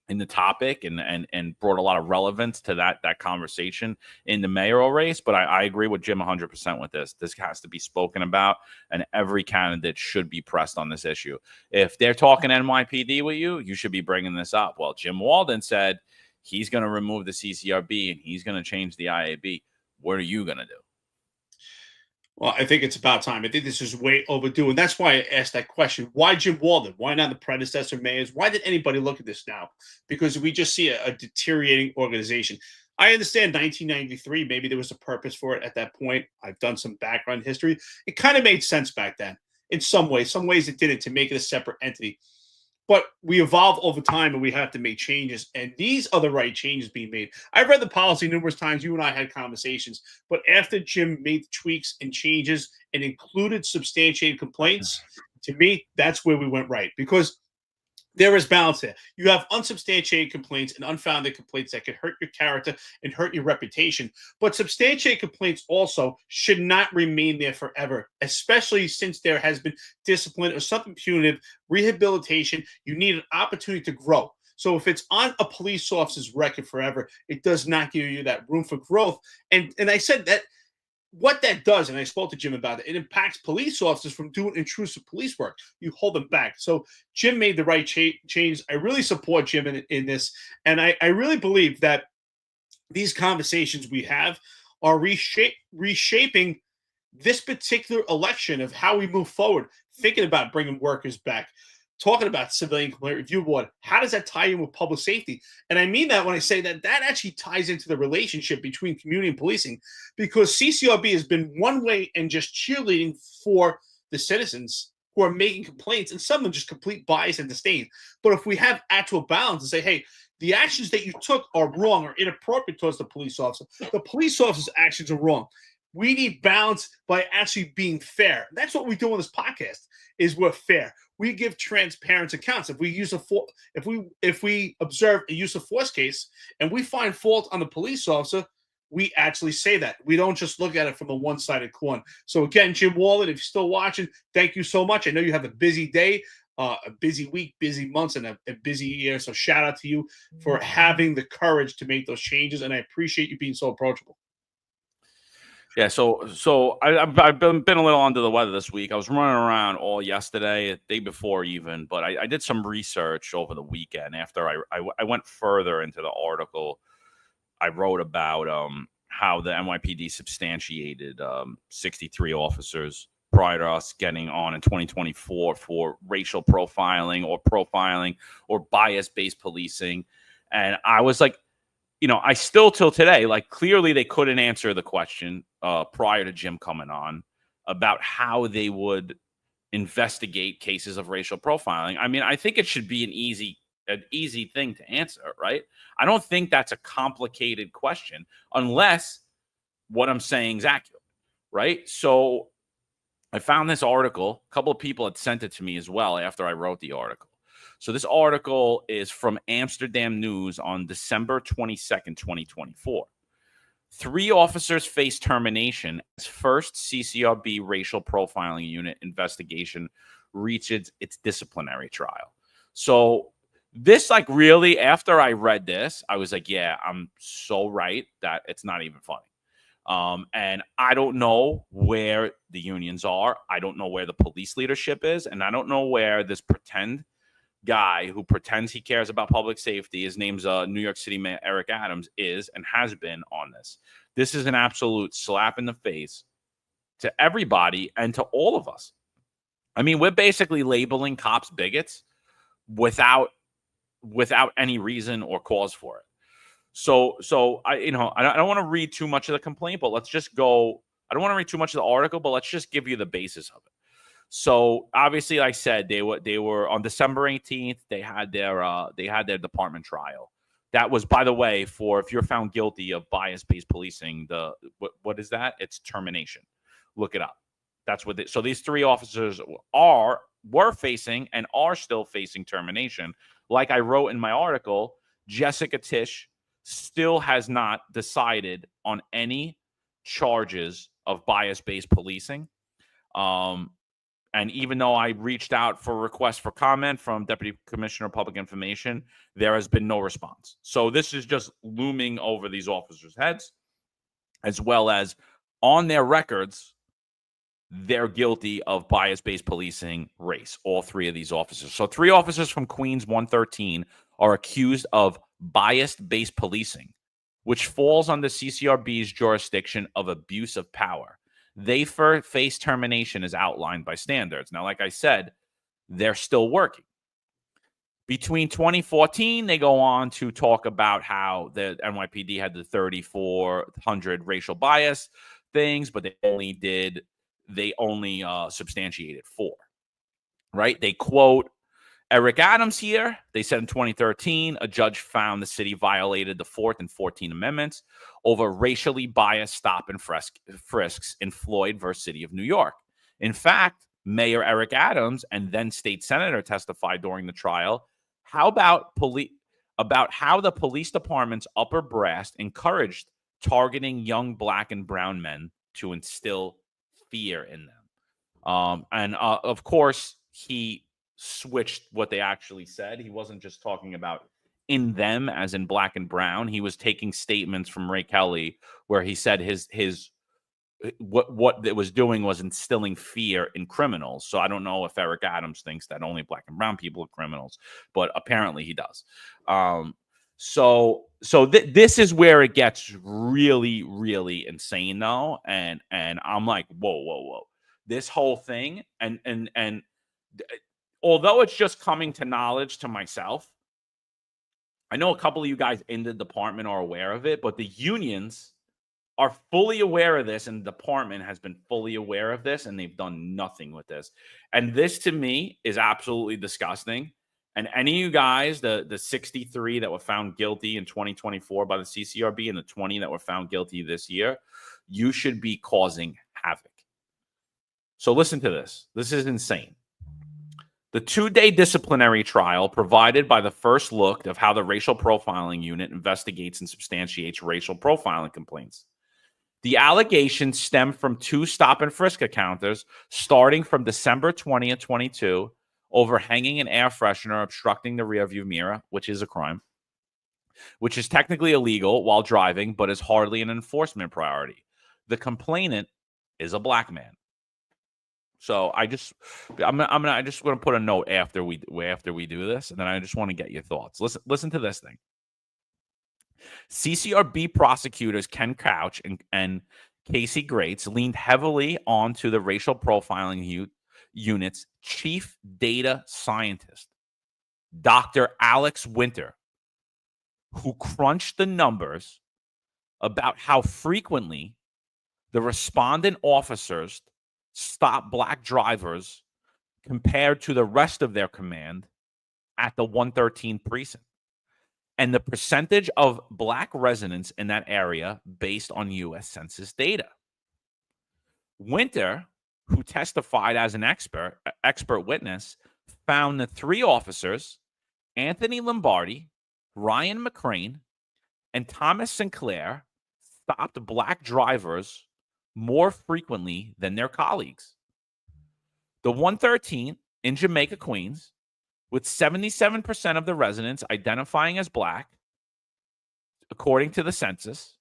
in the topic and brought a lot of relevance to that conversation in the mayoral race. But I agree with Jim 100% with this. This has to be spoken about, and every candidate should be pressed on this issue. If they're talking NYPD with you, you should be bringing this up. Well, Jim Walden said he's going to remove the CCRB and he's going to change the IAB. What are you going to do? Well, I think it's about time. I think this is way overdue. And that's why I asked that question. Why Jim Walden? Why not the predecessor mayors? Why did anybody look at this now? Because we just see a deteriorating organization. I understand 1993, maybe there was a purpose for it at that point. I've done some background history. It kind of made sense back then in some ways. Some ways it didn't, to make it a separate entity. But we evolve over time and we have to make changes. And these are the right changes being made. I've read the policy numerous times. You and I had conversations. But after Jim made the tweaks and changes and included substantiated complaints, to me, that's where we went right. Because there is balance there. You have unsubstantiated complaints and unfounded complaints that can hurt your character and hurt your reputation. But substantiated complaints also should not remain there forever, especially since there has been discipline or something punitive, rehabilitation. You need an opportunity to grow. So if it's on a police officer's record forever, it does not give you that room for growth. And I said that what that does, and I spoke to Jim about it, it impacts police officers from doing intrusive police work. You hold them back. So Jim made the right change. I really support Jim in this. And I really believe that these conversations we have are reshaping this particular election of how we move forward, thinking about bringing workers back, talking about civilian complaint review board. How does that tie in with public safety? And I mean that when I say that actually ties into the relationship between community and policing, because CCRB has been one way and just cheerleading for the citizens who are making complaints, and some of them just complete bias and disdain. But if we have actual balance and say, hey, the actions that you took are wrong or inappropriate towards the police officer officer's actions are wrong. We need balance by actually being fair. That's what we do on this podcast, is we're fair. We give transparent accounts. If we use if we observe a use of force case and we find fault on the police officer, we actually say that. We don't just look at it from a one-sided coin. So again, Jim Walden, if you're still watching, thank you so much. I know you have a busy day, a busy week, busy months, and a busy year. So shout out to you for having the courage to make those changes. And I appreciate you being so approachable. Yeah, so I've been a little under the weather this week. I was running around all yesterday, the day before even, but I did some research over the weekend after I went further into the article I wrote about how the NYPD substantiated 63 officers prior to us getting on in 2024 for racial profiling or bias-based policing. And I was like, you know, I still till today, like clearly they couldn't answer the question prior to Jim coming on about how they would investigate cases of racial profiling. I mean, I think it should be an easy thing to answer, right? I don't think that's a complicated question unless what I'm saying is accurate, right? So I found this article. A couple of people had sent it to me as well after I wrote the article. So this article is from Amsterdam News on December 22nd, 2024. 3 officers face termination as first CCRB racial profiling unit investigation reaches its disciplinary trial. So this, like, really, after I read this, I was like, yeah, I'm so right that it's not even funny. And I don't know where the unions are. I don't know where the police leadership is. And I don't know where this pretend guy who pretends he cares about public safety, his name's New York City Mayor Eric Adams, is and has been on this. This is an absolute slap in the face to everybody and to all of us. I mean, we're basically labeling cops bigots without any reason or cause for it. So I don't want to read too much of the complaint, but let's just go. I don't want to read too much of the article, but let's just give you the basis of it. So obviously, like I said, they were on December 18th. They had their department trial. That was, by the way, for if you're found guilty of bias-based policing, what is that? It's termination. Look it up. That's what. So these 3 officers were facing and are still facing termination. Like I wrote in my article, Jessica Tisch still has not decided on any charges of bias-based policing. And even though I reached out for a request for comment from Deputy Commissioner of Public Information, there has been no response. So this is just looming over these officers' heads, as well as on their records, they're guilty of bias-based policing race, all 3 of these officers. So 3 officers from Queens 113 are accused of bias-based policing, which falls under CCRB's jurisdiction of abuse of power. They face termination as outlined by standards. Now, like I said, they're still working. Between 2014, they go on to talk about how the NYPD had the 3,400 racial bias things, but they only substantiated 4, right? They quote Eric Adams here. They said in 2013, a judge found the city violated the 4th and 14th Amendments over racially biased stop and frisks in Floyd versus City of New York. In fact, Mayor Eric Adams and then state senator testified during the trial about how the police department's upper brass encouraged targeting young Black and brown men to instill fear in them. And of course, he switched what they actually said. He wasn't just talking about in them as in Black and brown. He was taking statements from Ray Kelly where he said what it was doing was instilling fear in criminals. So I don't know if Eric Adams thinks that only Black and brown people are criminals, but apparently he does. So this is where it gets really, really insane, though. And I'm like, whoa. This whole thing, and although it's just coming to knowledge to myself, I know a couple of you guys in the department are aware of it, but the unions are fully aware of this, and the department has been fully aware of this, and they've done nothing with this. And this, to me, is absolutely disgusting. And any of you guys, the 63 that were found guilty in 2024 by the CCRB and the 20 that were found guilty this year, you should be causing havoc. So listen to this. This is insane. The 2-day disciplinary trial provided by the first look of how the racial profiling unit investigates and substantiates racial profiling complaints. The allegations stem from 2 stop and frisk encounters starting from December 20th, 22, over hanging an air freshener obstructing the rearview mirror, which is a crime, which is technically illegal while driving, but is hardly an enforcement priority. The complainant is a Black man. So I'm just going to put a note after we do this, and then I just want to get your thoughts. Listen to this thing. CCRB prosecutors Ken Couch and Casey Grates, leaned heavily onto the racial profiling unit's chief data scientist, Dr. Alex Winter, who crunched the numbers about how frequently the respondent officers stop black drivers compared to the rest of their command at the 113 precinct, and the percentage of black residents in that area based on U.S. Census data. Winter, who testified as an expert witness, found the 3 officers, Anthony Lombardi, Ryan McCrane, and Thomas Sinclair, stopped black drivers more frequently than their colleagues. The 113 in Jamaica, Queens, with 77% of the residents identifying as black, according to the census,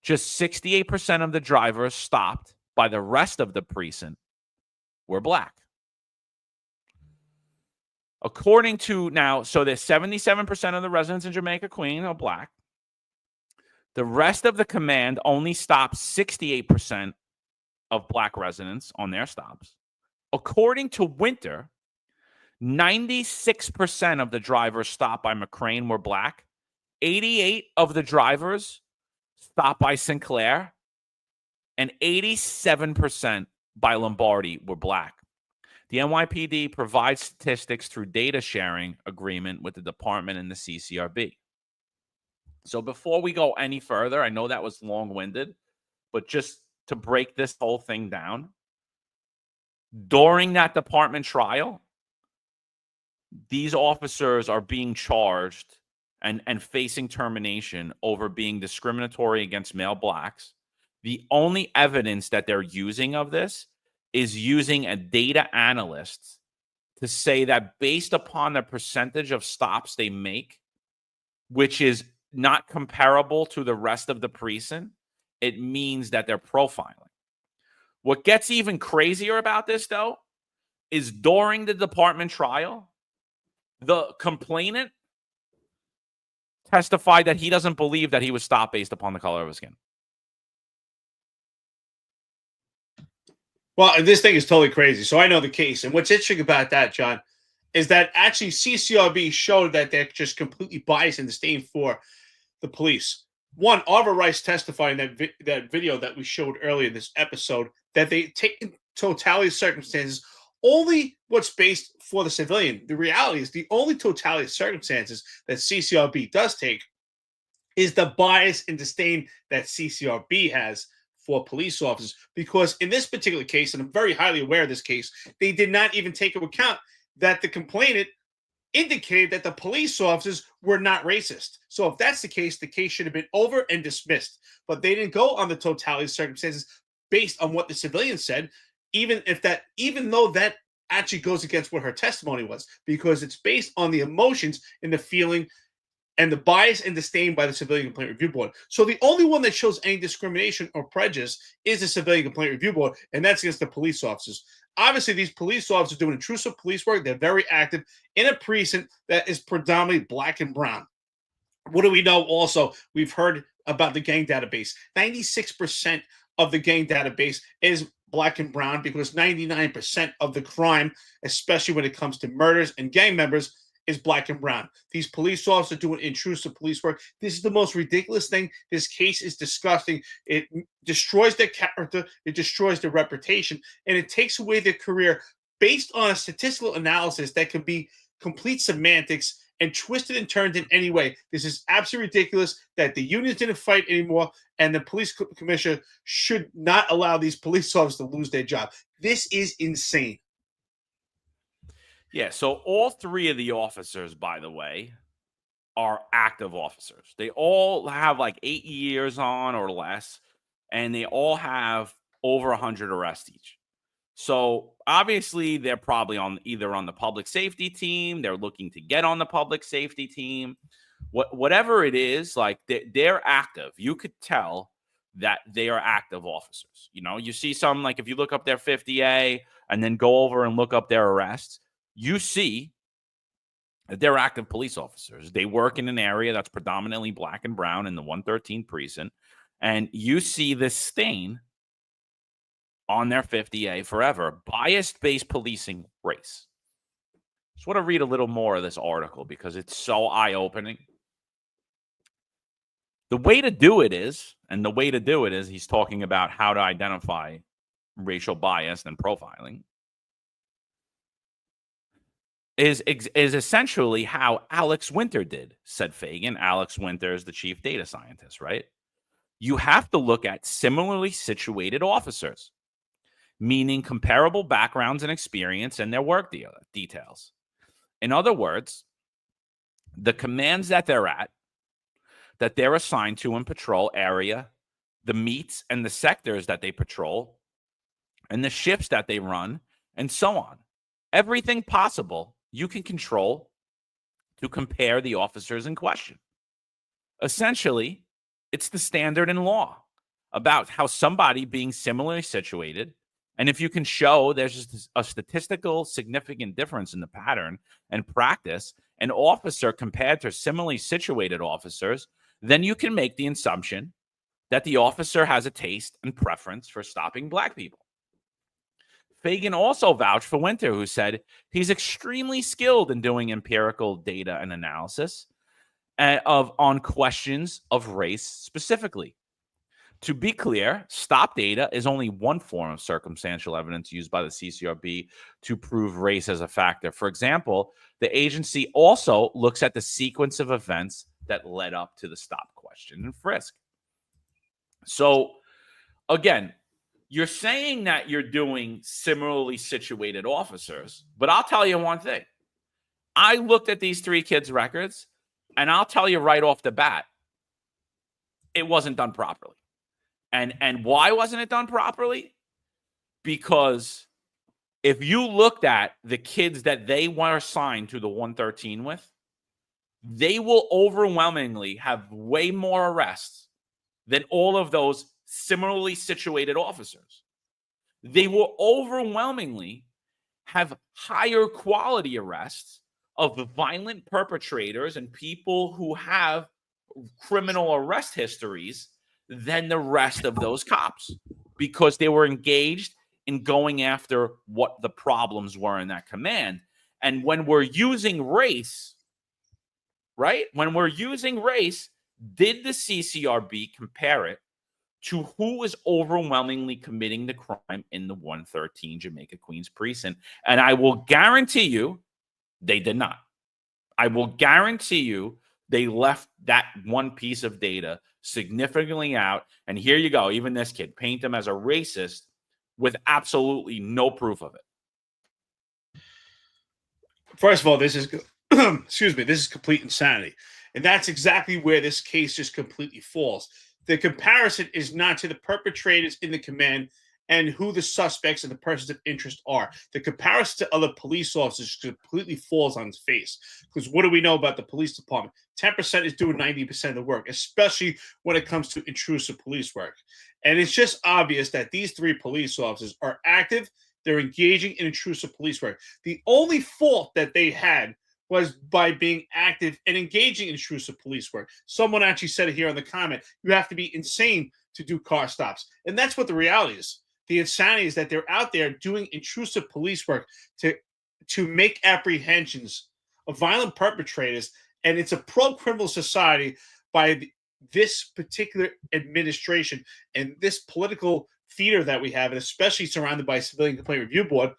just 68% of the drivers stopped by the rest of the precinct were black. According to now, so there's 77% of the residents in Jamaica, Queens are black. The rest of the command only stops 68% of black residents on their stops. According to Winter, 96% of the drivers stopped by McCrane were black. 88 of the drivers stopped by Sinclair, and 87% by Lombardi were black. The NYPD provides statistics through data sharing agreement with the department and the CCRB. So before we go any further, I know that was long-winded, but just to break this whole thing down, during that department trial, these officers are being charged and facing termination over being discriminatory against male blacks. The only evidence that they're using of this is using a data analyst to say that based upon the percentage of stops they make, which is not comparable to the rest of the precinct, it means that they're profiling. What gets even crazier about this, though, is during the department trial, the complainant testified that he doesn't believe that he was stopped based upon the color of his skin. Well, this thing is totally crazy. So I know the case. And what's interesting about that, John, is that actually CCRB showed that they're just completely biased and disdain for the police. One, Arva Rice testified in that video that we showed earlier in this episode that they take in totality of circumstances only what's based for the civilian. The reality is the only totality of circumstances that CCRB does take is the bias and disdain that CCRB has for police officers. Because in this particular case, and I'm very highly aware of this case, they did not even take into account that the complainant indicated that the police officers were not racist. So if that's the case should have been over and dismissed. But they didn't go on the totality of circumstances based on what the civilian said, even though that actually goes against what her testimony was, because it's based on the emotions and the feeling and the bias and disdain by the Civilian Complaint Review Board. So the only one that shows any discrimination or prejudice is the Civilian Complaint Review Board, and that's against the police officers. Obviously, these police officers doing intrusive police work. They're very active in a precinct that is predominantly black and brown. What do we know also? We've heard about the gang database. 96% of the gang database is black and brown because 99% of the crime, especially when it comes to murders and gang members, is black and brown. These police officers doing intrusive police work. This is the most ridiculous thing. This case is disgusting. It destroys their character. It destroys their reputation. And it takes away their career based on a statistical analysis that can be complete semantics and twisted and turned in any way. This is absolutely ridiculous that the unions didn't fight anymore, and the police commissioner should not allow these police officers to lose their job. This is insane. Yeah, so all 3 of the officers, by the way, are active officers. They all have like 8 years on or less, and they all have over 100 arrests each. So obviously they're probably either on the public safety team, they're looking to get on the public safety team, whatever it is, like they're active. You could tell that they are active officers. You know, you see some, like if you look up their 50A and then go over and look up their arrests, you see that they're active police officers. They work in an area that's predominantly black and brown in the 113 precinct, And you see this stain on their 50A forever, bias-based policing race. Just want to read a little more of this article because it's so eye-opening. The way to do it is he's talking about how to identify racial bias and profiling, is essentially how Alex Winter did, said Fagan. Alex Winter is the chief data scientist, right? You have to look at similarly situated officers, meaning comparable backgrounds and experience and their work details. In other words, the commands that they're at, that they're assigned to in patrol area, the meets and the sectors that they patrol, and the shifts that they run, and so on. Everything possible you can control to compare the officers in question. Essentially, it's the standard in law about how somebody being similarly situated, and if you can show there's just a statistical significant difference in the pattern and practice, an officer compared to similarly situated officers, then you can make the assumption that the officer has a taste and preference for stopping black people. Fagan also vouched for Winter, who said he's extremely skilled in doing empirical data and analysis on questions of race specifically. To be clear, stop data is only one form of circumstantial evidence used by the CCRB to prove race as a factor. For example, the agency also looks at the sequence of events that led up to the stop, question, and frisk. So, again, you're saying that you're doing similarly situated officers, but I'll tell you one thing. I looked at these three kids' records, and I'll tell you right off the bat, it wasn't done properly. And why wasn't it done properly? Because if you looked at the kids that they were assigned to the 113 with, they will overwhelmingly have way more arrests than all of those similarly situated officers. They will overwhelmingly have higher quality arrests of violent perpetrators and people who have criminal arrest histories than the rest of those cops, because they were engaged in going after what the problems were in that command. And when we're using race, right? When we're using race, did the CCRB compare it to who is overwhelmingly committing the crime in the 113 Jamaica Queens precinct? And I will guarantee you they did not. I will guarantee you they left that one piece of data significantly out. And here you go. Even this kid, paint him as a racist with absolutely no proof of it. First of all, this is excuse me, this is complete insanity. And that's exactly where this case just completely falls. The comparison is not to the perpetrators in the command and who the suspects and the persons of interest are. The comparison to other police officers completely falls on its face. Because what do we know about the police department? 10% is doing 90% of the work, especially when it comes to intrusive police work. And it's just obvious that these three police officers are active. They're engaging in intrusive police work. The only fault that they had was by being active and engaging in intrusive police work. Someone actually said it here in the comment, you have to be insane to do car stops. And that's what the reality is. The insanity is that they're out there doing intrusive police work to make apprehensions of violent perpetrators. And it's a pro-criminal society by this particular administration and this political theater that we have, and especially surrounded by Civilian Complaint Review Board,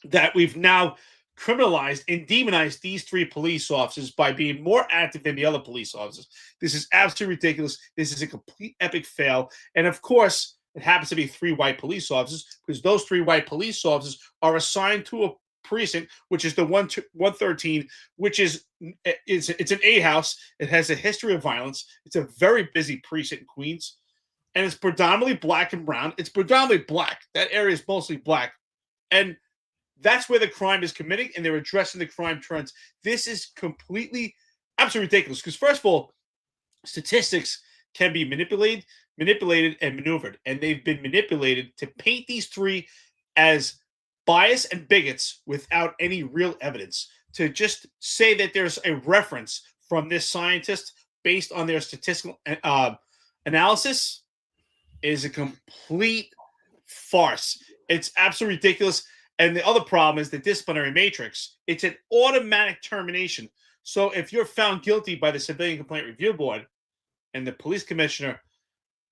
that we've now criminalized and demonized these three police officers by being more active than the other police officers. This is absolutely ridiculous. This is a complete epic fail. And of course, it happens to be three white police officers, because those three white police officers are assigned to a precinct, which is the 113, which is it's an A house. It has a history of violence. It's a very busy precinct in Queens, and it's predominantly black and brown. It's predominantly black. That area is mostly black, and that's where the crime is committing, and they're addressing the crime trends. This is completely, absolutely ridiculous. Because first of all, statistics can be manipulated and maneuvered, and they've been manipulated to paint these three as bias and bigots without any real evidence. To just say that there's a reference from this scientist based on their statistical analysis is a complete farce. It's absolutely ridiculous. And the other problem is the disciplinary matrix. It's an automatic termination. So if you're found guilty by the Civilian Complaint Review Board and the police commissioner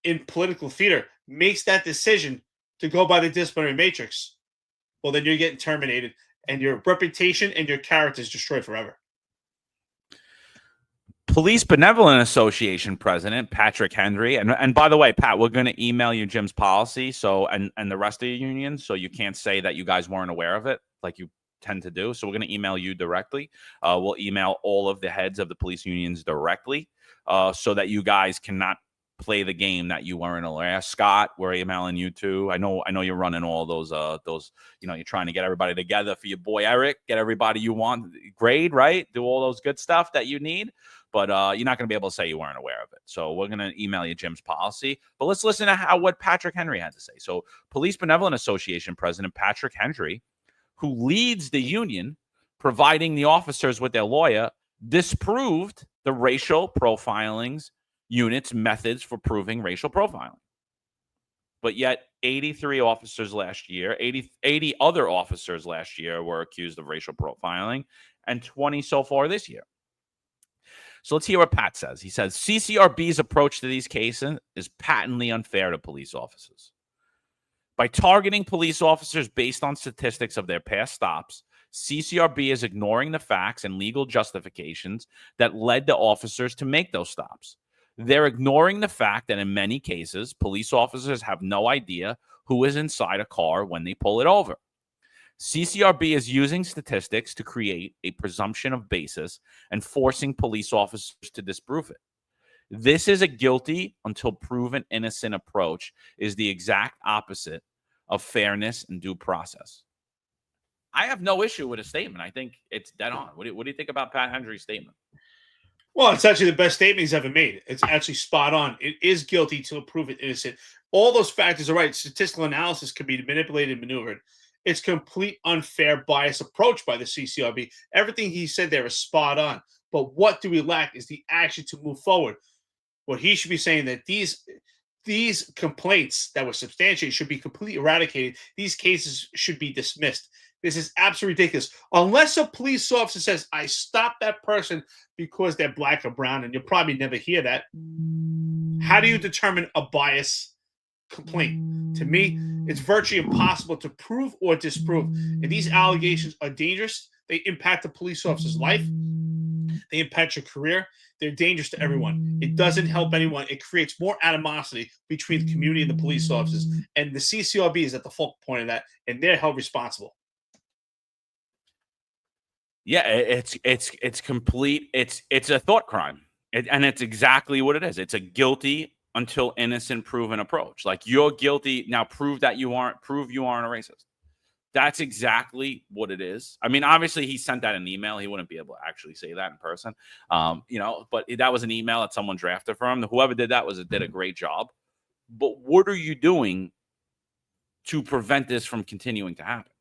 in political theater makes that decision to go by the disciplinary matrix, well, then you're getting terminated and your reputation and your character is destroyed forever. Police Benevolent Association President Patrick Henry, and by the way, Pat, we're going to email you Jim's policy, so and the rest of the unions, so you can't say that you guys weren't aware of it like you tend to do. So we're going to email you directly. We'll email all of the heads of the police unions directly, so that you guys cannot play the game that you weren't aware. Scott, we're emailing you too. I know you're running all those, you're trying to get everybody together for your boy Eric, get everybody you want, grade, right? Do all those good stuff that you need. But you're not going to be able to say you weren't aware of it. So we're going to email you Jim's policy. But let's listen to what Patrick Henry had to say. So Police Benevolent Association President Patrick Henry, who leads the union, providing the officers with their lawyer, disproved the racial profiling's unit's methods for proving racial profiling. But yet 83 officers last year, 80 other officers last year were accused of racial profiling, and 20 so far this year. So let's hear what Pat says. He says, CCRB's approach to these cases is patently unfair to police officers. By targeting police officers based on statistics of their past stops, CCRB is ignoring the facts and legal justifications that led the officers to make those stops. They're ignoring the fact that in many cases, police officers have no idea who is inside a car when they pull it over. CCRB is using statistics to create a presumption of basis and forcing police officers to disprove it. This is a guilty until proven innocent approach, is the exact opposite of fairness and due process. I have no issue with a statement. I think it's dead on. What do you think about Pat Henry's statement? Well, it's actually the best statement he's ever made. It's actually spot on. It is guilty till proven innocent. All those factors are right. Statistical analysis can be manipulated and maneuvered. It's complete unfair, biased approach by the CCRB. Everything he said there is spot on. But what do we lack is the action to move forward. What he should be saying that these complaints that were substantiated should be completely eradicated. These cases should be dismissed. This is absolutely ridiculous. Unless a police officer says, I stopped that person because they're black or brown, and you'll probably never hear that. How do you determine a bias complaint? To me, it's virtually impossible to prove or disprove. And these allegations are dangerous. They impact the police officer's life. They impact your career. They're dangerous to everyone. It doesn't help anyone. It creates more animosity between the community and the police officers. And the CCRB is at the focal point of that, and they're held responsible. Yeah, it's complete. It's a thought crime, and it's exactly what it is. It's a guilty until innocent proven approach. Like, you're guilty now. Prove you aren't a racist. That's exactly what it is. I mean, obviously, he sent that in an email. He wouldn't be able to actually say that in person, but that was an email that someone drafted for him. Whoever did that did a great job. But what are you doing to prevent this from continuing to happen?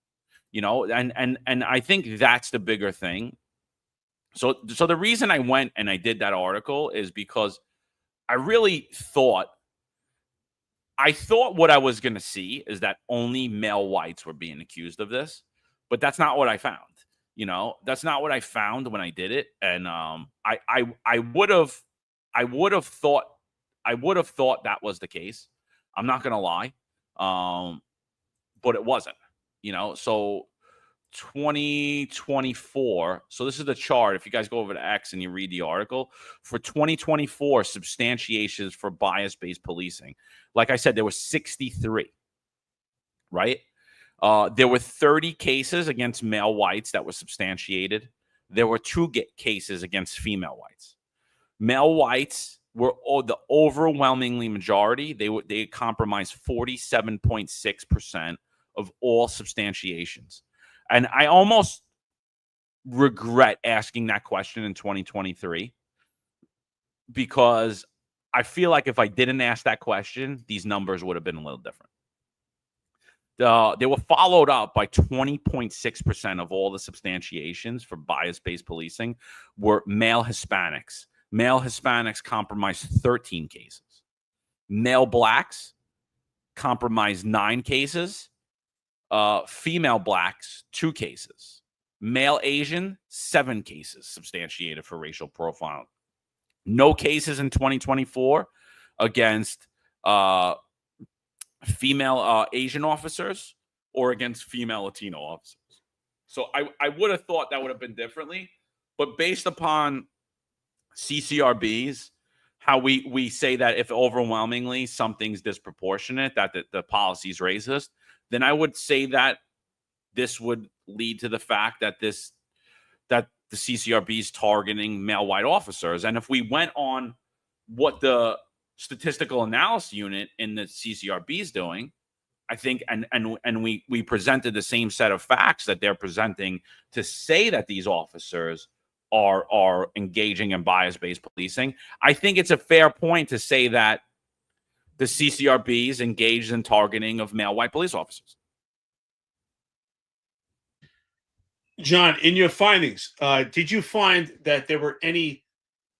And I think that's the bigger thing. So the reason I went and I did that article is because I really thought what I was going to see is that only male whites were being accused of this, but that's not what I found. That's not what I found when I did it. And I would have thought that was the case. I'm not going to lie. But it wasn't. So 2024. So this is the chart. If you guys go over to X and you read the article for 2024, substantiations for bias-based policing. Like I said, there were 63, right? There were 30 cases against male whites that were substantiated. There were 2 cases against female whites. Male whites were the overwhelmingly majority. They compromised 47.6% of all substantiations. And I almost regret asking that question in 2023 because I feel like if I didn't ask that question, these numbers would have been a little different. They were followed up by 20.6% of all the substantiations for bias-based policing were male Hispanics. Male Hispanics compromised 13 cases. Male blacks compromised 9 cases. Female blacks, 2 cases. Male Asian, 7 cases substantiated for racial profiling. No cases in 2024 against female Asian officers or against female Latino officers. So I would have thought that would have been differently, but based upon CCRBs, how we say that if overwhelmingly something's disproportionate, that the policy is racist, then I would say that this would lead to the fact that the CCRB is targeting male white officers. And if we went on what the statistical analysis unit in the CCRB is doing, I think, and we presented the same set of facts that they're presenting to say that these officers are engaging in bias-based policing. I think it's a fair point to say that the CCRB is engaged in targeting of male white police officers. John, in your findings, did you find that there were any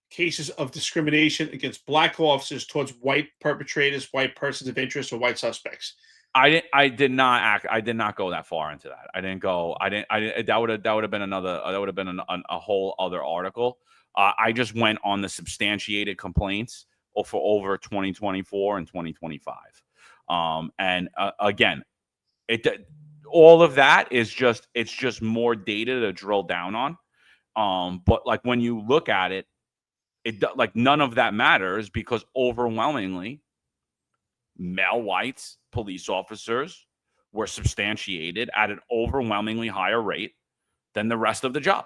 cases of discrimination against black officers towards white perpetrators, white persons of interest, or white suspects? I did not go that far into that. That would have been a whole other article. I just went on the substantiated complaints for over 2024 and 2025. Again, all of that is just more data to drill down on. But like when you look at it, like none of that matters because overwhelmingly male whites police officers were substantiated at an overwhelmingly higher rate than the rest of the job.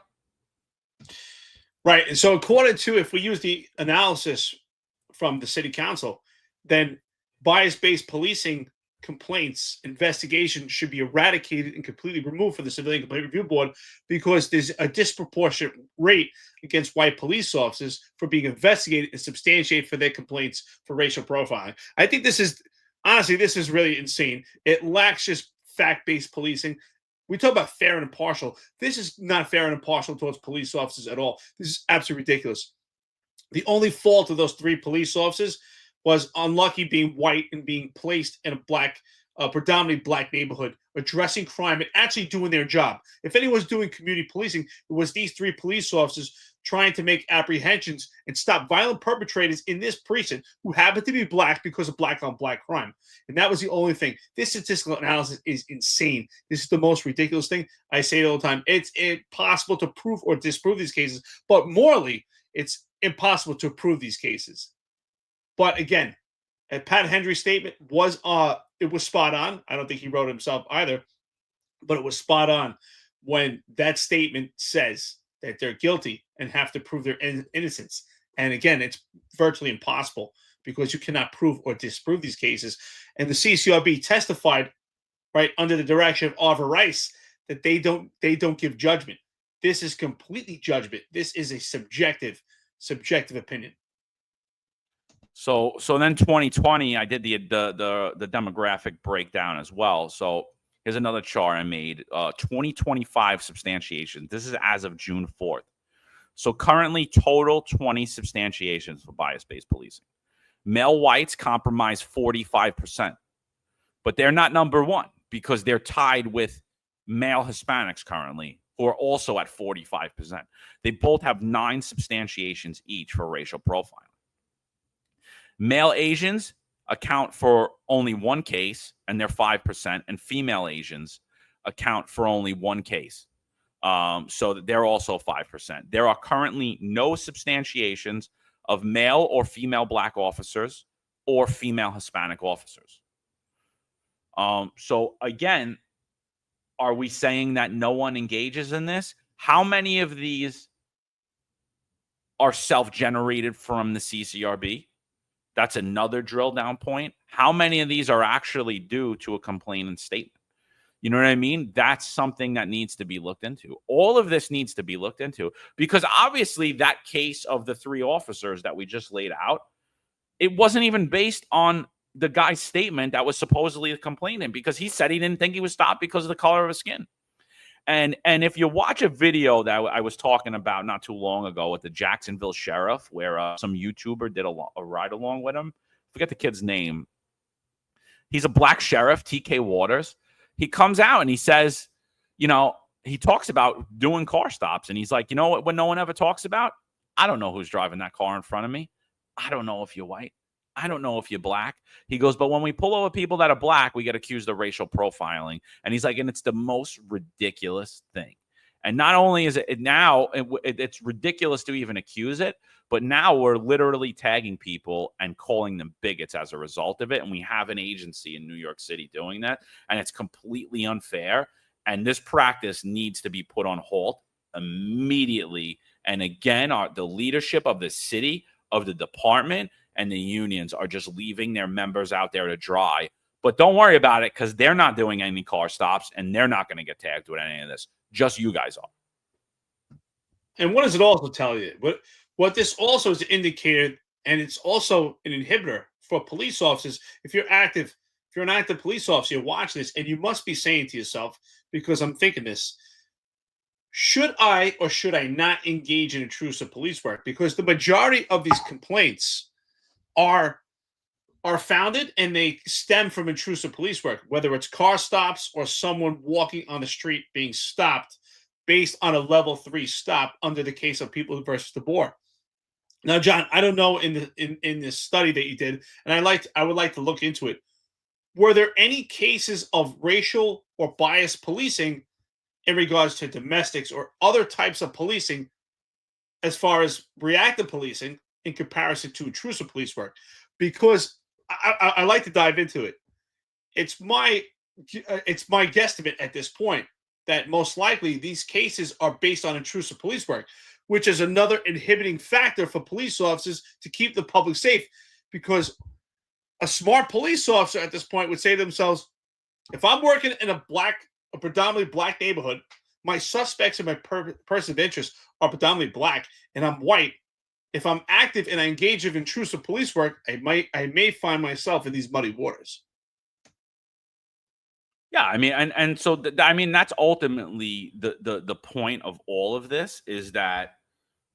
Right. And so according to, if we use the analysis from the city council, then bias-based policing complaints, investigation should be eradicated and completely removed from the Civilian Complaint Review Board because there's a disproportionate rate against white police officers for being investigated and substantiated for their complaints for racial profiling. I think this is, honestly, this is really insane. It lacks just fact-based policing. We talk about fair and impartial. This is not fair and impartial towards police officers at all. This is absolutely ridiculous. The only fault of those 3 police officers was unlucky being white and being placed in a black, predominantly black neighborhood, addressing crime and actually doing their job. If anyone's doing community policing, it was these 3 police officers trying to make apprehensions and stop violent perpetrators in this precinct who happen to be black because of black on black crime. And that was the only thing. This statistical analysis is insane. This is the most ridiculous thing. I say it all the time. It's impossible to prove or disprove these cases, but morally, it's impossible to prove these cases. But again, Pat Hendry's statement was it was spot on. I don't think he wrote it himself either, but it was spot on when that statement says that they're guilty and have to prove their innocence. And again, it's virtually impossible because you cannot prove or disprove these cases. And the CCRB testified, right, under the direction of Arthur Rice, that they don't give judgment. This is completely judgment. This is a subjective opinion. So then 2020, I did the demographic breakdown as well. So here's another chart I made. 2025 substantiation. This is as of June 4th. So currently total 20 substantiations for bias-based policing. Male whites comprise 45%, but they're not number one because they're tied with male Hispanics currently, who are also at 45%. They both have 9 substantiations each for racial profiling. Male Asians account for only 1 case, and they're 5%, and female Asians account for only 1 case. So they're also 5%. There are currently no substantiations of male or female black officers or female Hispanic officers. So again, are we saying that no one engages in this? How many of these are self-generated from the CCRB? That's another drill down point. How many of these are actually due to a complainant statement? You know what I mean? That's something that needs to be looked into. All of this needs to be looked into because obviously that case of the 3 officers that we just laid out, it wasn't even based on the guy's statement that was supposedly a complainant because he said he didn't think he was stopped because of the color of his skin. And if you watch a video that I was talking about not too long ago with the Jacksonville sheriff, where some YouTuber did a ride along with him forget the kid's name. He's a black sheriff, TK Waters. He comes out and he says, he talks about doing car stops. And he's like, you know what no one ever talks about? I don't know who's driving that car in front of me. I don't know if you're white. I don't know if you're black. He goes, but when we pull over people that are black, we get accused of racial profiling. And he's like, and it's the most ridiculous thing. And not only is it now, it's ridiculous to even accuse it, but now we're literally tagging people and calling them bigots as a result of it. And we have an agency in New York City doing that. And it's completely unfair. And this practice needs to be put on hold immediately. And again, the leadership of the city, of the department, and the unions are just leaving their members out there to dry. But don't worry about it, because they're not doing any car stops and they're not going to get tagged with any of this. Just you guys are. And what does it also tell you? What this also is indicated, and it's also an inhibitor for police officers. If you're an active police officer, you're watching this, and you must be saying to yourself, because I'm thinking this, should I or should I not engage in intrusive police work? Because the majority of these complaints are founded and they stem from intrusive police work, whether it's car stops or someone walking on the street being stopped based on a level 3 stop under the case of People versus DeBoer. Now, John, I don't know in this study that you did, and I would like to look into it. Were there any cases of racial or biased policing in regards to domestics or other types of policing as far as reactive policing in comparison to intrusive police work? Because I like to dive into it. It's my guesstimate at this point that most likely these cases are based on intrusive police work, which is another inhibiting factor for police officers to keep the public safe. Because a smart police officer at this point would say to themselves, if I'm working in a predominantly black neighborhood, my suspects and my person of interest are predominantly black, and I'm white. If I'm active and I engage in intrusive police work, I may find myself in these muddy waters. Yeah, I mean, and so I mean, that's ultimately the point of all of this, is that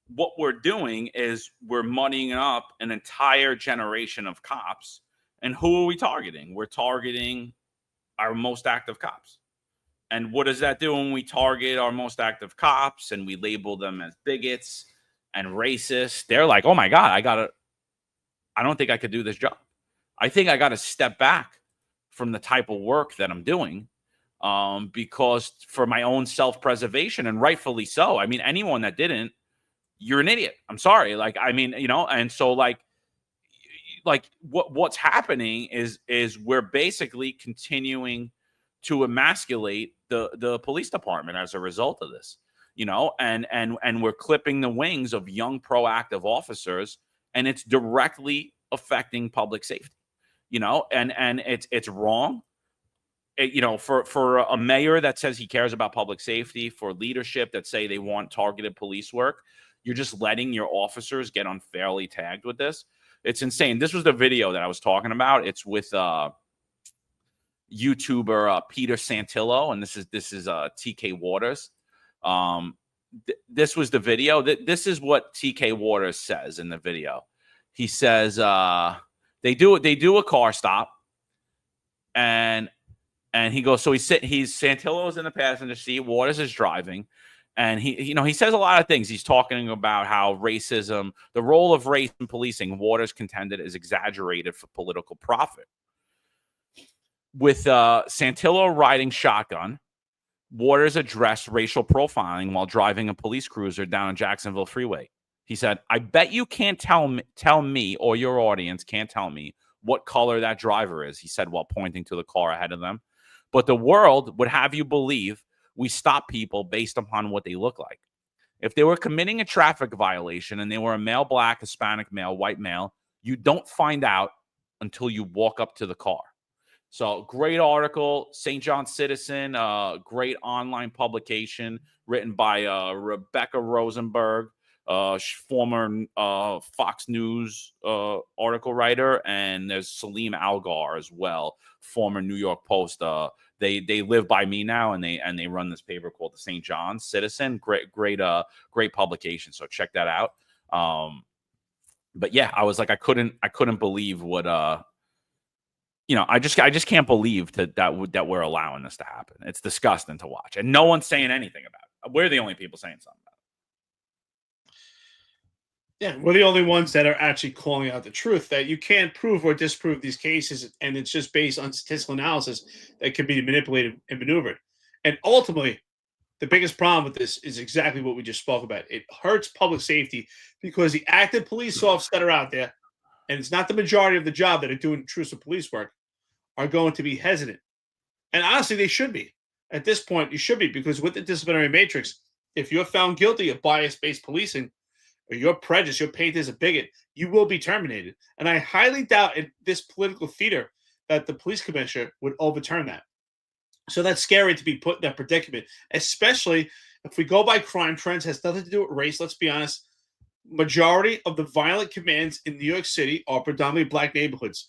what we're doing is we're muddying up an entire generation of cops. And who are we targeting? We're targeting our most active cops. And what does that do when we target our most active cops and we label them as bigots and racist? They're like, oh my God, I don't think I could do this job. I think I got to step back from the type of work that I'm doing, because for my own self-preservation, and rightfully so. I mean, anyone that didn't, you're an idiot. I'm sorry. Like, I mean, and so like what's happening is we're basically continuing to emasculate the police department as a result of this, and we're clipping the wings of young proactive officers, and it's directly affecting public safety, and it's wrong. For a mayor that says he cares about public safety, for leadership that say they want targeted police work, you're just letting your officers get unfairly tagged with this. It's insane. This was the video that I was talking about. It's with YouTuber Peter Santillo, and this is TK Waters. This was the video. This is what TK Waters says in the video. He says they do a car stop, and he goes, so he's Santillo's in the passenger seat, Waters is driving, and he says a lot of things. He's talking about how racism, the role of race in policing, Waters contended, is exaggerated for political profit. With Santillo riding shotgun, Waters addressed racial profiling while driving a police cruiser down a Jacksonville freeway. He said, I bet you can't tell me, or your audience can't tell me what color that driver is, he said while pointing to the car ahead of them. But the world would have you believe we stop people based upon what they look like. If they were committing a traffic violation and they were a male, black, Hispanic male, white male, you don't find out until you walk up to the car. So great article, St. John Citizen, great online publication written by Rebecca Rosenberg, former Fox News article writer, and there's Salim Algar as well, former New York Post. They live by me now, and they run this paper called the St. John Citizen. Great publication. So check that out. but yeah, I was like, I couldn't believe what I just can't believe that we're allowing this to happen. It's disgusting to watch, and no one's saying anything about it. We're the only people saying something about Yeah, we're the only ones that are actually calling out the truth that you can't prove or disprove these cases, and it's just based on statistical analysis that can be manipulated and maneuvered. And ultimately, the biggest problem with this is exactly what we just spoke about. It hurts public safety because the active police officers that are out there, and it's not the majority of the job that are doing intrusive police work, are going to be hesitant. And honestly, they should be. At this point, you should be, because with the disciplinary matrix, if you're found guilty of bias-based policing, or you're prejudiced, you're painted as a bigot, you will be terminated. And I highly doubt in this political theater that the police commissioner would overturn that. So that's scary to be put in that predicament, especially if we go by crime trends, has nothing to do with race. Let's be honest. Majority of the violent commands in New York City are predominantly black neighborhoods.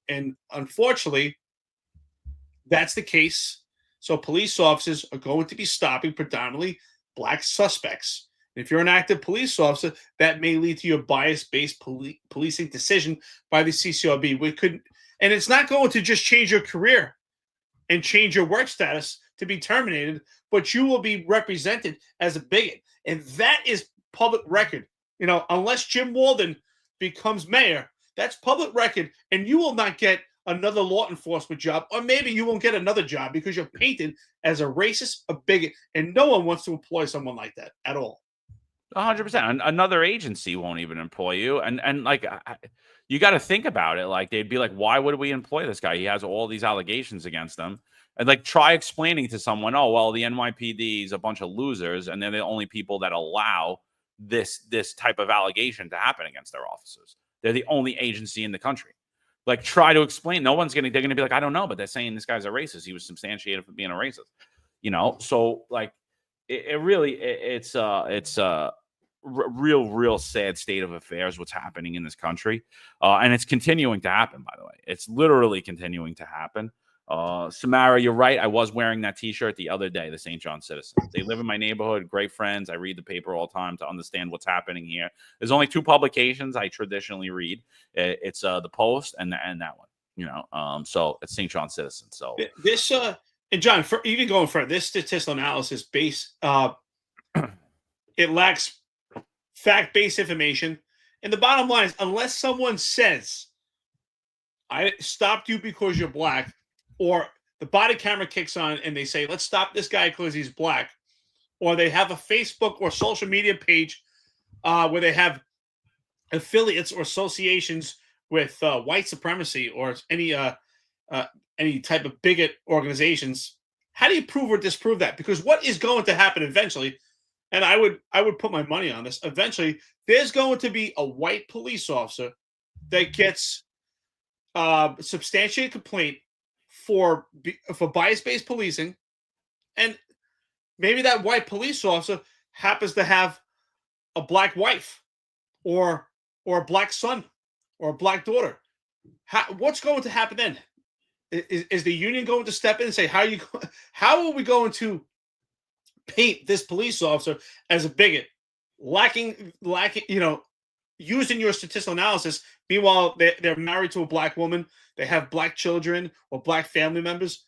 And unfortunately, that's the case. So police officers are going to be stopping predominantly black suspects. If you're an active police officer, that may lead to your bias-based policing decision by the CCRB. And it's not going to just change your career and change your work status to be terminated, but you will be represented as a bigot. And that is public record. Unless Jim Walden becomes mayor, that's public record, and you will not get another law enforcement job, or maybe you won't get another job because you're painted as a racist, a bigot, and no one wants to employ someone like that at all. 100%. Another agency won't even employ you, and like you got to think about it. Like they'd be like, why would we employ this guy? He has all these allegations against him, and like try explaining to someone, oh well, the NYPD is a bunch of losers, and they're the only people that allow this type of allegation to happen against their officers. They're the only agency in the country. Like try to explain. They're gonna be like, I don't know, but they're saying this guy's a racist. He was substantiated for being a racist. So like it's a real sad state of affairs what's happening in this country, and it's continuing to happen. By the way, it's literally continuing to happen. Samara, you're right. I was wearing that T-shirt the other day. The St. John Citizen. They live in my neighborhood. Great friends. I read the paper all the time to understand what's happening here. There's only two publications I traditionally read. It's the Post and that one. So it's St. John Citizen. So this and John, even going further, this statistical analysis base it lacks fact-based information. And the bottom line is, unless someone says, I stopped you because you're black, or the body camera kicks on and they say, let's stop this guy because he's black, or they have a Facebook or social media page where they have affiliates or associations with white supremacy or any type of bigot organizations, how do you prove or disprove that? Because what is going to happen eventually, and I would put my money on this, eventually there's going to be a white police officer that gets substantiated complaint for bias-based policing, and maybe that white police officer happens to have a black wife or a black son or a black daughter. What's going to happen then? Is the union going to step in and say, how are we going to paint this police officer as a bigot, lacking, using your statistical analysis? Meanwhile, they're married to a black woman, they have black children or black family members,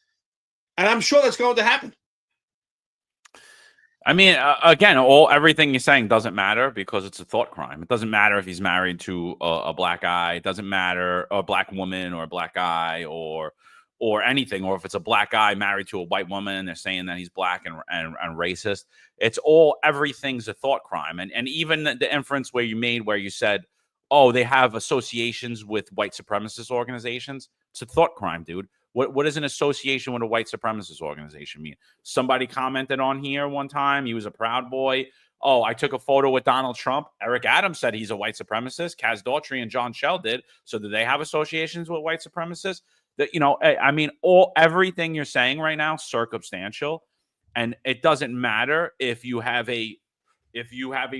and I'm sure that's going to happen. I mean, again, everything you're saying doesn't matter because it's a thought crime. It doesn't matter if he's married to a black guy. It doesn't matter a black woman or a black guy or anything, or if it's a black guy married to a white woman and they're saying that he's black and racist. Everything's a thought crime. And even the inference where you said, oh, they have associations with white supremacist organizations. It's a thought crime, dude. What does an association with a white supremacist organization mean? Somebody commented on here one time. He was a Proud Boy. Oh, I took a photo with Donald Trump. Eric Adams said he's a white supremacist. Kaz Daughtry and John Shell did. So do they have associations with white supremacists? I mean, everything you're saying right now, circumstantial, and it doesn't matter if you have a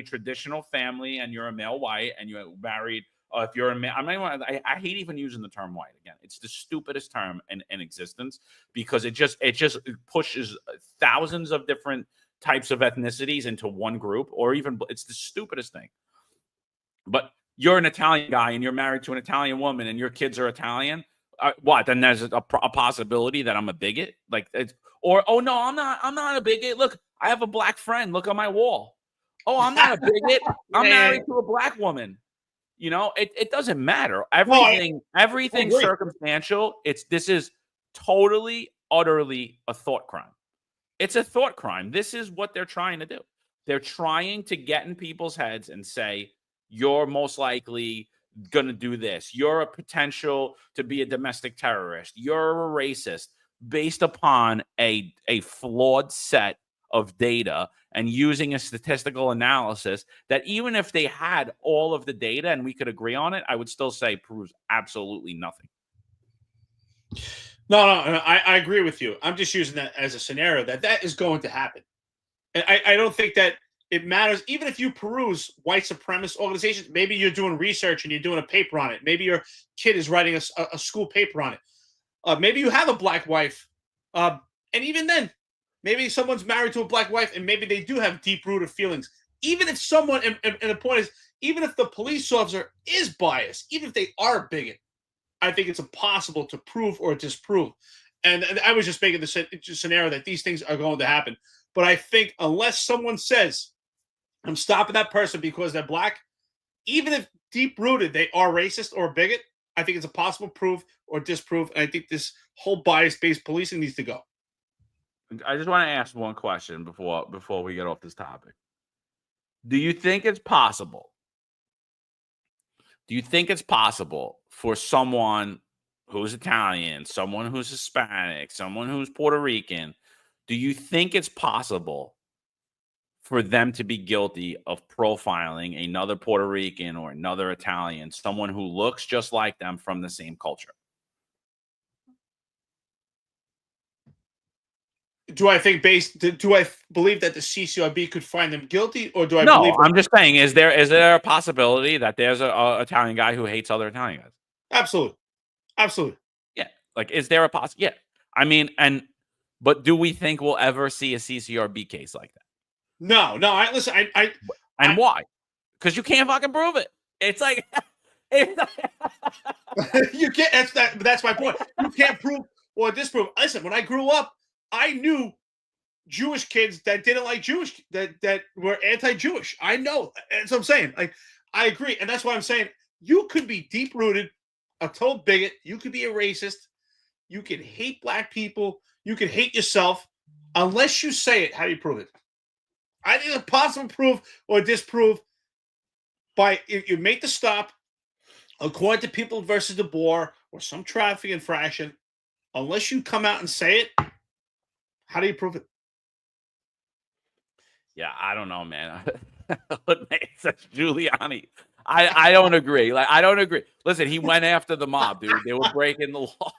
traditional family and you're a male white and you're married. If you're a man, I hate even using the term white again. It's the stupidest term in existence because it just pushes thousands of different types of ethnicities into one group, or even it's the stupidest thing. But you're an Italian guy and you're married to an Italian woman and your kids are Italian, what? Then there's a possibility that I'm a bigot, like, or oh no, I'm not a bigot. Look, I have a black friend. Look on my wall. Oh, I'm not a bigot. I'm married to a black woman. You know, it doesn't matter. Everything circumstantial. This is totally, utterly a thought crime. It's a thought crime. This is what they're trying to do. They're trying to get in people's heads and say, you're most likely going to do this. You're a potential to be a domestic terrorist. You're a racist based upon a flawed set of data and using a statistical analysis that even if they had all of the data and we could agree on it, I would still say proves absolutely nothing. No, I agree with you. I'm just using that as a scenario that is going to happen. And I don't think that it matters. Even if you peruse white supremacist organizations, maybe you're doing research and you're doing a paper on it. Maybe your kid is writing a school paper on it. Maybe you have a black wife. And even then, maybe someone's married to a black wife and maybe they do have deep-rooted feelings. Even if someone, and the point is, even if the police officer is biased, even if they are a bigot, I think it's impossible to prove or disprove. And I was just making the scenario that these things are going to happen. But I think unless someone says, I'm stopping that person because they're black, even if deep-rooted they are racist or a bigot, I think it's impossible to prove or disprove. And I think this whole bias-based policing needs to go. I just want to ask one question before we get off this topic. Do you think it's possible? Do you think it's possible for someone who's Italian, someone who's Hispanic, someone who's Puerto Rican, do you think it's possible for them to be guilty of profiling another Puerto Rican or another Italian, someone who looks just like them from the same culture? Do I believe that the CCRB could find them guilty, or do I No, believe I'm just saying, is there a possibility that there's a Italian guy who hates other Italian guys? Absolutely. Yeah. Like, is there a possibility? Yeah. I mean, but do we think we'll ever see a CCRB case like that? No. Why? Because you can't fucking prove it. It's like you can't. That's my point. You can't prove or disprove. Listen, when I grew up, I knew Jewish kids that didn't like Jewish, that were anti-Jewish. I know. That's what I'm saying. Like, I agree. And that's why I'm saying you could be deep-rooted, a total bigot. You could be a racist. You can hate black people. You can hate yourself. Unless you say it, how do you prove it? I think it's possible to prove or disprove by if you make the stop, according to People versus the Boer or some traffic infraction. Unless you come out and say it, how do you prove it? Yeah, I don't know, man. It's such Giuliani. I don't agree. Like, I don't agree. Listen, he went after the mob, dude. They were breaking the law.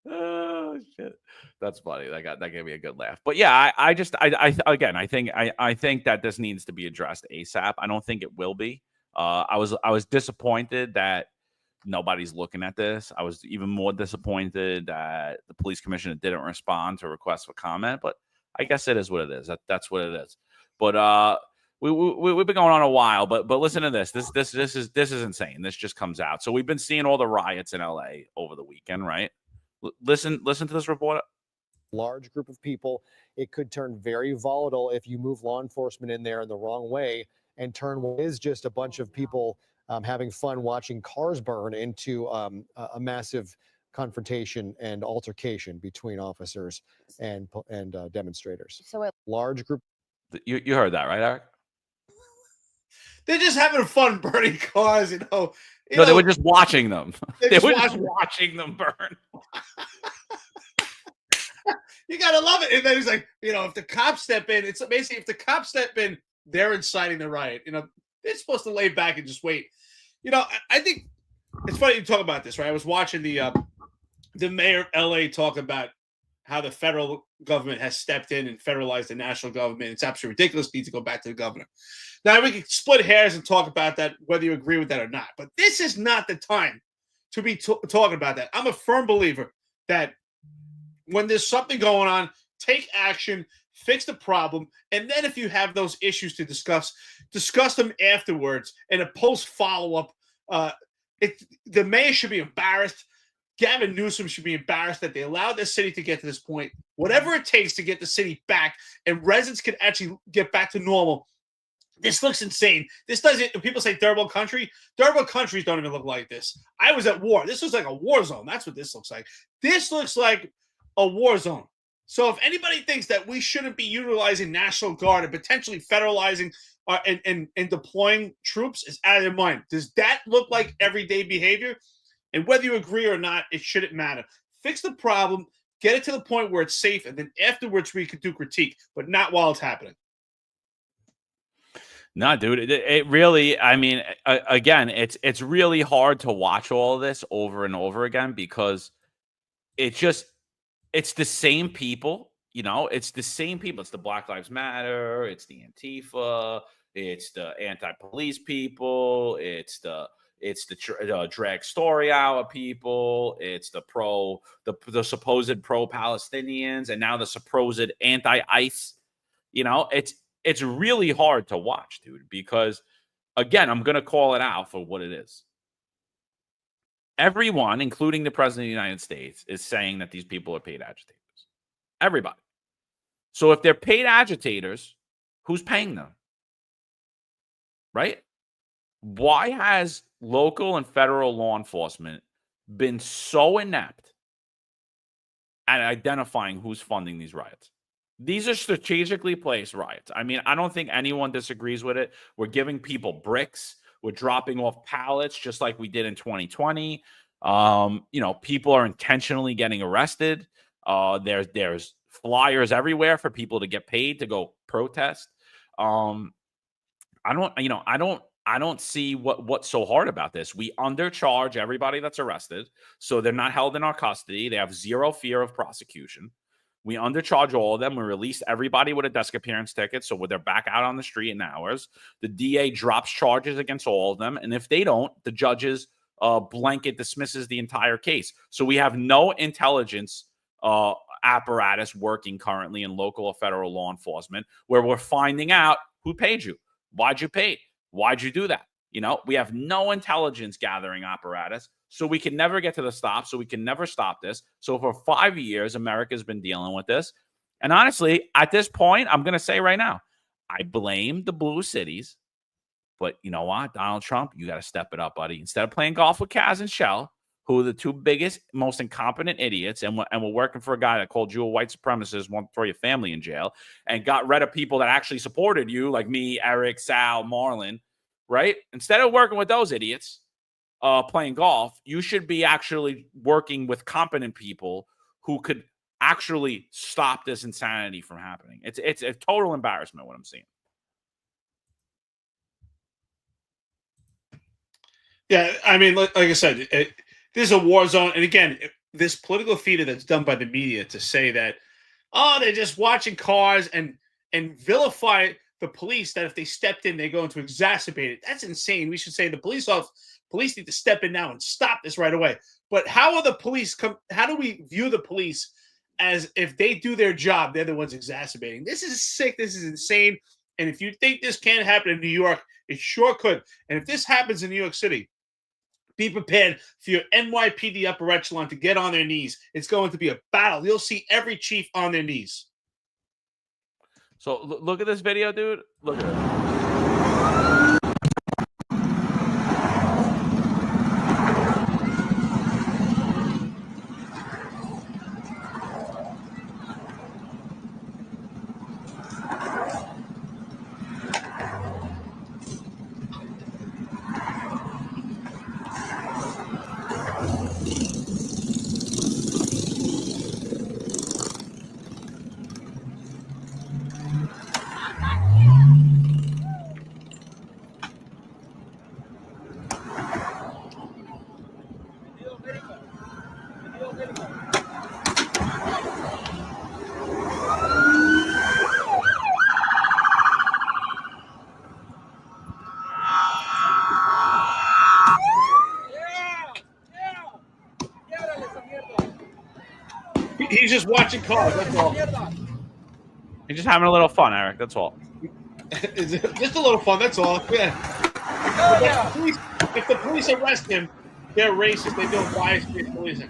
Oh shit, that's funny. That gave me a good laugh. But yeah, I think that this needs to be addressed ASAP. I don't think it will be. I was disappointed that nobody's looking at this. I was even more disappointed that the police commissioner didn't respond to requests for comment. But I guess it is what it is. That's what it is. But we've been going on a while. But listen to this. This is insane. This just comes out. So we've been seeing all the riots in LA over the weekend, right? Listen to this report. Large group of people. It could turn very volatile if you move law enforcement in there in the wrong way and turn what is just a bunch of people having fun watching cars burn into a massive confrontation and altercation between officers and demonstrators. So a large group. You heard that, right, Eric? They're just having fun burning cars, No, they were just watching them. They were just watching watching them burn. You gotta love it. And then he's like, if the cops step in, it's basically if the cops step in, they're inciting the riot. They're supposed to lay back and just wait. I think it's funny you talk about this, right? I was watching the mayor of LA talk about how the federal government has stepped in and federalized the national government. It's absolutely ridiculous. Needs to go back to the governor. Now we can split hairs and talk about that, whether you agree with that or not. But this is not the time to be talking about that. I'm a firm believer that when there's something going on, take action, fix the problem, and then if you have those issues to discuss, discuss them afterwards in a post follow-up. The mayor should be embarrassed. Gavin Newsom should be embarrassed that they allowed this city to get to this point. Whatever it takes to get the city back and residents can actually get back to normal. This looks insane. This doesn't. People say third world country. Third world countries don't even look like this. I was at war. This looks like a war zone. That's what this looks like. This looks like a war zone. So if anybody thinks that we shouldn't be utilizing National Guard and potentially federalizing and deploying troops, is out of their mind. Does that look like everyday behavior? And whether you agree or not, it shouldn't matter. Fix the problem, get it to the point where it's safe, and then afterwards we could do critique, but not while it's happening. No, dude, it really, I mean, again, it's really hard to watch all of this over and over again because it's the same people, it's the same people. It's the Black Lives Matter, it's the Antifa, it's the anti-police people, it's the drag story hour people, it's the supposed pro-Palestinians, and now the supposed anti-ICE. It's really hard to watch, dude, because, again, I'm going to call it out for what it is. Everyone, including the president of the United States, is saying that these people are paid agitators. Everybody. So if they're paid agitators, who's paying them? Right? Why has local and federal law enforcement been so inept at identifying who's funding these riots? These are strategically placed riots. I mean, I don't think anyone disagrees with it. We're giving people bricks. We're dropping off pallets just like we did in 2020. People are intentionally getting arrested. There's flyers everywhere for people to get paid to go protest. I don't see what's so hard about this. We undercharge everybody that's arrested, so they're not held in our custody. They have zero fear of prosecution. We undercharge all of them. We release everybody with a desk appearance ticket, so they're back out on the street in hours. The DA drops charges against all of them, and if they don't, the judges blanket dismisses the entire case. So we have no intelligence apparatus working currently in local or federal law enforcement where we're finding out who paid you, why'd you pay, why'd you do that. We have no intelligence gathering apparatus, so we can never get to the stop, so we can never stop this. So for 5 years, America's been dealing with this. And honestly, at this point, I'm going to say right now, I blame the blue cities. But you know what, Donald Trump, you got to step it up, buddy. Instead of playing golf with Kaz and Shell, who are the two biggest, most incompetent idiots, and we're working for a guy that called you a white supremacist, want to throw your family in jail, and got rid of people that actually supported you, like me, Eric, Sal, Marlon, right? Instead of working with those idiots playing golf, you should be actually working with competent people who could actually stop this insanity from happening. It's a total embarrassment what I'm seeing. Yeah, I mean, like I said, this is a war zone. And again, this political theater that's done by the media to say that, they're just watching cars and vilify the police, that if they stepped in, they're going to exacerbate it. That's insane. We should say the police need to step in now and stop this right away. But how are the police how do we view the police as if they do their job, they're the ones exacerbating? This is sick. This is insane. And if you think this can't happen in New York, it sure could. And if this happens in New York City, be prepared for your NYPD upper echelon to get on their knees. It's going to be a battle. You'll see every chief on their knees. So look at this video, dude. Look at it. He's just watching cars. That's all. He's just having a little fun, Eric. That's all. Just a little fun, that's all. Yeah. If the police arrest him, they're racist. They don't bias-based policing.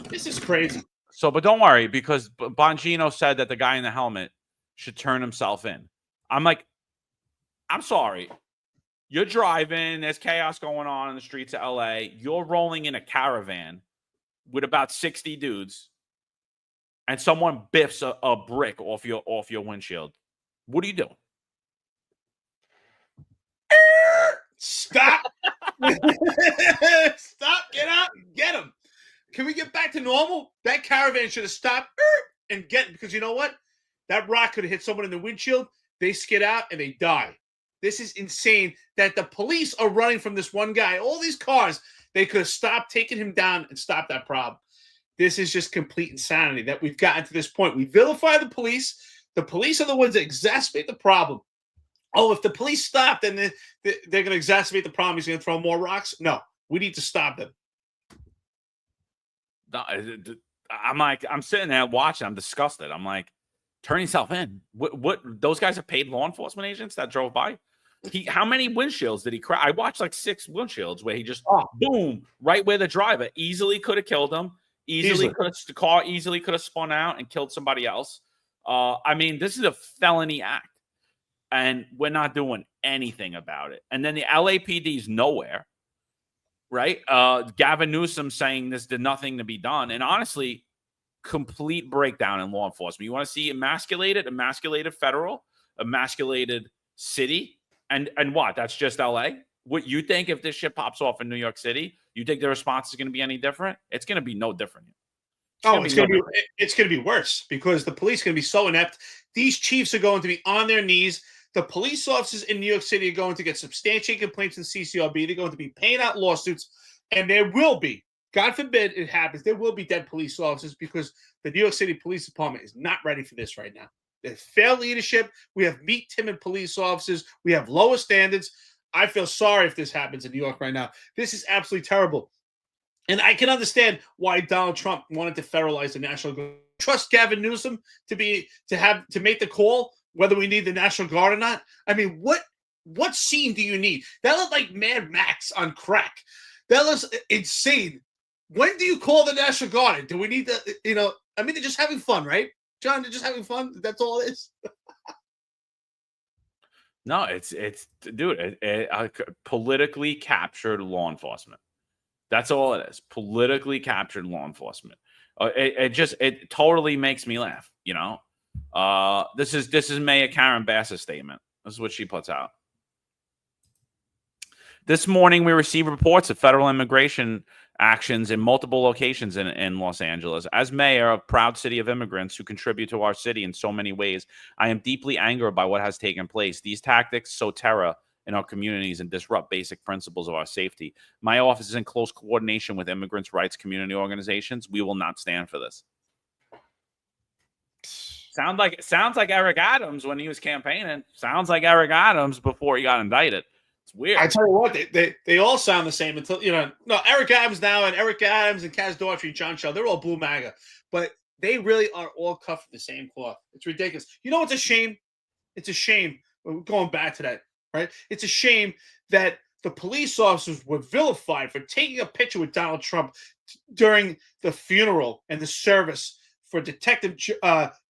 This is crazy. So, but don't worry, because Bongino said that the guy in the helmet should turn himself in. I'm like, I'm sorry. You're driving. There's chaos going on in the streets of LA. You're rolling in a caravan with about 60 dudes, and someone biffs a brick off your windshield. What are you doing? Stop. Stop. Get out and get him. Can we get back to normal? That caravan should have stopped and get, because you know what? That rock could have hit someone in the windshield. They skid out and they die. This is insane that the police are running from this one guy. All these cars, they could have stopped, taken him down, and stopped that problem. This is just complete insanity that we've gotten to this point. We vilify the police. The police are the ones that exacerbate the problem. Oh, if the police stop, then they're going to exacerbate the problem. He's going to throw more rocks. No, we need to stop them. I'm sitting there watching. I'm disgusted. I'm like, turn yourself in. What? Those guys are paid law enforcement agents that drove by. How many windshields did he crack? I watched like 6 windshields where he just boom right where the driver easily could have killed him. The car easily could have spun out and killed somebody else. I mean, this is a felony act, and we're not doing anything about it. And then the LAPD is nowhere. Right? Gavin Newsom saying this did nothing to be done. And honestly, complete breakdown in law enforcement. You want to see emasculated federal, emasculated city, and what? That's just LA? What you think if this shit pops off in New York City, you think the response is going to be any different? It's going to be no different. It's going to be worse, because the police are going to be so inept. These chiefs are going to be on their knees. The police officers in New York City are going to get substantiated complaints in CCRB. They're going to be paying out lawsuits, and there will be, God forbid it happens, there will be dead police officers, because the New York City Police Department is not ready for this right now. There's failed leadership. We have meat timid police officers. We have lower standards. I feel sorry if this happens in New York right now. This is absolutely terrible. And I can understand why Donald Trump wanted to federalize the National Guard. Trust Gavin Newsom to make the call whether we need the National Guard or not. I mean, what scene do you need? That looks like Mad Max on crack. That looks insane. When do you call the National Guard? Do we need the, I mean, they're just having fun, right? John, they're just having fun. That's all it is. No, it's dude, politically captured law enforcement. That's all it is. Politically captured law enforcement. It totally makes me laugh, This is Mayor Karen Bass's statement. This is what she puts out. This morning, we received reports of federal immigration actions in multiple locations in Los Angeles. As mayor of a proud city of immigrants who contribute to our city in so many ways, I am deeply angered by what has taken place. These tactics sow terror in our communities and disrupt basic principles of our safety. My office is in close coordination with immigrants' rights community organizations. We will not stand for this. Sounds like Eric Adams when he was campaigning. Sounds like Eric Adams before he got indicted. It's weird. I tell you what, they all sound the same until no, Eric Adams now, and Eric Adams and Kaz Daughtry, John Shell, they're all blue MAGA, but they really are all cut from the same cloth. It's ridiculous. You know what's a shame? It's a shame. We're going back to that, right? It's a shame that the police officers were vilified for taking a picture with Donald Trump during the funeral and the service for Detective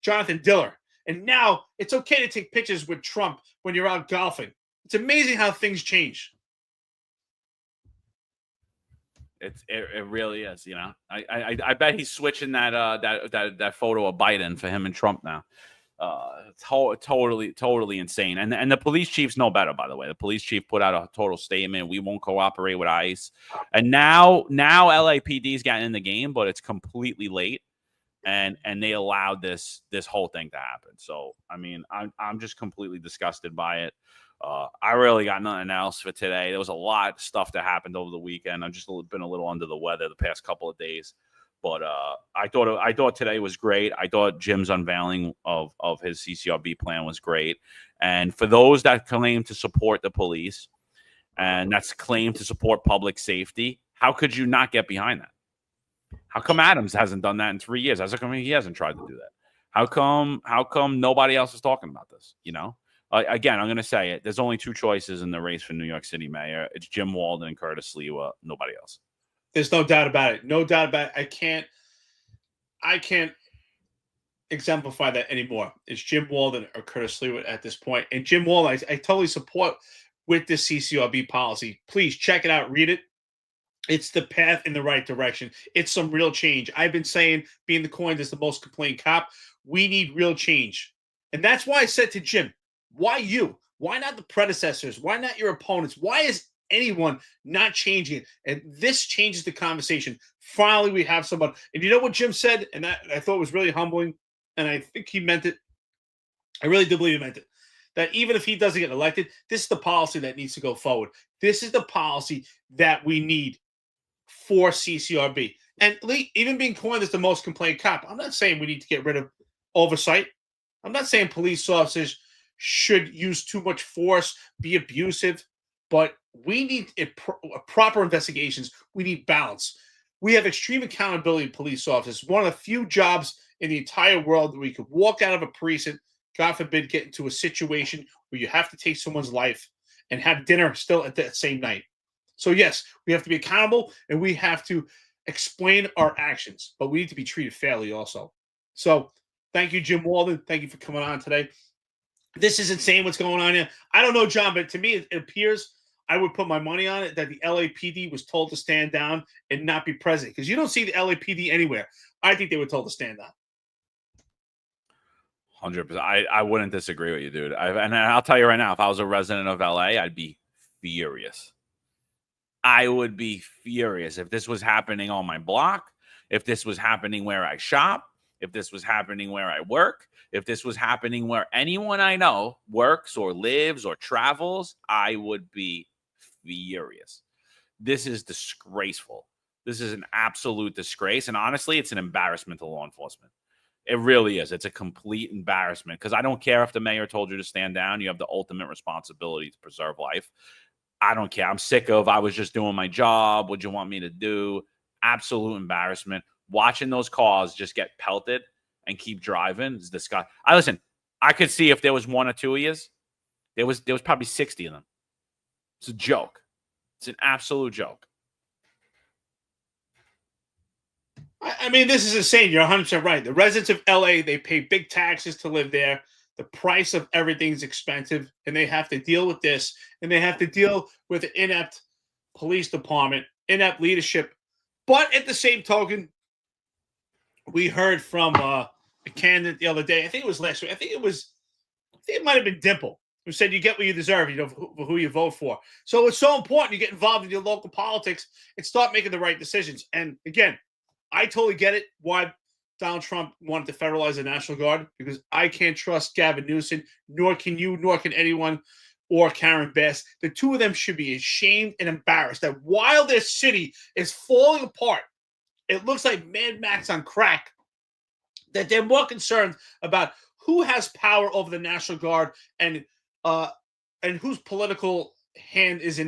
Jonathan Diller. And now it's okay to take pictures with Trump when you're out golfing. It's amazing how things change. It really is, I bet he's switching that photo of Biden for him and Trump now. Totally insane. And the police chiefs know better, by the way. The police chief put out a total statement. We won't cooperate with ICE. And now LAPD is getting in the game, but it's completely late. And they allowed this whole thing to happen. So I mean, I'm just completely disgusted by it. I really got nothing else for today. There was a lot of stuff that happened over the weekend. I've just been a little under the weather the past couple of days. But I thought today was great. I thought Jim's unveiling of his CCRB plan was great. And for those that claim to support the police and that's claim to support public safety, how could you not get behind that? How come Adams hasn't done that in 3 years? How come he hasn't tried to do that? How come nobody else is talking about this? You know, again, I'm going to say it. There's only two choices in the race for New York City mayor. It's Jim Walden and Curtis Lewa. Nobody else. There's no doubt about it. No doubt about it. I can't exemplify that anymore. It's Jim Walden or Curtis Lewa at this point. And Jim Walden, I totally support with this CCRB policy. Please check it out. Read it. It's the path in the right direction. It's some real change. I've been saying, being the coin is the most complained cop. We need real change. And that's why I said to Jim, why you? Why not the predecessors? Why not your opponents? Why is anyone not changing it? And this changes the conversation. Finally, we have someone. And you know what Jim said? And that I thought was really humbling. And I think he meant it. I really do believe he meant it. That even if he doesn't get elected, this is the policy that needs to go forward. This is the policy that we need for CCRB. And even being coined as the most complained cop, I'm not saying we need to get rid of oversight. I'm not saying police officers should use too much force, be abusive, but we need proper investigations. We need balance. We have extreme accountability police officers. One of the few jobs in the entire world where we could walk out of a precinct, God forbid, get into a situation where you have to take someone's life and have dinner still at that same night. So yes, we have to be accountable and we have to explain our actions, but we need to be treated fairly also. So thank you, Jim Walden. Thank you for coming on today. This is insane what's going on here. I don't know, John, but to me, it appears, I would put my money on it, that the LAPD was told to stand down and not be present, because you don't see the LAPD anywhere. I think they were told to stand down. 100%. I wouldn't disagree with you, dude. And I'll tell you right now, if I was a resident of LA, I'd be furious. I would be furious if this was happening on my block, if this was happening where I shop, if this was happening where I work, if this was happening where anyone I know works or lives or travels, I would be furious. This is disgraceful. This is an absolute disgrace. And honestly, it's an embarrassment to law enforcement. It really is. It's a complete embarrassment, because I don't care if the mayor told you to stand down. You have the ultimate responsibility to preserve life. I don't care. I'm sick of, I was just doing my job. What'd you want me to do? Absolute embarrassment. Watching those cars just get pelted and keep driving is disgusting. Listen, I could see if there was one or two of yous, there was probably 60 of them. It's a joke. It's an absolute joke. I mean, this is insane. You're 100% right. The residents of LA, they pay big taxes to live there. The price of everything is expensive, and they have to deal with this, and they have to deal with an inept police department, inept leadership. But at the same token, we heard from a candidate the other day. I think it was last week. I think it might have been Dimple, who said you get what you deserve, you know, who you vote for. So it's so important you get involved in your local politics and start making the right decisions. And again, I totally get it why Donald Trump wanted to federalize the National Guard, because I can't trust Gavin Newsom, nor can you, nor can anyone, or Karen Bass. The two of them should be ashamed and embarrassed that while their city is falling apart, it looks like Mad Max on crack, that they're more concerned about who has power over the National Guard and whose political hand is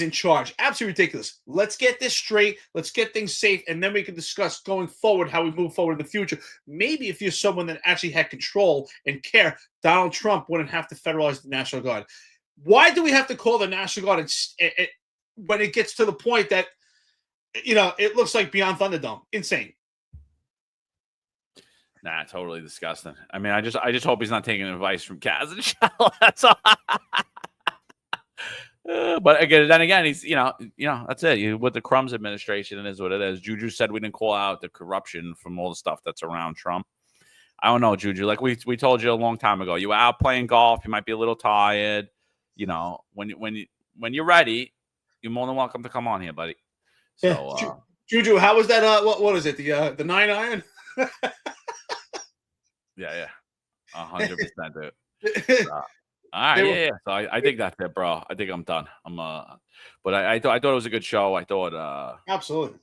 in charge. Absolutely ridiculous. Let's get this straight. Let's get things safe, and then we can discuss going forward how we move forward in the future. Maybe if you're someone that actually had control and care, Donald Trump wouldn't have to federalize the National Guard. Why do we have to call the National Guard when it gets to the point that, you know, it looks like Beyond Thunderdome? Insane. Nah, totally disgusting. I mean, I just hope he's not taking advice from Kaz and Shell. That's all. But again, then again, he's you know that's it. With the Crumbs administration, it is what it is. Juju said we didn't call out the corruption from all the stuff that's around Trump. I don't know, Juju. Like we told you a long time ago, you were out playing golf. You might be a little tired. You know, when you're ready, you're more than welcome to come on here, buddy. So, yeah. Juju, how was that? What is it? The 9-iron? Yeah, 100%, dude. All right, yeah. So I think that's it, bro. I think I'm done. But I thought it was a good show. I thought, absolutely.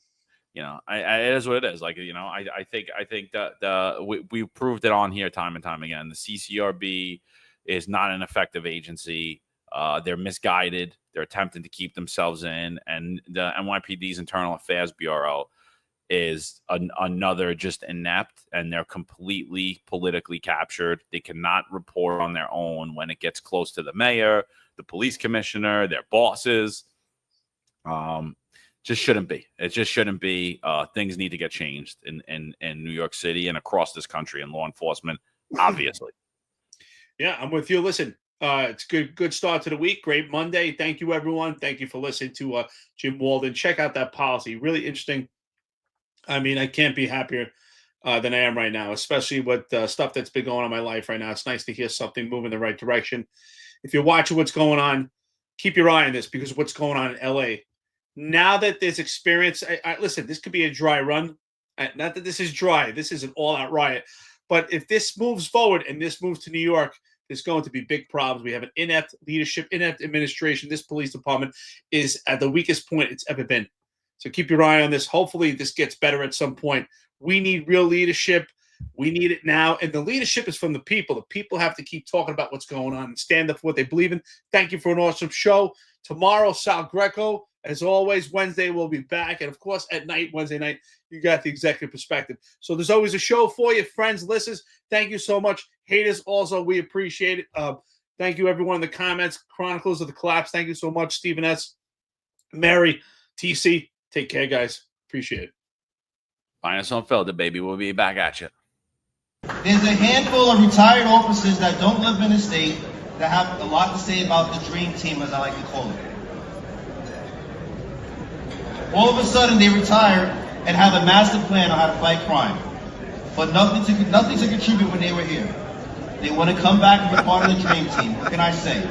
You know, it is what it is. Like, you know, I think that we proved it on here time and time again. The CCRB is not an effective agency. They're misguided. They're attempting to keep themselves in, and the NYPD's Internal Affairs Bureau is another just inept, and they're completely politically captured. They cannot report on their own when it gets close to the mayor, the police commissioner, their bosses. Just shouldn't be. It just shouldn't be. Things need to get changed in New York City and across this country in law enforcement, obviously. Yeah, I'm with you. Listen, it's good start to the week. Great Monday. Thank you, everyone. Thank you for listening to Jim Walden. Check out that policy. Really interesting. I mean, I can't be happier than I am right now, especially with stuff that's been going on in my life right now. It's nice to hear something move in the right direction. If you're watching what's going on, keep your eye on this, because of what's going on in LA. Now that there's experience, listen, this could be a dry run. Not that this is dry. This is an all-out riot. But if this moves forward and this moves to New York, there's going to be big problems. We have an inept leadership, inept administration. This police department is at the weakest point it's ever been. So keep your eye on this. Hopefully this gets better at some point. We need real leadership. We need it now. And the leadership is from the people. The people have to keep talking about what's going on and stand up for what they believe in. Thank you for an awesome show. Tomorrow, Sal Greco. As always, Wednesday we'll be back. And, of course, at night, Wednesday night, you got the executive perspective. So there's always a show for you, friends, listeners. Thank you so much. Haters also, we appreciate it. Thank you, everyone in the comments. Chronicles of the Collapse, thank you so much. Stephen S., Mary, TC. Take care, guys. Appreciate it. Find us on Unfiltered, baby. We'll be back at you. There's a handful of retired officers that don't live in the state that have a lot to say about the dream team, as I like to call it. All of a sudden, they retire and have a master plan on how to fight crime, but nothing to contribute when they were here. They want to come back and be part of the dream team. What can I say?